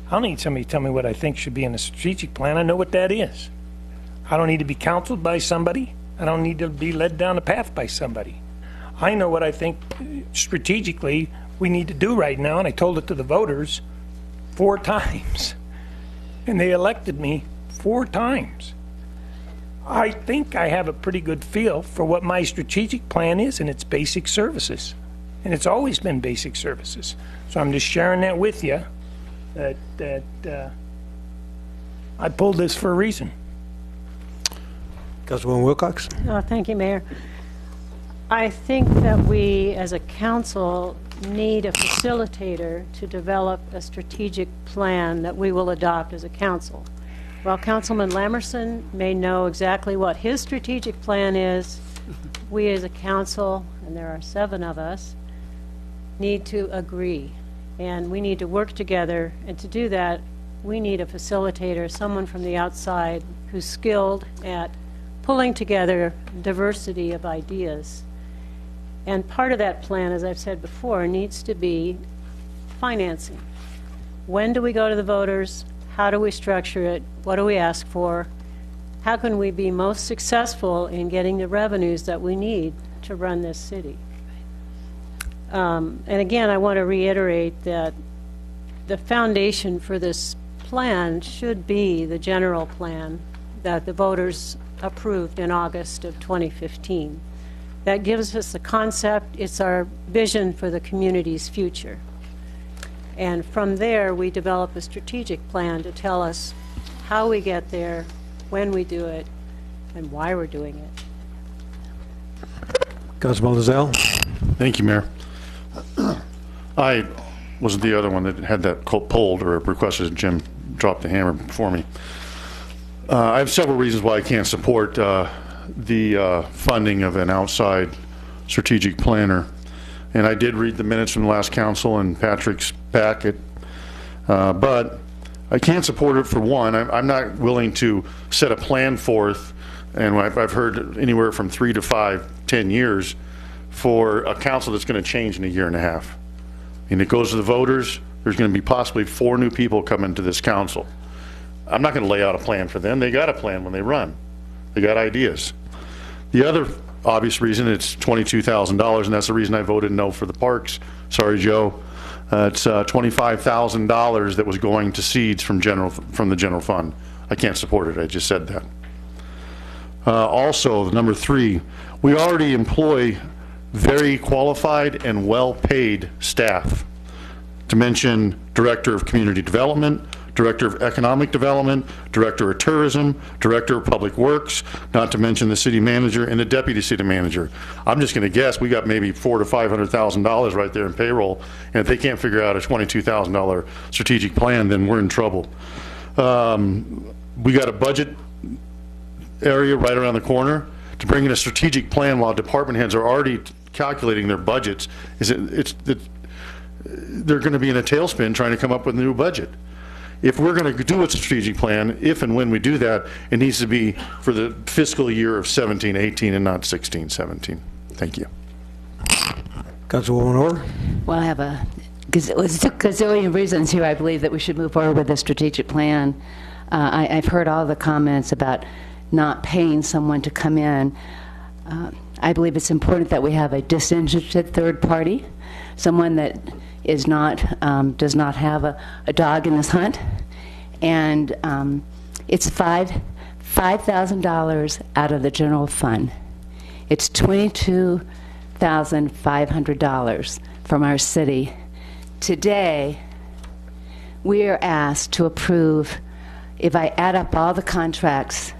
I don't need somebody to tell me what I think should be in a strategic plan. I know what that is. I don't need to be counseled by somebody. I don't need to be led down a path by somebody. I know what I think strategically we need to do right now, and I told it to the voters 4 times. And they elected me 4 times. I think I have a pretty good feel for what my strategic plan is, and it's basic services. And it's always been basic services. So I'm just sharing that with you, that I pulled this for a reason. Councilwoman Wilcox? Thank you, Mayor. I think that we, as a council, need a facilitator to develop a strategic plan that we will adopt as a council. While Councilman Lamerson may know exactly what his strategic plan is, we as a council, and there are 7 of us, need to agree. And we need to work together. And to do that, we need a facilitator, someone from the outside who's skilled at pulling together diversity of ideas. And part of that plan, as I've said before, needs to be financing. When do we go to the voters? How do we structure it? What do we ask for? How can we be most successful in getting the revenues that we need to run this city? And again, I want to reiterate that the foundation for this plan should be the general plan that the voters approved in August of 2015. That gives us the concept. It's our vision for the community's future. And from there, we develop a strategic plan to tell us how we get there, when we do it, and why we're doing it. Councilman Lozelle? Thank you, Mayor. I was the other one that had that polled or requested Jim drop the hammer before me. I have several reasons why I can't support the funding of an outside strategic planner. And I did read the minutes from the last council and Patrick's packet, but I can't support it for one. I'm not willing to set a plan forth, and I've heard anywhere from 3 to 5, 10 years for a council that's going to change in a year and a half. And it goes to the voters. There's going to be possibly 4 new people coming to this council. I'm not going to lay out a plan for them. They got a plan when they run. They got ideas. The other obvious reason, it's $22,000, and that's the reason I voted no for the parks. Sorry, Joe. It's $25,000 that was going to seeds from the general fund. I can't support it. I just said that. Also, number 3, we already employ very qualified and well-paid staff. To mention Director of Community Development, Director of Economic Development, Director of Tourism, Director of Public Works, not to mention the City Manager and the Deputy City Manager. I'm just going to guess we got maybe $400,000 to $500,000 right there in payroll, and if they can't figure out a $22,000 strategic plan, then we're in trouble. We got a budget area right around the corner. To bring in a strategic plan while department heads are already calculating their budgets, they're going to be in a tailspin trying to come up with a new budget. If we're going to do a strategic plan, if and when we do that, it needs to be for the fiscal year of 17-18 and not 16-17. Thank you. Councilwoman Orr? Well, I have a gazillion reasons here I believe that we should move forward with a strategic plan. I've heard all the comments about not paying someone to come in. I believe it's important that we have a disinterested third party, someone that is not does not have a dog in this hunt, and it's $5,000 out of the general fund. It's $22,500 from our city. Today, we are asked to approve, if I add up all the contracts,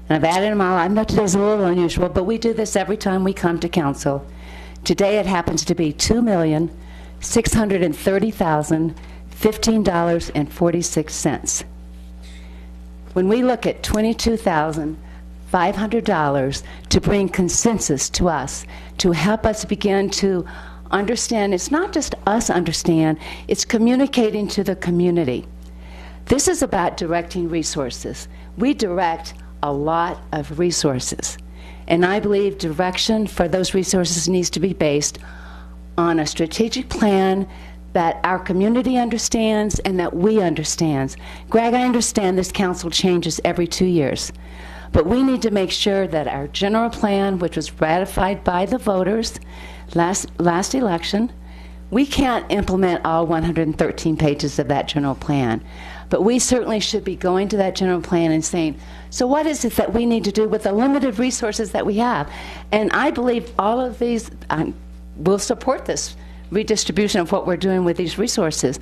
and I've added them all. I know today's a little unusual, but we do this every time we come to council. Today it happens to be $2,630,015.46. When we look at $22,500 to bring consensus to us, to help us begin to understand, it's not just us understand, it's communicating to the community. This is about directing resources. We direct a lot of resources. And I believe direction for those resources needs to be based on a strategic plan that our community understands and that we understand. Greg, I understand this council changes every 2 years, but we need to make sure that our general plan, which was ratified by the voters last election, we can't implement all 113 pages of that general plan, but we certainly should be going to that general plan and saying, so what is it that we need to do with the limited resources that we have? And I believe all of these will support this redistribution of what we're doing with these resources.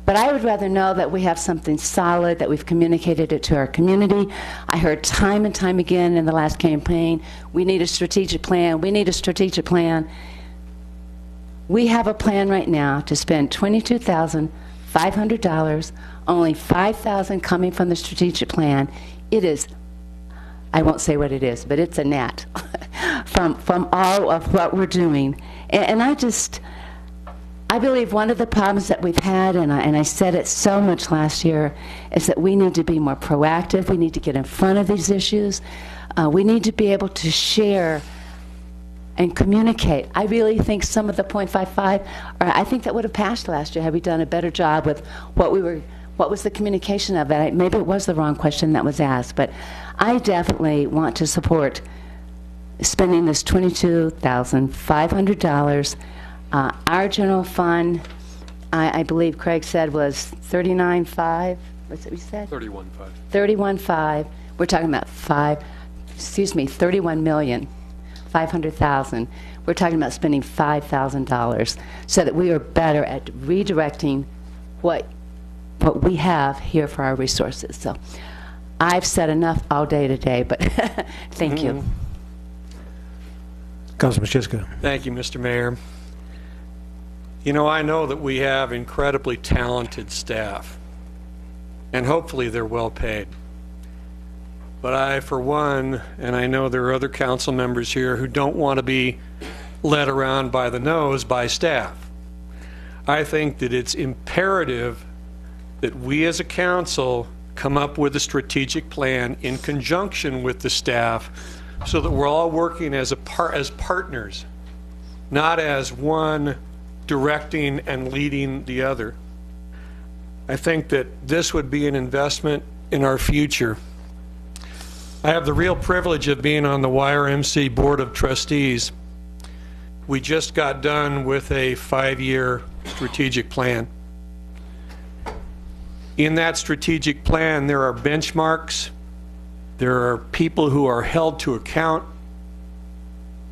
But I would rather know that we have something solid, that we've communicated it to our community. I heard time and time again in the last campaign, we need a strategic plan, we need a strategic plan. We have a plan right now to spend $22,500, only $5,000 coming from the strategic plan. It is, I won't say what it is, but it's a net from all of what we're doing. And I believe one of the problems that we've had, and I said it so much last year, is that we need to be more proactive. We need to get in front of these issues. We need to be able to share and communicate. I really think some of the 0.55, I think that would have passed last year had we done a better job with what was the communication of it. Maybe it was the wrong question that was asked, but I definitely want to support spending this $22,500. Our general fund, I believe Craig said, was 39.5. What's it we said? 31.5. 31.5. We're talking about 31,500,000. We're talking about spending $5,000 so that we are better at redirecting what we have here for our resources. So I've said enough all day today, but thank you. Councilman Shiska. Thank you, Mr. Mayor. You know, I know that we have incredibly talented staff, and hopefully they're well paid. But I, for one, and I know there are other council members here who don't want to be led around by the nose by staff. I think that it's imperative that we as a council come up with a strategic plan in conjunction with the staff so that we're all working as partners, not as one directing and leading the other. I think that this would be an investment in our future. I have the real privilege of being on the YRMC Board of Trustees. We just got done with a 5-year strategic plan. In that strategic plan, there are benchmarks. There are people who are held to account.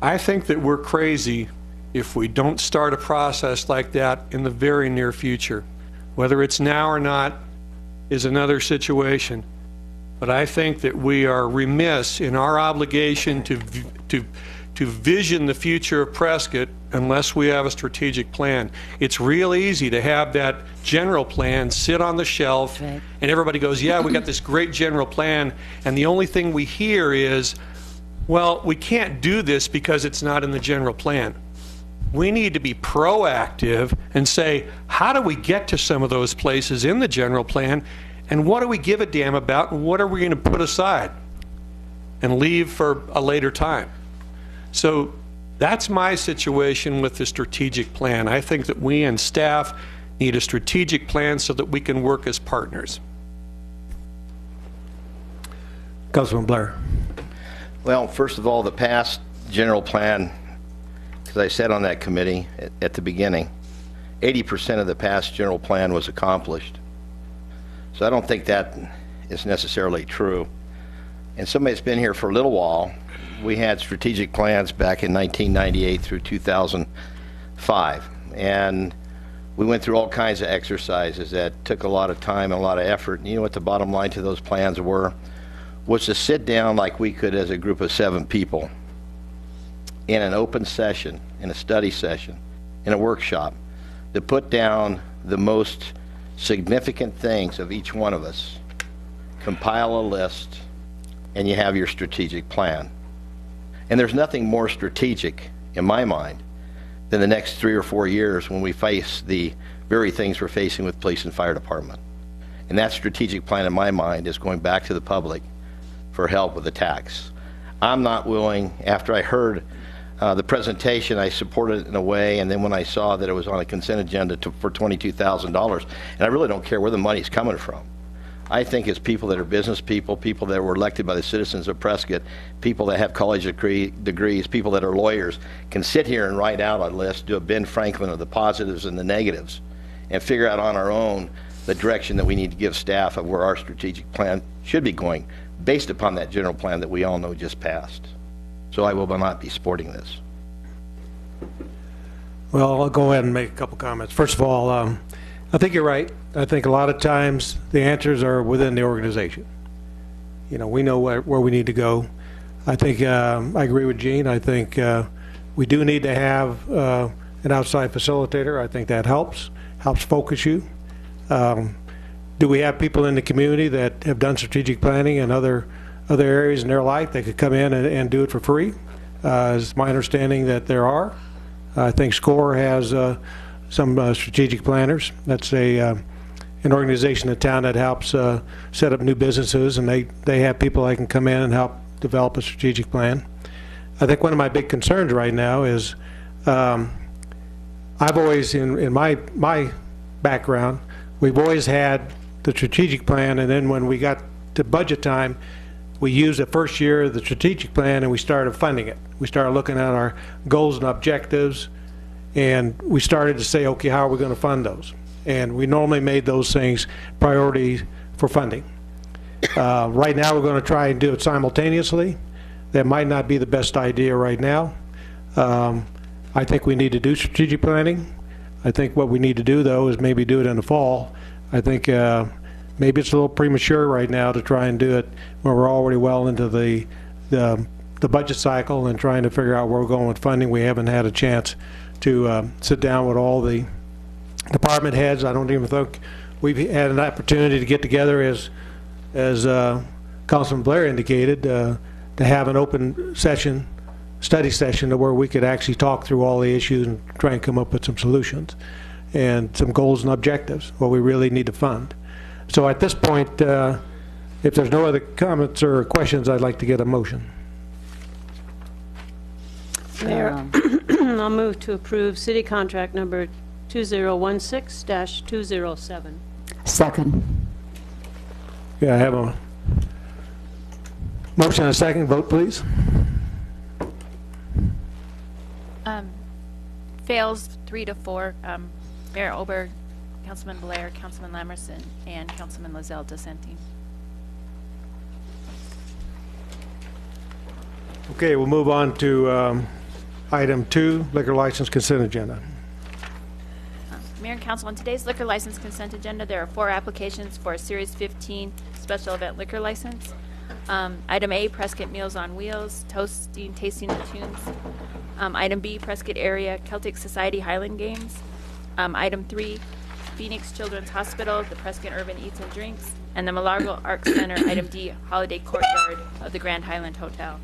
I think that we're crazy if we don't start a process like that in the very near future. Whether it's now or not is another situation. But I think that we are remiss in our obligation to vision the future of Prescott unless we have a strategic plan. It's real easy to have that general plan sit on the shelf, and everybody goes, yeah, we got this great general plan, and the only thing we hear is, well, we can't do this because it's not in the general plan. We need to be proactive and say, how do we get to some of those places in the general plan, and what do we give a damn about, and what are we going to put aside and leave for a later time? So that's my situation with the strategic plan. I think that we and staff need a strategic plan so that we can work as partners. Councilman Blair. Well, first of all, the past general plan, as I said on that committee at the beginning, 80% of the past general plan was accomplished. So I don't think that is necessarily true. And somebody that's been here for a little while, we had strategic plans back in 1998 through 2005. And we went through all kinds of exercises that took a lot of time and a lot of effort. And you know what the bottom line to those plans were? Was to sit down like we could as a group of 7 people in an open session, in a study session, in a workshop, to put down the most significant things of each one of us, compile a list, and you have your strategic plan. And there's nothing more strategic, in my mind, than the next 3 or 4 years when we face the very things we're facing with police and fire department. And that strategic plan, in my mind, is going back to the public for help with the tax. I'm not willing, after I heard the presentation, I supported it in a way, and then when I saw that it was on a consent agenda for $22,000, and I really don't care where the money's coming from. I think it's people that are business people, people that were elected by the citizens of Prescott, people that have college degrees, people that are lawyers, can sit here and write out a list, do a Ben Franklin of the positives and the negatives, and figure out on our own the direction that we need to give staff of where our strategic plan should be going, based upon that general plan that we all know just passed. So I will not be supporting this. Well, I'll go ahead and make a couple comments. First of all, I think you're right. I think a lot of times the answers are within the organization. You know, we know where we need to go. I think I agree with Gene. I think we do need to have an outside facilitator. I think that helps focus you. Do we have people in the community that have done strategic planning in other areas in their life that could come in and do it for free? It's my understanding that there are. I think SCORE has some strategic planners. That's an organization in town that helps set up new businesses, and they have people that can come in and help develop a strategic plan. I think one of my big concerns right now is I've always, in my background, we've always had the strategic plan, and then when we got to budget time, we used the first year of the strategic plan and we started funding it. We started looking at our goals and objectives, and we started to say, okay, how are we going to fund those? And we normally made those things priority for funding. Right now we're going to try and do it simultaneously. That might not be the best idea right now. I think we need to do strategic planning. I think what we need to do, though, is maybe do it in the fall. I think maybe it's a little premature right now to try and do it when we're already well into the budget cycle and trying to figure out where we're going with funding. We haven't had a chance to sit down with all the department heads. I don't even think we've had an opportunity to get together, as Councilman Blair indicated, to have an open session, study session, to where we could actually talk through all the issues and try and come up with some solutions and some goals and objectives, what we really need to fund. So at this point, if there's no other comments or questions, I'd like to get a motion. Mayor, I'll move to approve city contract number 2016-207. Second. Yeah, I have a motion and a second. Vote, please. Fails 3-4. Mayor Ober, Councilman Blair, Councilman Lamerson, and Councilman Lozelle dissenting. Okay, we'll move on to item 2, liquor license consent agenda. Mayor and Council, on today's liquor license consent agenda, there are 4 applications for a Series 15 special event liquor license. Item A, Prescott Meals on Wheels, Tasting and Tunes. Item B, Prescott Area Celtic Society Highland Games. Item 3, Phoenix Children's Hospital, the Prescott Urban Eats and Drinks, and the Malargo Arts Center. Item D, Holiday Courtyard of the Grand Highland Hotel.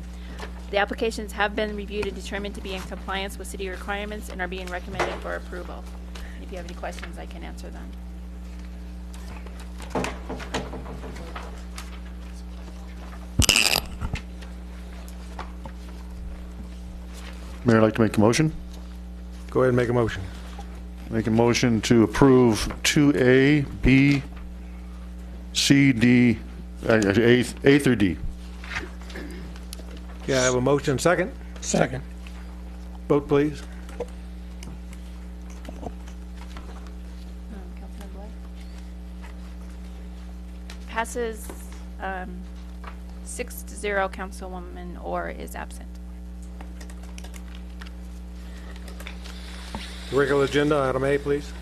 The applications have been reviewed and determined to be in compliance with city requirements and are being recommended for approval. And if you have any questions, I can answer them. Mayor, I'd like to make a motion. Go ahead and make a motion. Make a motion to approve 2A, B, C, D, A through D. Okay, I have a motion and second. Second. Vote, please. Councilman Blair? Passes 6-0. Councilwoman Orr is absent. Regular agenda, item A, please.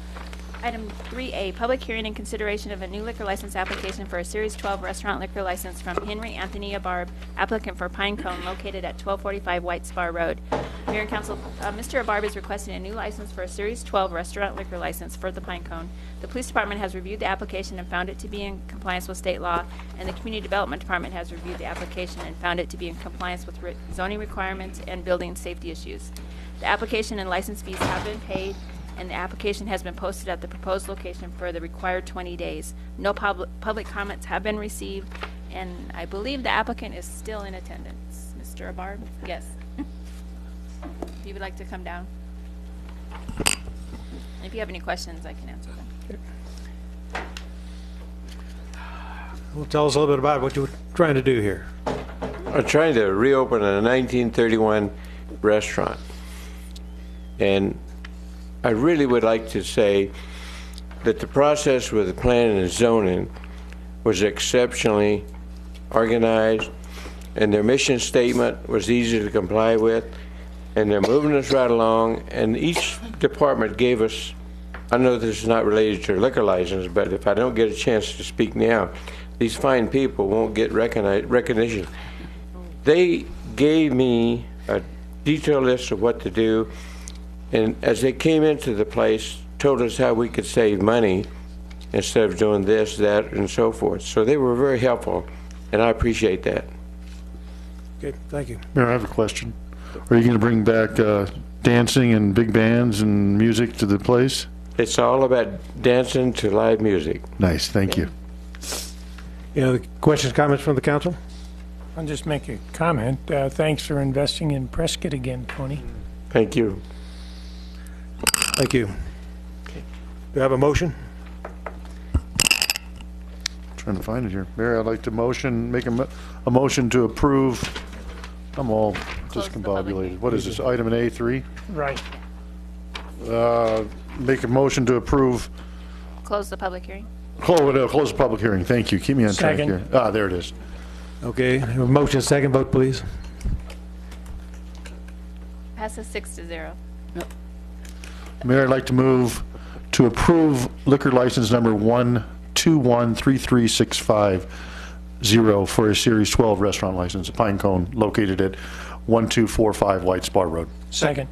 Item 3A, public hearing and consideration of a new liquor license application for a Series 12 restaurant liquor license from Henry Anthony Abarb, applicant for Pine Cone, located at 1245 White Spar Road. Mayor and Council, Mr. Abarb is requesting a new license for a Series 12 restaurant liquor license for the Pine Cone. The police department has reviewed the application and found it to be in compliance with state law, and the community development department has reviewed the application and found it to be in compliance with zoning requirements and building safety issues. The application and license fees have been paid, and the application has been posted at the proposed location for the required 20 days. No public comments have been received, And I believe the applicant is still in attendance. Mr. Abar? Yes. If you would like to come down. If you have any questions, I can answer them. Well, tell us a little bit about what you're trying to do here. I'm trying to reopen a 1931 restaurant. And I really would like to say that the process with the planning and zoning was exceptionally organized, and their mission statement was easy to comply with, and they're moving us right along, and each department gave us, I know this is not related to liquor license, but if I don't get a chance to speak now, these fine people won't get recognition. They gave me a detailed list of what to do, and as they came into the place, told us how we could save money instead of doing this, that, and so forth. So they were very helpful, and I appreciate that. Okay, thank you. Mayor, I have a question. Are you going to bring back dancing and big bands and music to the place? It's all about dancing to live music. Nice, thank you. Any other questions, comments from the council? I'll just make a comment. Thanks for investing in Prescott again, Tony. Thank you. Thank you. Do I have a motion? Trying to find it here. Mayor, I'd like to make a motion to approve. I'm all discombobulated. What is this, item in A3? Right. Make a motion to approve. Close the public hearing. Close the public hearing. Thank you. Keep me on track Second. here. Ah, there it is. Okay, have a motion, second vote, please. Passes 6-0. Mayor, I'd like to move to approve liquor license number 1213365 for a Series 12 restaurant license, Pine Cone, located at 1245 White Spar Road. Second.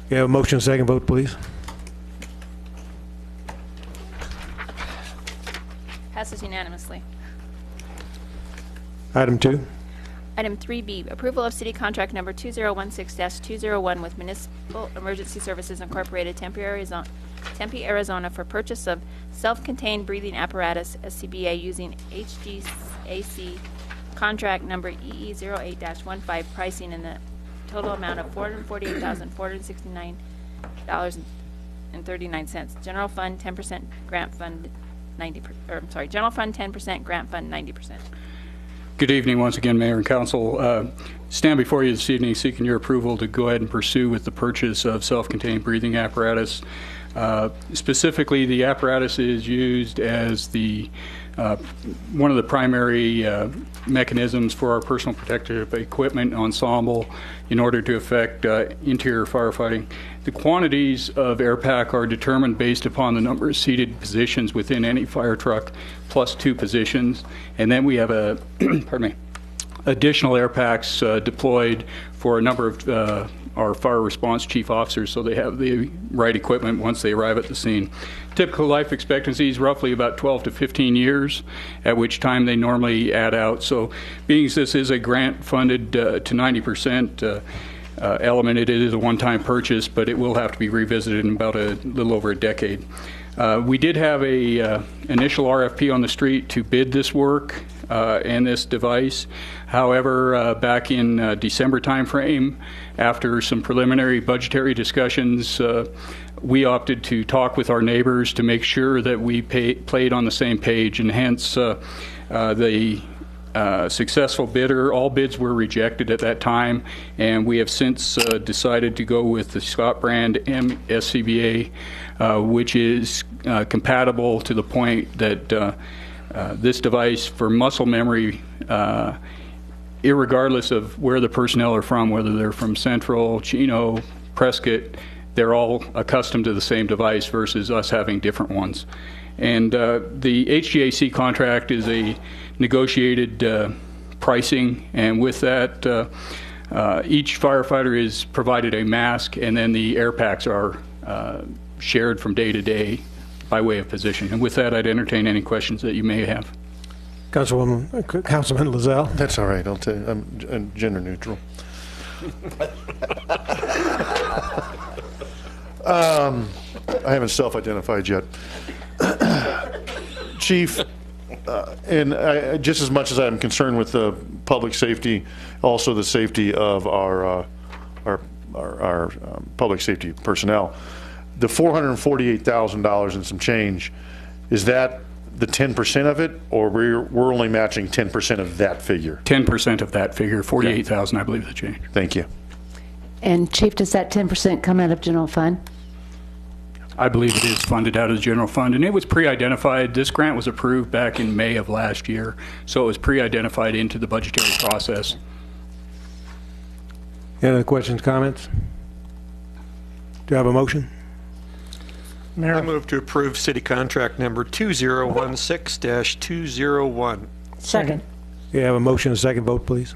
Okay, have a motion, second vote, please. Passes unanimously. Item 2. Item 3B, approval of city contract number 2016-201 with Municipal Emergency Services Incorporated, Tempe, Arizona for purchase of self-contained breathing apparatus, SCBA, using HGAC contract number EE08-15, pricing in the total amount of $448,469.39. General fund 10%, grant fund 90%. General fund 10%, grant fund 90%. Good evening once again, Mayor and Council. Stand before you this evening seeking your approval to go ahead and pursue with the purchase of self-contained breathing apparatus. Specifically, the apparatus is used as one of the primary mechanisms for our personal protective equipment ensemble in order to effect interior firefighting. The quantities of air pack are determined based upon the number of seated positions within any fire truck, plus 2 positions. And then we have additional air packs deployed for a number of our fire response chief officers, so they have the right equipment once they arrive at the scene. Typical life expectancy is roughly about 12 to 15 years, at which time they normally add out. So being as this is a grant funded to 90% element, it is a one-time purchase, but it will have to be revisited in about a little over a decade. We did have a initial RFP on the street to bid this work and this device. However, back in December timeframe, after some preliminary budgetary discussions, we opted to talk with our neighbors to make sure that we played on the same page, and hence the successful bidder. All bids were rejected at that time, and we have since decided to go with the Scott brand SCBA, which is compatible to the point that this device for muscle memory, irregardless of where the personnel are from, whether they're from Central, Chino, Prescott, they're all accustomed to the same device versus us having different ones. And the HGAC contract is a negotiated pricing, and with that, each firefighter is provided a mask, and then the air packs are shared from day to day by way of position. And with that, I'd entertain any questions that you may have. Councilman Lozelle. That's all right. I'll tell you, I'm gender neutral. I haven't self-identified yet. Chief, Just as much as I'm concerned with the public safety, also the safety of our public safety personnel, the $448,000 and some change, is that the 10% of it, or we're only matching 10% of that figure? 10% of that figure, 48,000, I believe, the change. Thank you. And Chief, does that 10% come out of general fund? I believe it is funded out of the general fund, and it was pre-identified. This grant was approved back in May of last year, so it was pre-identified into the budgetary process. Any other questions, comments? Do you have a motion? Mayor. I move to approve city contract number 2016-201. Second. You have a motion, a second vote, please.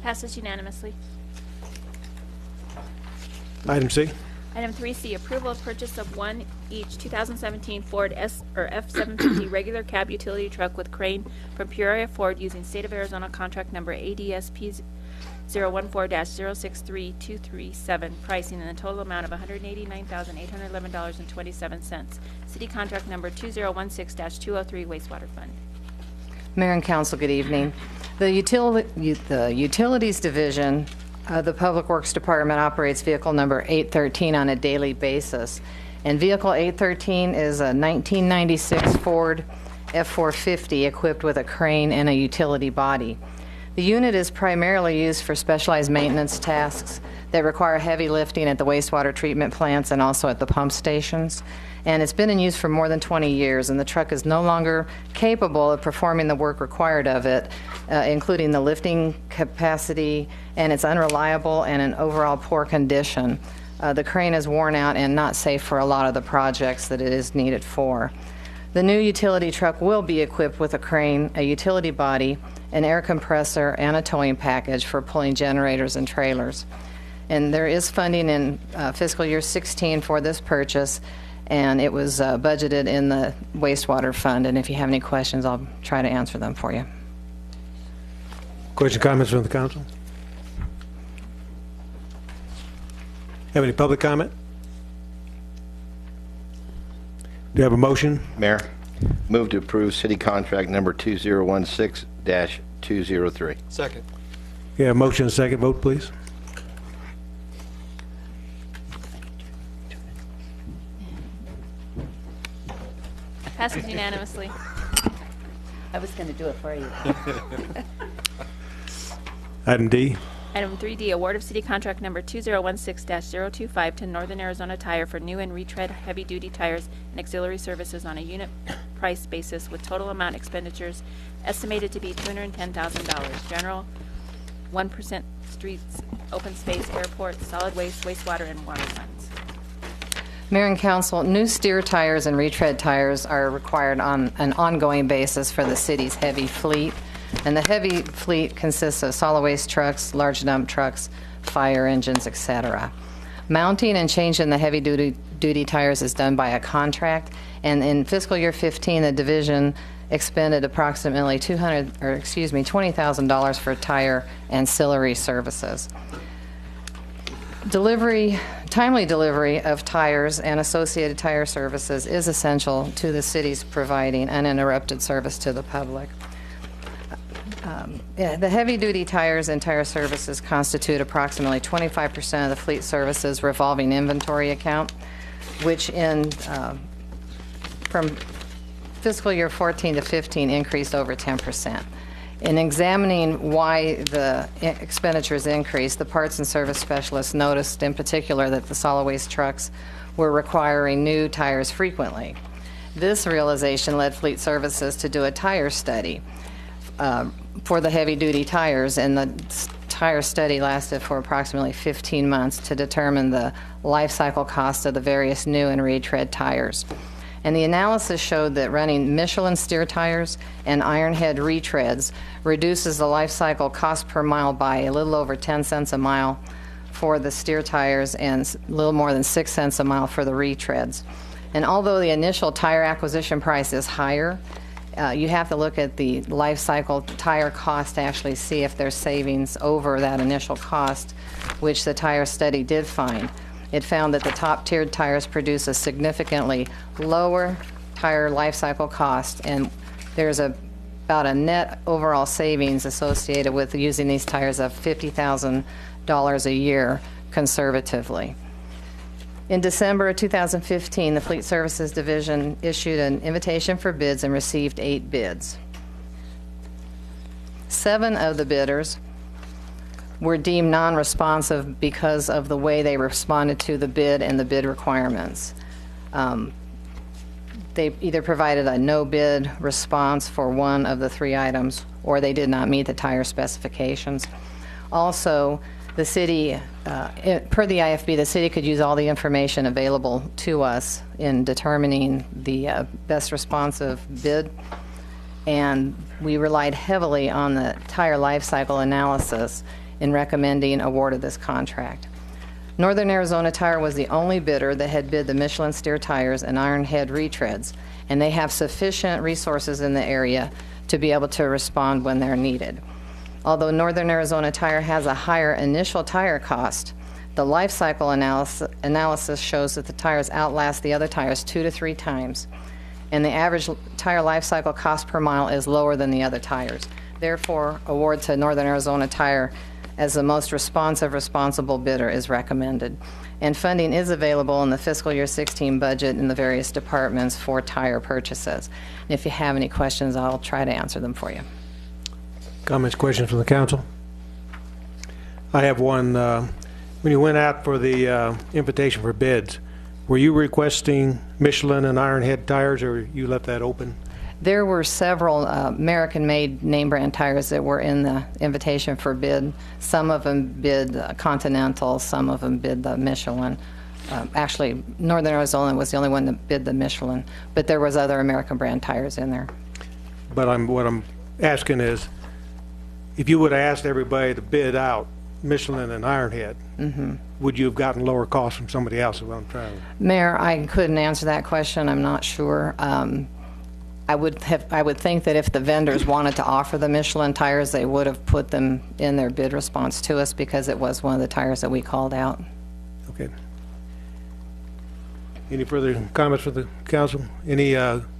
Passes unanimously. Item C. Item 3C, approval of purchase of one each 2017 Ford F-750 regular cab utility truck with crane from Peoria Ford using State of Arizona contract number ADSP 014-063237, pricing in a total amount of $189,811.27. City contract number 2016-203, wastewater fund. Mayor and Council, good evening. The Utilities Division of the Public Works Department operates vehicle number 813 on a daily basis. And vehicle 813 is a 1996 Ford F450 equipped with a crane and a utility body. The unit is primarily used for specialized maintenance tasks that require heavy lifting at the wastewater treatment plants and also at the pump stations. And it's been in use for more than 20 years, and the truck is no longer capable of performing the work required of it, including the lifting capacity, and it's unreliable and in overall poor condition. The crane is worn out and not safe for a lot of the projects that it is needed for. The new utility truck will be equipped with a crane, a utility body, an air compressor, and a towing package for pulling generators and trailers. And there is funding in fiscal year 16 for this purchase, and it was budgeted in the wastewater fund. And if you have any questions, I'll try to answer them for you. Questions, comments from the council? Have any public comment? Do you have a motion? Mayor, move to approve city contract number 2016-203. Second. You have a motion, a second vote, please. Passes unanimously. I was going to do it for you. Item D. Item 3D, award of city contract number 2016-025 to Northern Arizona Tire for new and retread heavy-duty tires and auxiliary services on a unit price basis with total amount expenditures estimated to be $210,000. General, 1% streets, open space, airport, solid waste, wastewater, and water funds. Mayor and Council, new steer tires and retread tires are required on an ongoing basis for the city's heavy fleet. And the heavy fleet consists of solid waste trucks, large dump trucks, fire engines, etc. Mounting and changing the heavy-duty tires is done by a contract, and in fiscal year 15, the division expended approximately $20,000 for tire ancillary services. Timely delivery of tires and associated tire services is essential to the city's providing uninterrupted service to the public. The heavy-duty tires and tire services constitute approximately 25% of the fleet services revolving inventory account, which from fiscal year 14 to 15 increased over 10%. In examining why the expenditures increased, the parts and service specialists noticed in particular that the solid waste trucks were requiring new tires frequently. This realization led Fleet Services to do a tire study for the heavy-duty tires, and the tire study lasted for approximately 15 months to determine the life cycle cost of the various new and retread tires. And the analysis showed that running Michelin steer tires and Ironhead retreads reduces the life cycle cost per mile by a little over 10 cents a mile for the steer tires and a little more than 6 cents a mile for the retreads. And although the initial tire acquisition price is higher, you have to look at the life cycle tire cost to actually see if there's savings over that initial cost, which the tire study did find. It found that the top-tiered tires produce a significantly lower tire life cycle cost, and there's about a net overall savings associated with using these tires of $50,000 a year conservatively. In December of 2015, the Fleet Services Division issued an invitation for bids and received 8 bids. 7 of the bidders were deemed non-responsive because of the way they responded to the bid and the bid requirements. They either provided a no bid response for one of the 3 items, or they did not meet the tire specifications. Also, the city, per the IFB, the city could use all the information available to us in determining the best responsive bid, and we relied heavily on the tire life cycle analysis in recommending award of this contract. Northern Arizona Tire was the only bidder that had bid the Michelin steer tires and Ironhead retreads, and they have sufficient resources in the area to be able to respond when they're needed. Although Northern Arizona Tire has a higher initial tire cost, the life cycle analysis shows that the tires outlast the other tires 2 to 3 times, and the average tire life cycle cost per mile is lower than the other tires. Therefore, award to Northern Arizona Tire as the most responsible bidder is recommended. And funding is available in the fiscal year 16 budget in the various departments for tire purchases. And if you have any questions, I'll try to answer them for you. Comments, questions from the council? I have one. When you went out for the invitation for bids, were you requesting Michelin and Ironhead tires, or you left that open? There were several American-made name brand tires that were in the invitation for bid. Some of them bid Continental, some of them bid the Michelin. Actually, Northern Arizona was the only one that bid the Michelin, but there was other American brand tires in there. But what I'm asking is, if you would have asked everybody to bid out Michelin and Ironhead, would you have gotten lower costs from somebody else? Is what I'm trying to... Mayor, I couldn't answer that question. I'm not sure. I would think that if the vendors wanted to offer the Michelin tires, they would have put them in their bid response to us, because it was one of the tires that we called out. Okay. Any further comments from the council? Any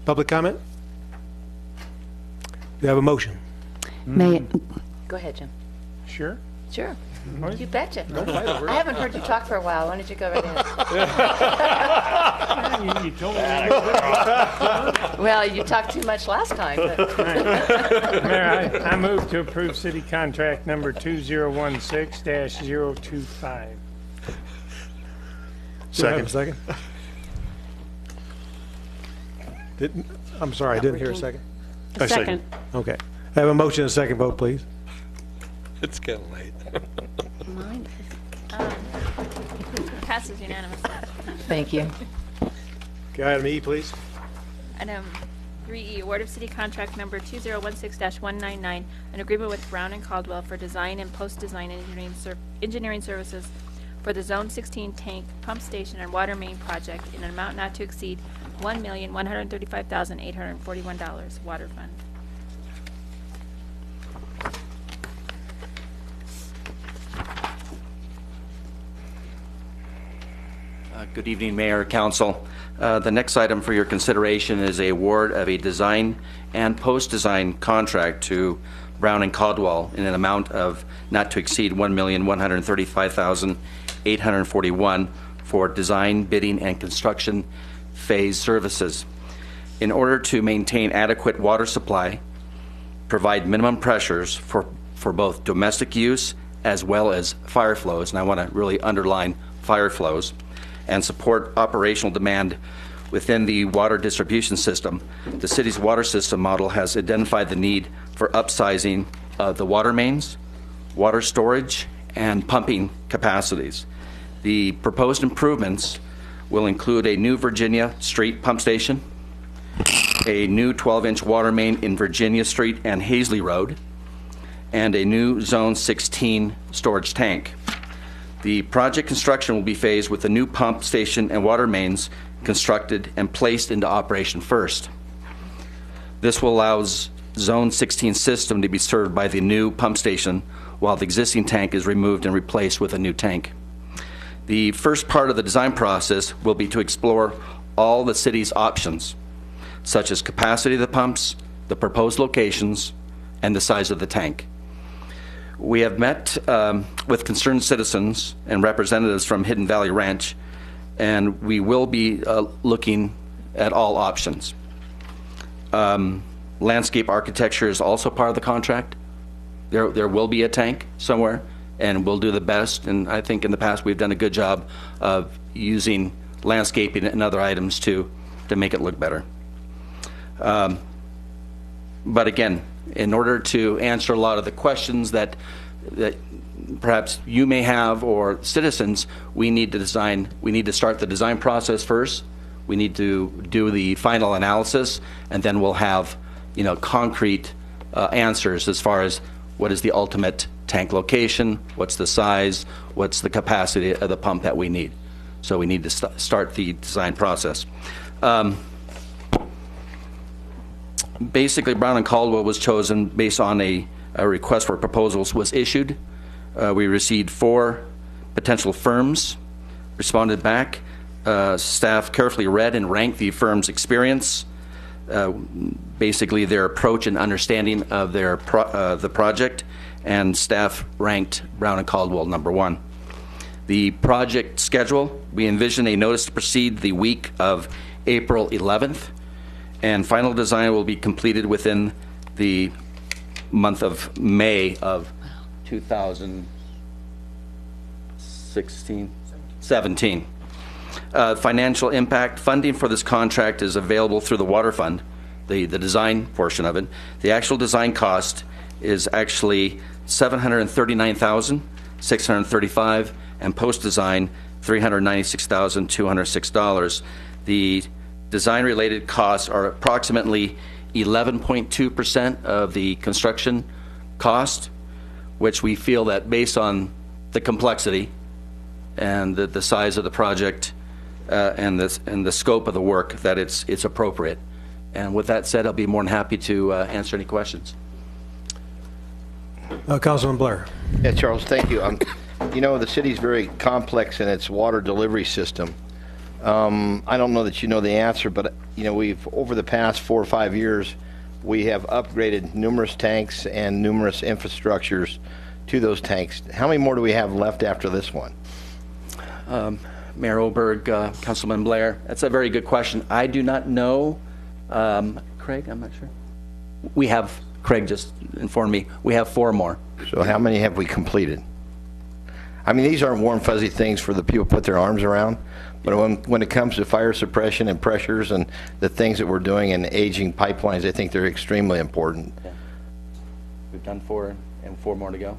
public comment? Do you have a motion? Go ahead, Jim. Sure. Sure. You betcha. Don't fight over it. I haven't heard you talk for a while. Why don't you go right ahead? You told me. Well, you talked too much last time. But Mayor, I move to approve city contract number 2016-025. Second. Second. I'm sorry, I didn't hear a second. Second. Okay. I have a motion and a second vote, please. It's getting late. Passes unanimously. Thank you. Okay, item E, please. Item 3E, award of city contract number 2016-199, an agreement with Brown and Caldwell for design and post-design engineering services for the Zone 16 tank, pump station, and water main project in an amount not to exceed $1,135,841, water fund. Good evening, Mayor, Council. The next item for your consideration is a award of a design and post-design contract to Brown and Caldwell in an amount of not to exceed $1,135,841 for design, bidding, and construction phase services. In order to maintain adequate water supply, provide minimum pressures for both domestic use as well as fire flows, and I want to really underline fire flows, and support operational demand within the water distribution system, the city's water system model has identified the need for upsizing of the water mains, water storage, and pumping capacities. The proposed improvements will include a new Virginia Street pump station, a new 12-inch water main in Virginia Street and Hazley Road, and a new Zone 16 storage tank. The project construction will be phased with the new pump station and water mains constructed and placed into operation first. This will allow Zone 16 system to be served by the new pump station while the existing tank is removed and replaced with a new tank. The first part of the design process will be to explore all the city's options, such as capacity of the pumps, the proposed locations, and the size of the tank. We have met with concerned citizens and representatives from Hidden Valley Ranch, and we will be looking at all options. Landscape architecture is also part of the contract. There will be a tank somewhere, and we'll do the best, and I think in the past we've done a good job of using landscaping and other items to make it look better. But again, in order to answer a lot of the questions that perhaps you may have or citizens, we need to start the design process first. We need to do the final analysis, and then we'll have, concrete answers as far as what is the ultimate tank location, what's the size, what's the capacity of the pump that we need. So we need to start the design process. Basically, Brown and Caldwell was chosen based on a request for proposals was issued. We received 4 potential firms, responded back. Staff carefully read and ranked the firm's experience, basically their approach and understanding of the project, and staff ranked Brown and Caldwell number 1. The project schedule, we envision a notice to proceed the week of April 11th, and final design will be completed within the month of May of 2017. Financial impact, funding for this contract is available through the Water Fund, the design portion of it. The actual design cost is actually $739,635, and post-design $396,206. The design-related costs are approximately 11.2% of the construction cost, which we feel that based on the complexity and the size of the project and the scope of the work, that it's appropriate. And with that said, I'll be more than happy to answer any questions. Councilman Blair. Yeah, Charles, thank you. The city's very complex in its water delivery system. I don't know that you know the answer, but we've, over the past 4 or 5 years, we have upgraded numerous tanks and numerous infrastructures to those tanks. How many more do we have left after this one? Mayor Oberg, Councilman Blair, that's a very good question. I do not know. Craig, I'm not sure. Craig just informed me, we have 4 more. So how many have we completed? I mean, these aren't warm, fuzzy things for the people to put their arms around, but when it comes to fire suppression and pressures and the things that we're doing in aging pipelines, I think they're extremely important. Yeah. We've done 4 and 4 more to go.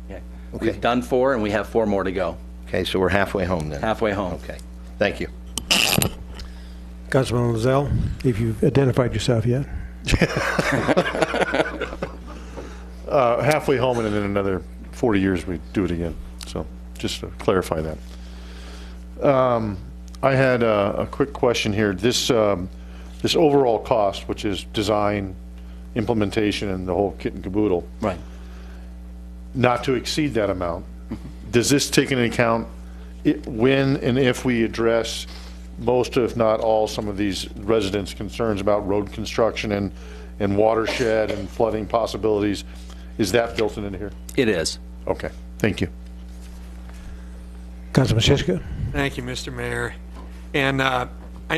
Yeah. Okay. We've done 4 and we have 4 more to go. Okay, so we're halfway home then. Halfway home. Okay, thank you. Councilman Lozelle, if you've identified yourself yet. Halfway home, and in another 40 years we do it again. So just to clarify that. I had a quick question here. This overall cost, which is design, implementation, and the whole kit and caboodle, right? Not to exceed that amount. Does this take into account when and if we address most, if not all, some of these residents' concerns about road construction and watershed and flooding possibilities? Is that built into here? It is. Okay, thank you. Councilman Shiska. Thank you, Mr. Mayor. And I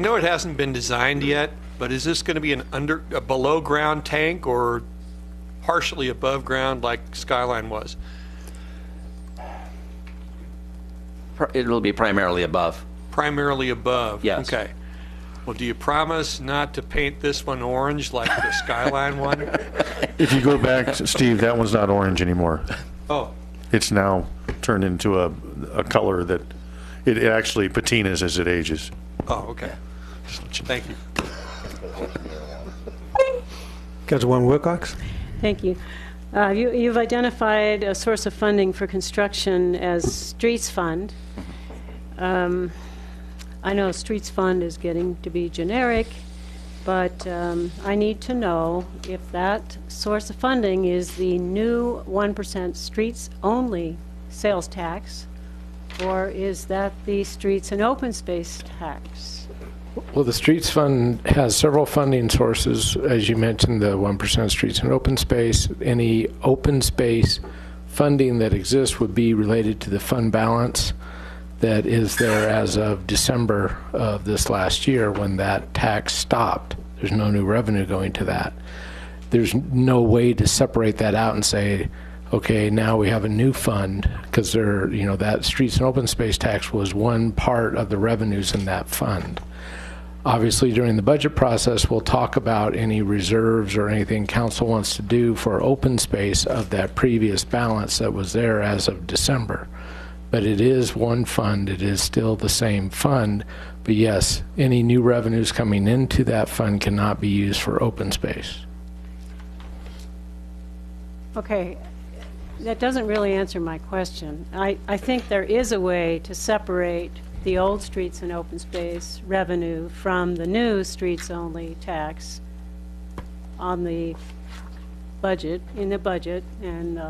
know it hasn't been designed yet, but is this going to be a below ground tank or partially above ground like Skyline was? It will be primarily above. Primarily above? Yes. Okay. Well, do you promise not to paint this one orange like the Skyline one? If you go back, Steve, that one's not orange anymore. Oh. It's now turned into a color that it actually patinas as it ages. Oh, okay. Thank you. Councilwoman Wilcox. Thank you. You've identified a source of funding for construction as Streets Fund. I know Streets Fund is getting to be generic, but I need to know if that source of funding is the new 1% streets-only sales tax, or is that the streets and open space tax? Well, the streets fund has several funding sources. As you mentioned, the 1% streets and open space. Any open space funding that exists would be related to the fund balance that is there as of December of this last year when that tax stopped. There's no new revenue going to that. There's no way to separate that out and say, okay, now we have a new fund, because that streets and open space tax was one part of the revenues in that fund. Obviously, during the budget process, we'll talk about any reserves or anything council wants to do for open space of that previous balance that was there as of December. But it is one fund. It is still the same fund. But yes, any new revenues coming into that fund cannot be used for open space. Okay, that doesn't really answer my question. I think there is a way to separate the old streets and open space revenue from the new streets only tax on the budget, in the budget, and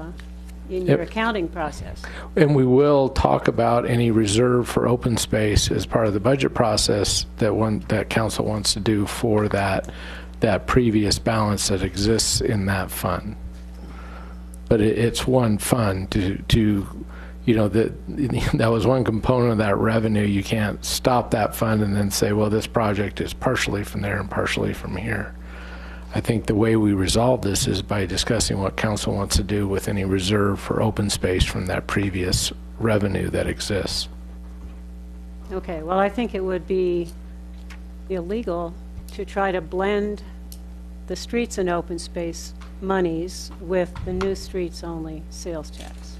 in your accounting process. And we will talk about any reserve for open space as part of the budget process that council wants to do for that previous balance that exists in that fund. But it's one fund that was one component of that revenue. You can't stop that fund and then say, well, this project is partially from there and partially from here. I think the way we resolve this is by discussing what council wants to do with any reserve for open space from that previous revenue that exists. Okay, well, I think it would be illegal to try to blend the streets and open space monies with the new streets only sales tax.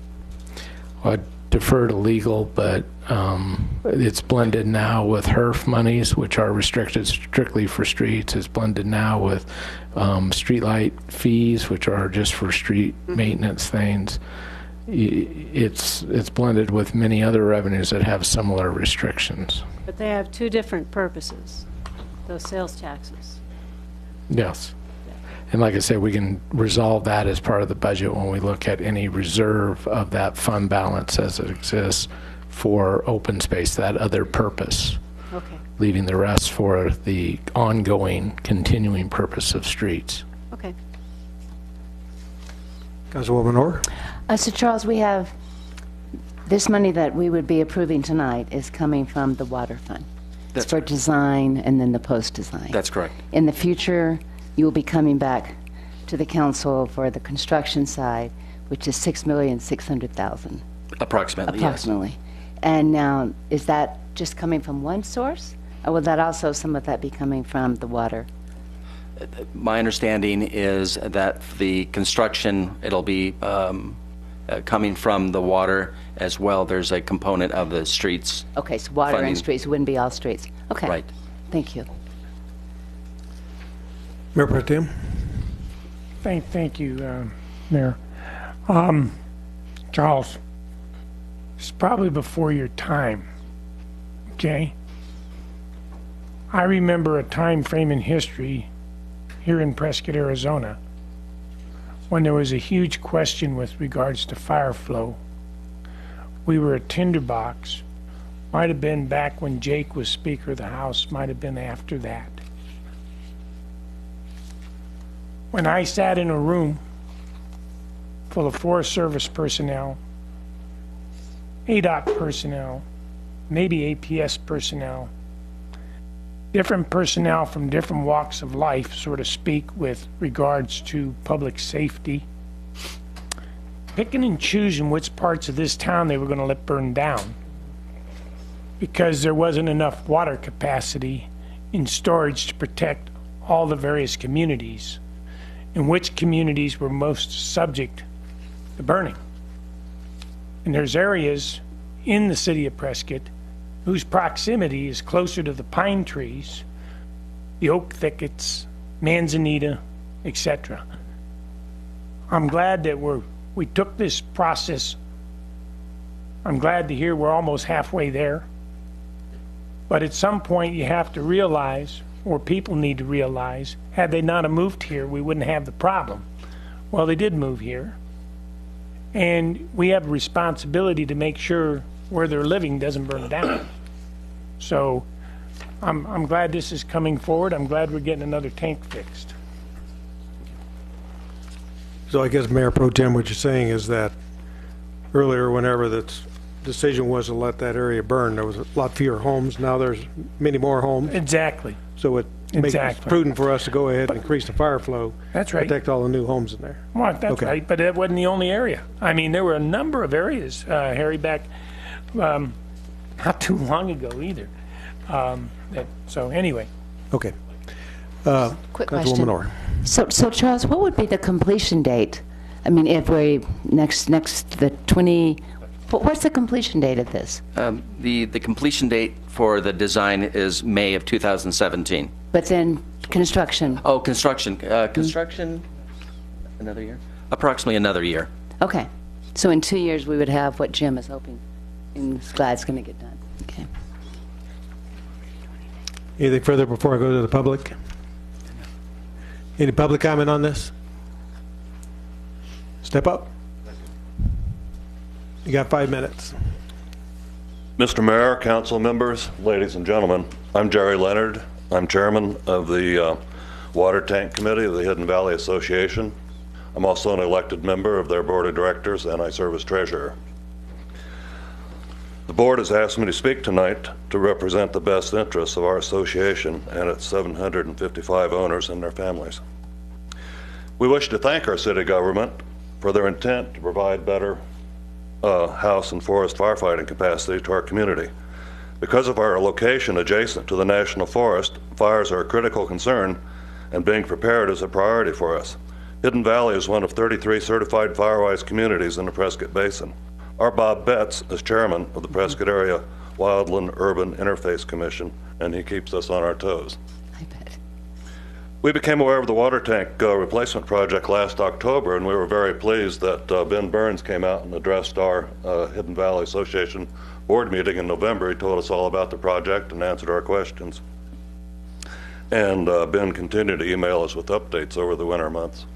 Well, I defer to legal, but it's blended now with HERF monies, which are restricted strictly for streets. It's blended now with streetlight fees, which are just for street maintenance things. It's blended with many other revenues that have similar restrictions. But they have two different purposes, those sales taxes. Yes. And like I said, we can resolve that as part of the budget when we look at any reserve of that fund balance as it exists for open space, that other purpose. Okay. Leaving the rest for the ongoing, continuing purpose of streets. Okay. Councilwoman Orr? So Charles, we have this money that we would be approving tonight is coming from the water fund. That's it's for design and then the post-design. That's correct. In the future, you will be coming back to the council for the construction side, which is $6,600,000. Approximately, Approximately. yes. And now, is that just coming from one source? Or will that also, some of that be coming from the water? My understanding is that the construction, it'll be coming from the water as well. There's a component of the streets. Okay, so water funding. and streets, it wouldn't be all streets. Okay. Right. Thank you. Mayor Pro Tem? Thank you, Mayor. Charles, it's probably before your time, okay? I remember a time frame in history here in Prescott, Arizona, when there was a huge question with regards to fire flow. We were a tinderbox. Might have been back when Jake was Speaker of the House, might have been after that. When I sat in a room full of Forest Service personnel, ADOT personnel, maybe APS personnel, different personnel from different walks of life, so to speak, with regards to public safety, picking and choosing which parts of this town they were going to let burn down because there wasn't enough water capacity in storage to protect all the various communities, and which communities were most subject to burning. And there's areas in the city of Prescott whose proximity is closer to the pine trees, the oak thickets, manzanita, etc. I'm glad that we took this process. I'm glad to hear we're almost halfway there. But at some point you have to realize, or people need to realize, had they not have moved here, we wouldn't have the problem. Well, they did move here. And we have a responsibility to make sure where they're living doesn't burn down. So I'm glad this is coming forward. I'm glad we're getting another tank fixed. So I guess, Mayor Pro Tem, what you're saying is that earlier, whenever the decision was to let that area burn, there was a lot fewer homes. Now there's many more homes. Exactly. So it makes it prudent for us to go ahead and increase the fire flow. That's right. Protect all the new homes in there. Well, that's Okay. right, but that wasn't the only area. I mean, there were a number of areas, Harry, back not too long ago either. So anyway. Okay. Quick Councilwoman question. Orr. So Charles, what would be the completion date? I mean, if we the 20, what's the completion date of this? The completion date for the design is May of 2017. But then construction? Oh, construction. Construction, another year? Approximately another year. Okay. So in 2 years, we would have what Jim is hoping and is glad it's going to get done. Okay. Anything further before I go to the public? Any public comment on this? Step up. You got 5 minutes. Mr. Mayor, council members, ladies and gentlemen, I'm Jerry Leonard. I'm chairman of the Water Tank Committee of the Hidden Valley Association. I'm also an elected member of their board of directors, and I serve as treasurer. The board has asked me to speak tonight to represent the best interests of our association and its 755 owners and their families. We wish to thank our city government for their intent to provide better house and forest firefighting capacity to our community. Because of our location adjacent to the National Forest, fires are a critical concern, and being prepared is a priority for us. Hidden Valley is one of 33 certified FireWise communities in the Prescott Basin. Our Bob Betts is chairman of the Prescott Area Wildland Urban Interface Commission, and he keeps us on our toes. I bet. We became aware of the water tank replacement project last October, and we were very pleased that Ben Burns came out and addressed our Hidden Valley Association board meeting in November. He told us all about the project and answered our questions. And Ben continued to email us with updates over the winter months.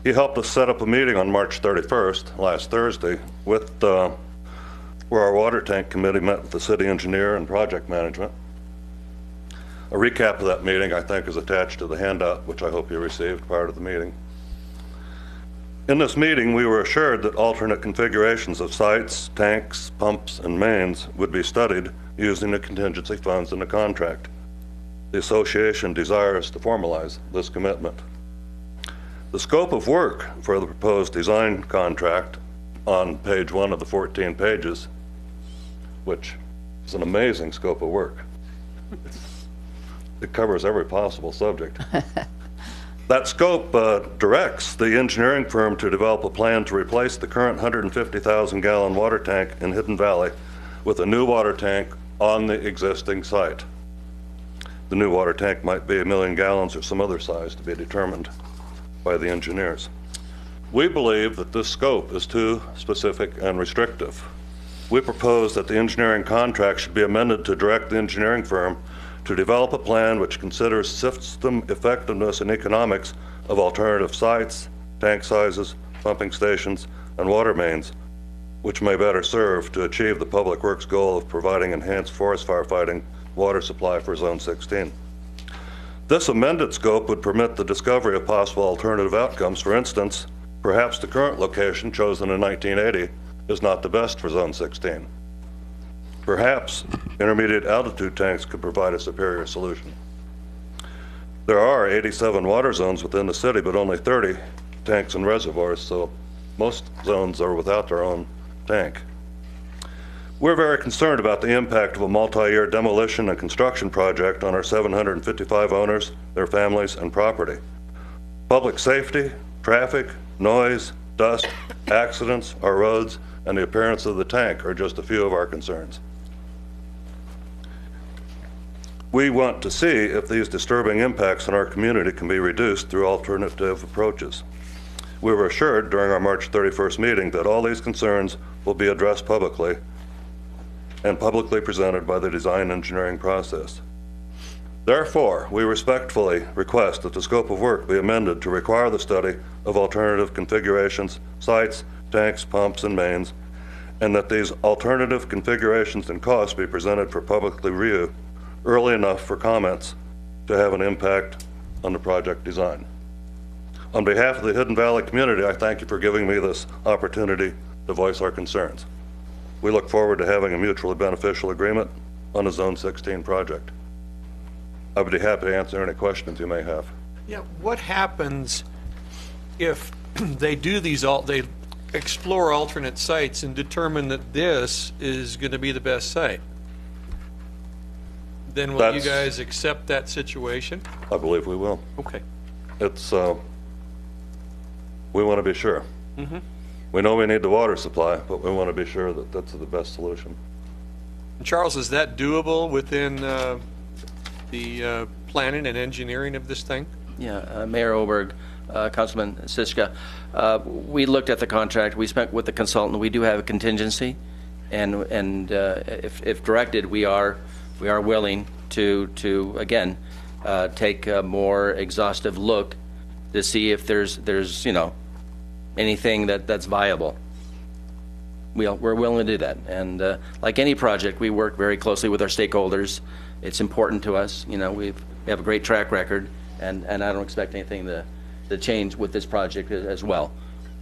He helped us set up a meeting on March 31st, last Thursday, with where our water tank committee met with the city engineer and project management. A recap of that meeting, I think, is attached to the handout, which I hope you received prior to the meeting. In this meeting, we were assured that alternate configurations of sites, tanks, pumps, and mains would be studied using the contingency funds in the contract. The association desires to formalize this commitment. The scope of work for the proposed design contract on page 1 of the 14 pages, which is an amazing scope of work. It covers every possible subject. That scope directs the engineering firm to develop a plan to replace the current 150,000-gallon water tank in Hidden Valley with a new water tank on the existing site. The new water tank might be 1 million gallons or some other size to be determined by the engineers. We believe that this scope is too specific and restrictive. We propose that the engineering contract should be amended to direct the engineering firm to develop a plan which considers system effectiveness and economics of alternative sites, tank sizes, pumping stations, and water mains, which may better serve to achieve the Public Works goal of providing enhanced forest firefighting water supply for Zone 16. This amended scope would permit the discovery of possible alternative outcomes. For instance, perhaps the current location chosen in 1980 is not the best for Zone 16. Perhaps intermediate altitude tanks could provide a superior solution. There are 87 water zones within the city, but only 30 tanks and reservoirs, so most zones are without their own tank. We're very concerned about the impact of a multi-year demolition and construction project on our 755 owners, their families, and property. Public safety, traffic, noise, dust, accidents, our roads, and the appearance of the tank are just a few of our concerns. We want to see if these disturbing impacts on our community can be reduced through alternative approaches. We were assured during our March 31st meeting that all these concerns will be addressed publicly and publicly presented by the design engineering process. Therefore, we respectfully request that the scope of work be amended to require the study of alternative configurations, sites, tanks, pumps, and mains, and that these alternative configurations and costs be presented for public review early enough for comments to have an impact on the project design. On behalf of the Hidden Valley community, I thank you for giving me this opportunity to voice our concerns. We look forward to having a mutually beneficial agreement on the Zone 16 project. I would be happy to answer any questions you may have. Yeah, what happens if they do they explore alternate sites and determine that this is going to be the best site? Then will you guys accept that situation? I believe we will. Okay. It's, we want to be sure. We know we need the water supply, but we want to be sure that that's the best solution. Charles, is that doable within the planning and engineering of this thing? Yeah, Mayor Oberg, Councilman Siska, we looked at the contract. We spent with the consultant. We do have a contingency, and if directed, we are willing to again take a more exhaustive look to see if there's anything that's viable. We're willing to do that, and like any project, we work very closely with our stakeholders. It's important to us. We have a great track record, and I don't expect anything to change with this project as well.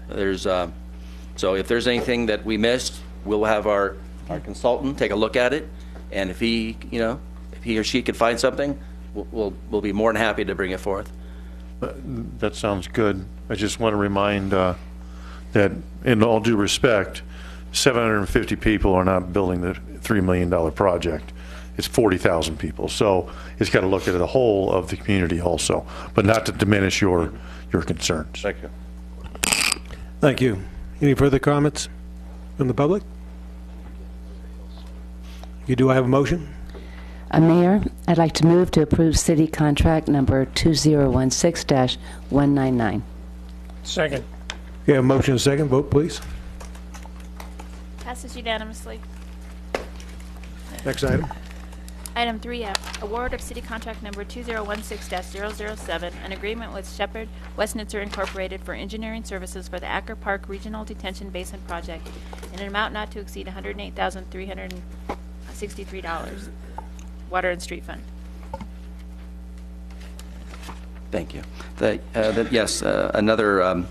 So if there's anything that we missed, we'll have our consultant take a look at it, and if he or she can find something, we'll be more than happy to bring it forth. That sounds good. I just want to remind that, in all due respect, 750 people are not building the $3 million project. It's 40,000 people. So it's got to look at the whole of the community also, but not to diminish your concerns. Thank you. Thank you. Any further comments from the public? Do I have a motion? Mayor, I'd like to move to approve city contract number 2016-199. Second. Okay, a motion and a second. Vote, please. Passes unanimously. Next item. Item 3F, award of city contract number 2016-007, an agreement with Shepherd Westnitzer Incorporated for engineering services for the Acker Park Regional Detention Basin Project in an amount not to exceed $108,363. Water and Street Fund. Thank you. Yes, another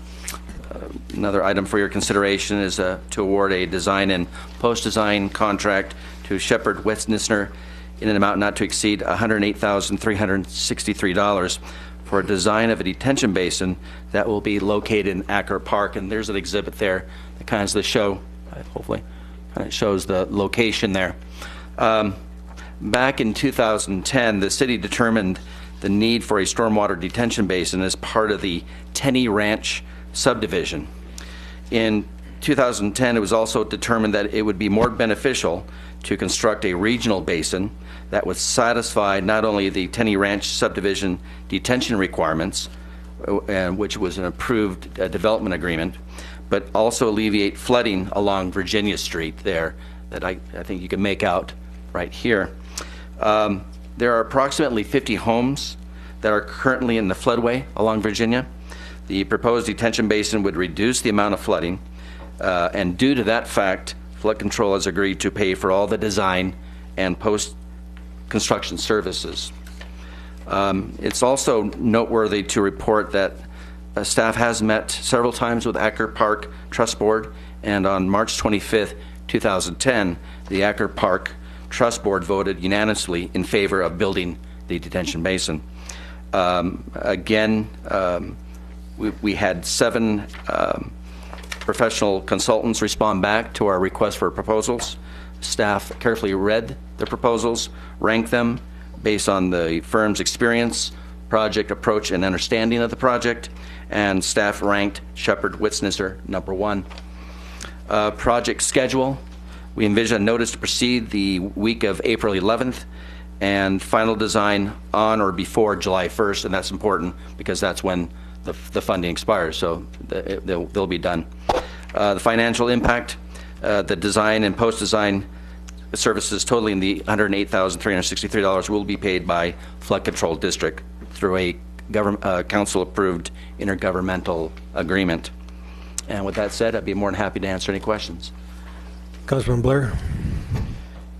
item for your consideration is to award a design and post-design contract to Shepherd Westnitzer in an amount not to exceed $108,363 for a design of a detention basin that will be located in Acker Park. And there's an exhibit there that kind of hopefully kind of shows the location there. Back in 2010, the city determined the need for a stormwater detention basin as part of the Tenney Ranch subdivision. In 2010, it was also determined that it would be more beneficial to construct a regional basin that would satisfy not only the Tenney Ranch subdivision detention requirements, which was an approved development agreement, but also alleviate flooding along Virginia Street there that I think you can make out right here. There are approximately 50 homes that are currently in the floodway along Virginia. The proposed detention basin would reduce the amount of flooding, and due to that fact, Flood Control has agreed to pay for all the design and post-construction services. It's also noteworthy to report that staff has met several times with Acker Park Trust Board, and on March 25th, 2010, the Acker Park Trust Board voted unanimously in favor of building the detention basin. Again, we had 7 professional consultants respond back to our request for proposals. Staff carefully read the proposals, ranked them based on the firm's experience, project approach, and understanding of the project, and staff ranked Shepherd Westnitzer number 1. Project schedule. We envision a notice to proceed the week of April 11th and final design on or before July 1st, and that's important because that's when the funding expires, so they'll be done. The financial impact, the design and post-design services totaling the $108,363 will be paid by Flood Control District through a council-approved intergovernmental agreement. And with that said, I'd be more than happy to answer any questions. Councilman Blair.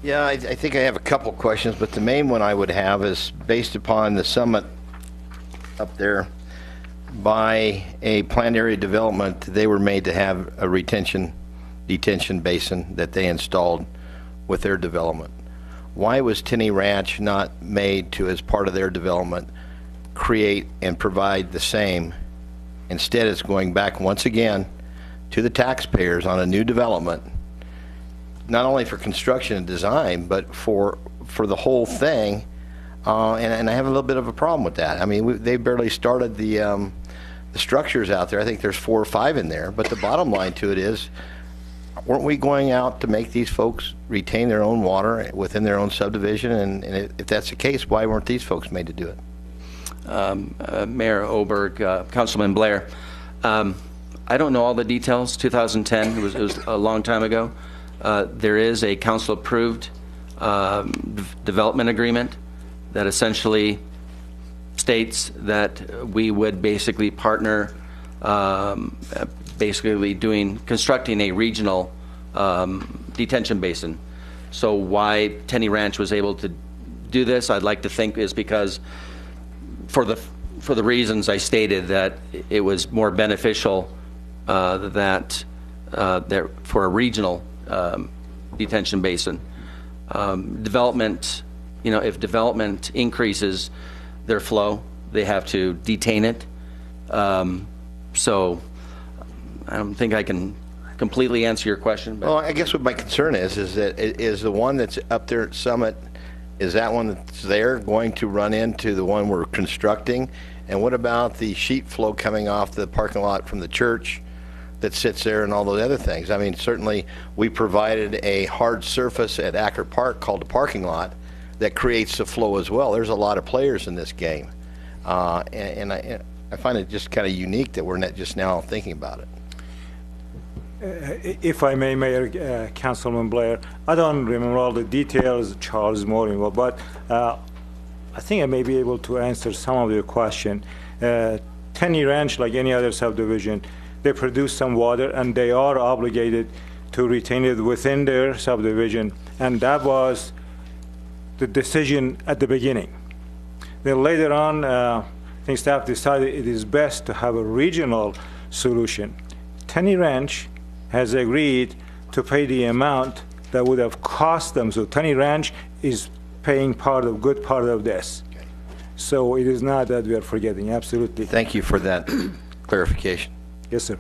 Yeah, I think I have a couple questions, but the main one I would have is based upon the summit up there. By a planned area development, they were made to have a detention basin that they installed with their development. Why was Tenney Ranch not made to, as part of their development, create and provide the same? Instead, it's going back once again to the taxpayers on a new development, not only for construction and design, but for the whole thing. And I have a little bit of a problem with that. I mean, they barely started the structures out there. I think there's 4 or 5 in there. But the bottom line to it is, weren't we going out to make these folks retain their own water within their own subdivision? And if that's the case, why weren't these folks made to do it? Mayor Oberg, Councilman Blair, I don't know all the details. 2010, it was a long time ago. There is a council-approved development agreement that essentially states that we would basically partner, constructing a regional detention basin. So why Tenney Ranch was able to do this, I'd like to think, is because for the reasons I stated, that it was more beneficial that for a regional detention basin. Development, if development increases their flow, they have to detain it. So I don't think I can completely answer your question. But. Well, I guess what my concern is that is the one that's up there at Summit, is that one that's there going to run into the one we're constructing? And what about the sheet flow coming off the parking lot from the church that sits there and all those other things? I mean, certainly we provided a hard surface at Acker Park called the parking lot that creates the flow as well. There's a lot of players in this game. And I find it just kind of unique that we're not just now thinking about it. If I may, Mayor, Councilman Blair, I don't remember all the details. Charles is more involved, but I think I may be able to answer some of your question. Tenney Ranch, like any other subdivision, they produce some water and they are obligated to retain it within their subdivision, and that was the decision at the beginning. Then later on, I think staff decided it is best to have a regional solution. Tenney Ranch has agreed to pay the amount that would have cost them. So Tenney Ranch is paying good part of this. Okay. So it is not that we are forgetting, absolutely. Thank you for that clarification. Yes, sir.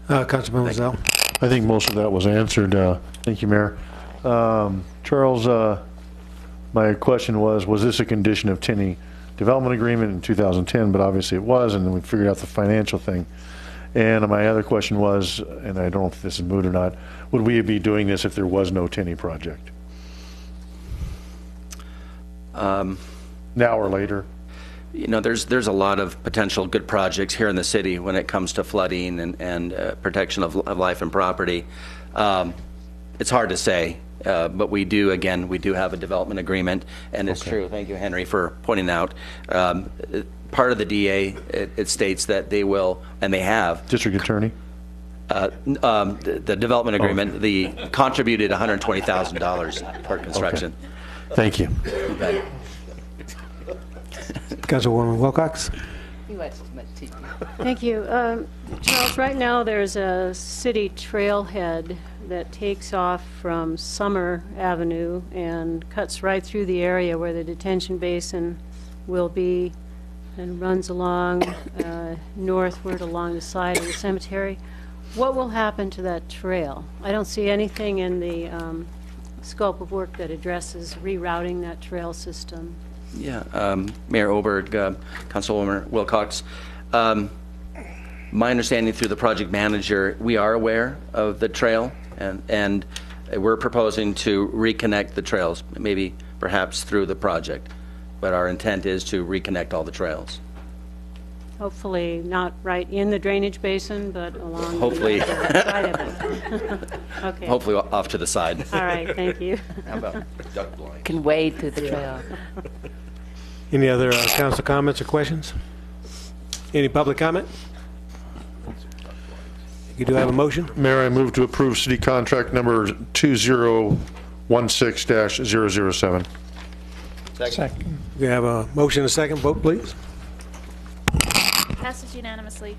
Councilman Lozelle. I think most of that was answered. Thank you, Mayor. Charles, my question was this a condition of Tenney development agreement in 2010? But obviously it was, and then we figured out the financial thing. And my other question was, and I don't know if this is moot or not, would we be doing this if there was no Tenney project? Now or later? There's a lot of potential good projects here in the city when it comes to flooding and protection of life and property. It's hard to say, but we do have a development agreement, and it's true. Thank you, Henry, for pointing out. Part of the DA, it states that they will, and they have. District Attorney? The development agreement, the contributed $120,000 for construction. Okay. Thank you. Councilwoman Wilcox. You watch too much TV. Thank you. Charles, right now there's a city trailhead that takes off from Summer Avenue and cuts right through the area where the detention basin will be, and runs along northward along the side of the cemetery. What will happen to that trail? I don't see anything in the scope of work that addresses rerouting that trail system. Yeah, Mayor Oberg, Councilwoman Wilcox. My understanding through the project manager, we are aware of the trail, and we're proposing to reconnect the trails, maybe perhaps through the project. But our intent is to reconnect all the trails. Hopefully not right in the drainage basin, but along hopefully. the side of it. Okay. Hopefully off to the side. All right, thank you. How about duck blind? Can wade through the trail. Any other council comments or questions? Any public comment? You do have a motion? Mayor, I move to approve city contract number 2016-007. Second. We have a motion and a second. Vote, please. Passes unanimously.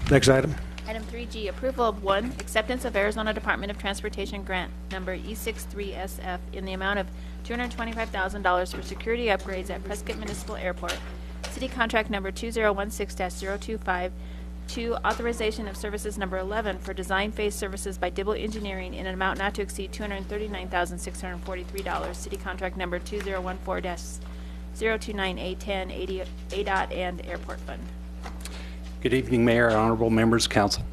Next item. Item 3G, approval of 1, acceptance of Arizona Department of Transportation grant number E63SF in the amount of $225,000 for security upgrades at Prescott Municipal Airport. City contract number 2016-025. 2, authorization of services number 11 for design phase services by Dibble Engineering in an amount not to exceed $239,643. City contract number 2014-029A10, ADOT and Airport Fund. Good evening, Mayor, honorable members, council.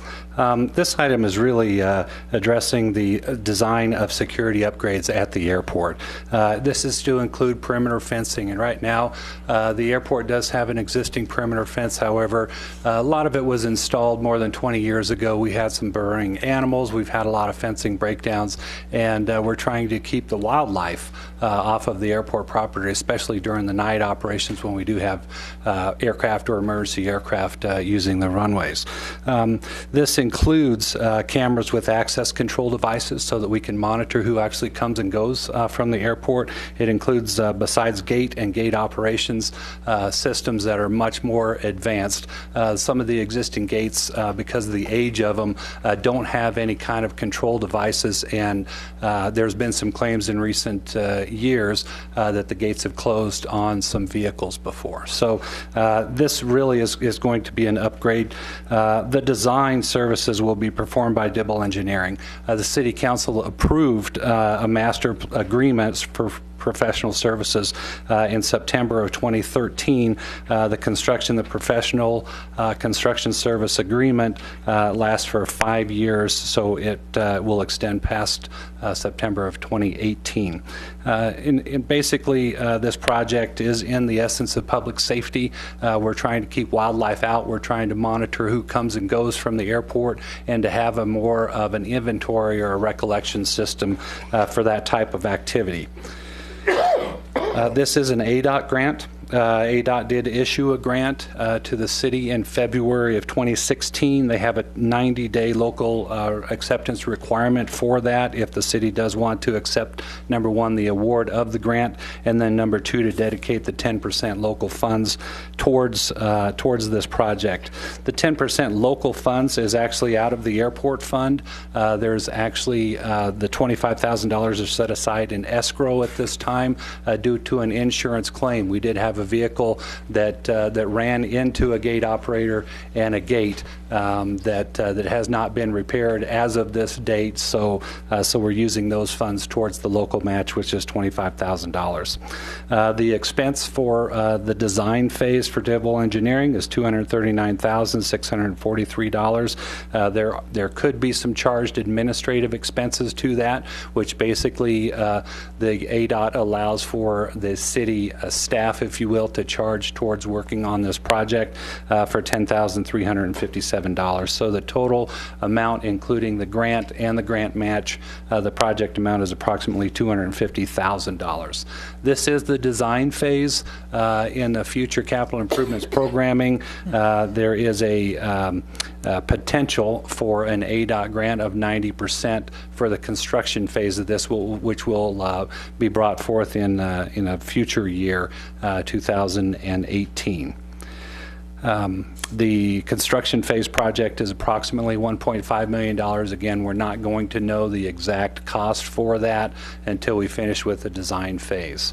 This item is really addressing the design of security upgrades at the airport. This is to include perimeter fencing, and right now the airport does have an existing perimeter fence. However, a lot of it was installed more than 20 years ago. We had some burrowing animals, we've had a lot of fencing breakdowns, and we're trying to keep the wildlife off of the airport property, especially during the night operations when we do have aircraft or emergency aircraft using the runways. This includes cameras with access control devices so that we can monitor who actually comes and goes from the airport. It includes, besides gate and gate operations, systems that are much more advanced. Some of the existing gates, because of the age of them, don't have any kind of control devices, and there's been some claims in recent years that the gates have closed on some vehicles before. So this really is going to be an upgrade. The design services will be performed by Dibble Engineering. The City Council approved a master agreement for professional services in September of 2013. The professional construction service agreement lasts for 5 years, so it will extend past September of 2018. Basically, this project is in the essence of public safety. We're trying to keep wildlife out. We're trying to monitor who comes and goes from the airport, and to have a more of an inventory or a recollection system for that type of activity. This is an ADOT grant. ADOT did issue a grant to the city in February of 2016. They have a 90-day local acceptance requirement for that if the city does want to accept, number one, the award of the grant, and then number two, to dedicate the 10% local funds towards this project. The 10% local funds is actually out of the airport fund. There's actually the $25,000 are set aside in escrow at this time due to an insurance claim. We did have a vehicle that ran into a gate operator and a gate that has not been repaired as of this date. So we're using those funds towards the local match, which is $25,000. The expense for the design phase for Dibble Engineering is $239,643. There could be some charged administrative expenses to that, which basically the ADOT allows for the city staff, if you will, to charge towards working on this project for $10,357. So the total amount, including the grant and the grant match, the project amount is approximately $250,000. This is the design phase. In the future capital improvements programming, there is a potential for an ADOT grant of 90% for the construction phase of this, which will be brought forth in a future year, 2018. The construction phase project is approximately $1.5 million. Again, we're not going to know the exact cost for that until we finish with the design phase.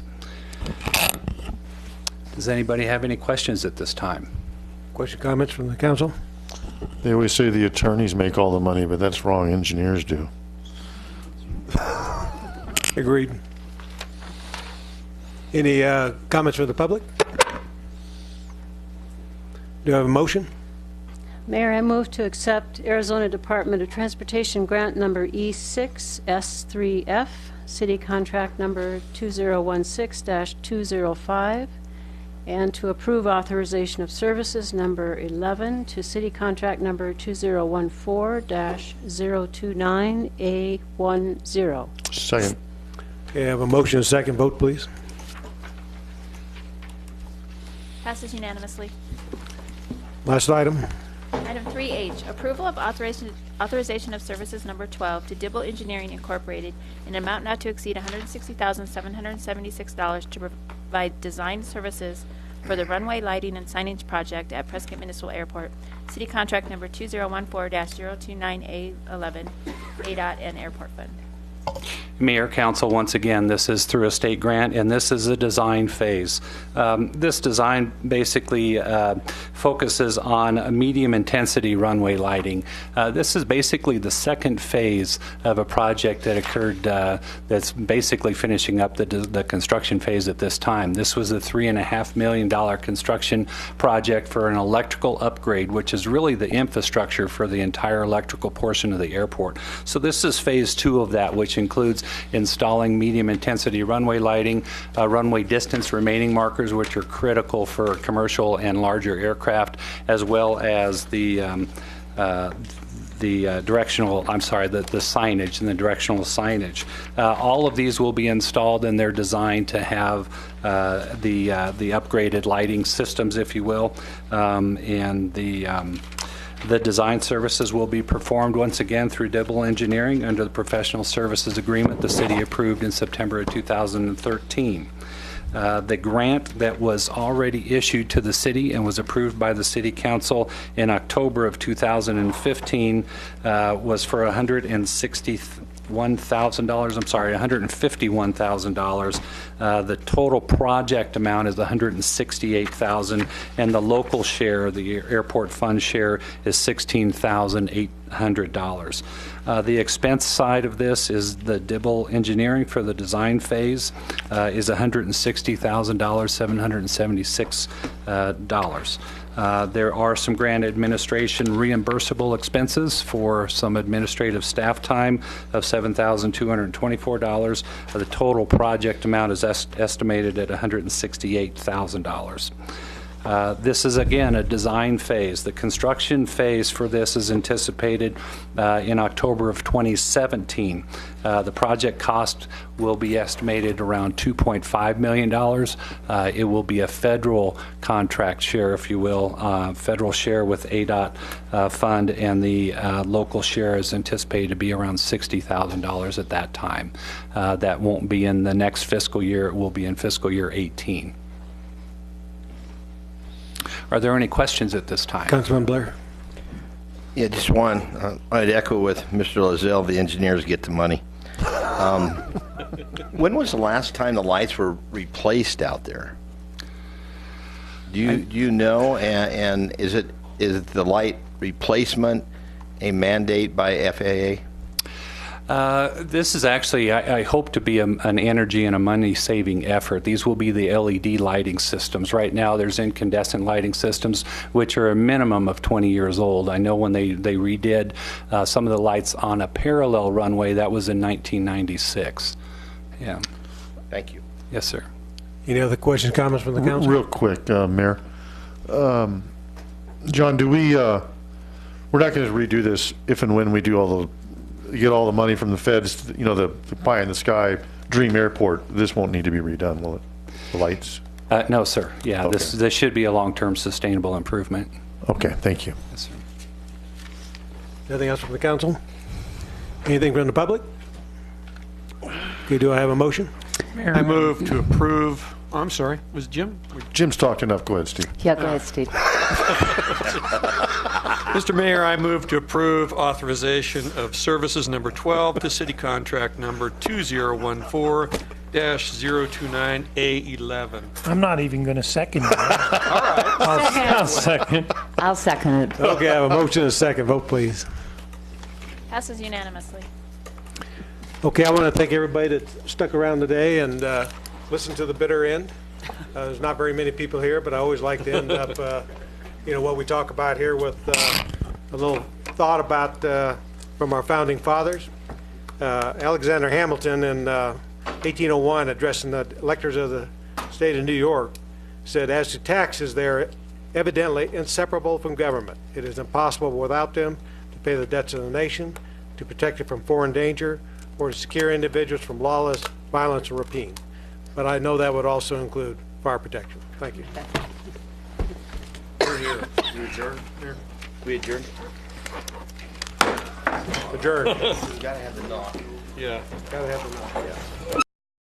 Does anybody have any questions at this time? Question, comments from the council? They always say the attorneys make all the money, but that's wrong. Engineers do. Agreed. Any comments from the public? Do I have a motion? Mayor, I move to accept Arizona Department of Transportation grant number E6S3F, city contract number 2016-205, and to approve authorization of services number 11 to city contract number 2014-029A10. Second. Okay, I have a motion and a second. Vote, please. Passes unanimously. Last item. Item 3H, approval of authorization of services number 12 to Dibble Engineering Incorporated in an amount not to exceed $160,776 to provide design services for the runway lighting and signage project at Prescott Municipal Airport. City contract number 2014-029A11, ADOT and Airport Fund. Mayor, Council, once again, this is through a state grant, and this is a design phase. This design basically focuses on a medium-intensity runway lighting. This is basically the second phase of a project that occurred that's basically finishing up the construction phase at this time. This was a $3.5 million construction project for an electrical upgrade, which is really the infrastructure for the entire electrical portion of the airport. So this is phase 2 of that, which includes installing medium-intensity runway lighting, runway distance remaining markers, which are critical for commercial and larger aircraft, as well as the signage and the directional signage. All of these will be installed, and they're designed to have the upgraded lighting systems, if you will, and the design services will be performed once again through Dibble Engineering under the professional services agreement the city approved in September of 2013. The grant that was already issued to the city and was approved by the City Council in October of 2015 was for $151,000. The total project amount is $168,000, and the local share, the airport fund share, is $16,800. The expense side of this is the Dibble Engineering for the design phase is $160,776. There are some grant administration reimbursable expenses for some administrative staff time of $7,224. The total project amount is estimated at $168,000. This is, again, a design phase. The construction phase for this is anticipated in October of 2017. The project cost will be estimated around $2.5 million. It will be a federal contract share, if you will, federal share with ADOT fund, and the local share is anticipated to be around $60,000 at that time. That won't be in the next fiscal year. It will be in fiscal year 18. Are there any questions at this time? Councilman Blair. Yeah, just one. I'd echo with Mr. Lazelle, the engineers get the money. When was the last time the lights were replaced out there? Do you know? And is the light replacement a mandate by FAA? This is actually, I hope to be an energy and a money-saving effort. These will be the LED lighting systems. Right now, there's incandescent lighting systems, which are a minimum of 20 years old. I know when they redid some of the lights on a parallel runway, that was in 1996. Yeah. Thank you. Yes, sir. Any other questions, comments from the council? Real quick, Mayor. John, do we, we're not going to redo this if and when we do get all the money from the feds, the pie in the sky dream airport. This won't need to be redone, will it? The lights? No, sir. Yeah, okay. This should be a long-term sustainable improvement. Okay, thank you. Yes, sir. Anything else from the council? Anything from the public? Okay, do I have a motion? Mayor, I move to approve. Oh, I'm sorry. Was Jim? Jim's talked enough. Go ahead, Steve. Yeah, go ahead, Steve. Mr. Mayor, I move to approve authorization of services number 12 to city contract number 2014-029A11. I'm not even going to second it. All right. I'll second. I'll second it. Okay, I have a motion and a second. Vote, please. Passes unanimously. Okay, I want to thank everybody that stuck around today and listened to the bitter end. There's not very many people here, but I always like to end up what we talk about here with a little thought about from our founding fathers. Alexander Hamilton in 1801, addressing the electors of the state of New York, said, "As to taxes, they are evidently inseparable from government. It is impossible without them to pay the debts of the nation, to protect it from foreign danger, or to secure individuals from lawless violence or rapine." But I know that would also include fire protection. Thank you. You adjourn, Mayor? We adjourned. Adjourned. You gotta have the knock. Yeah, gotta have the knock, yeah.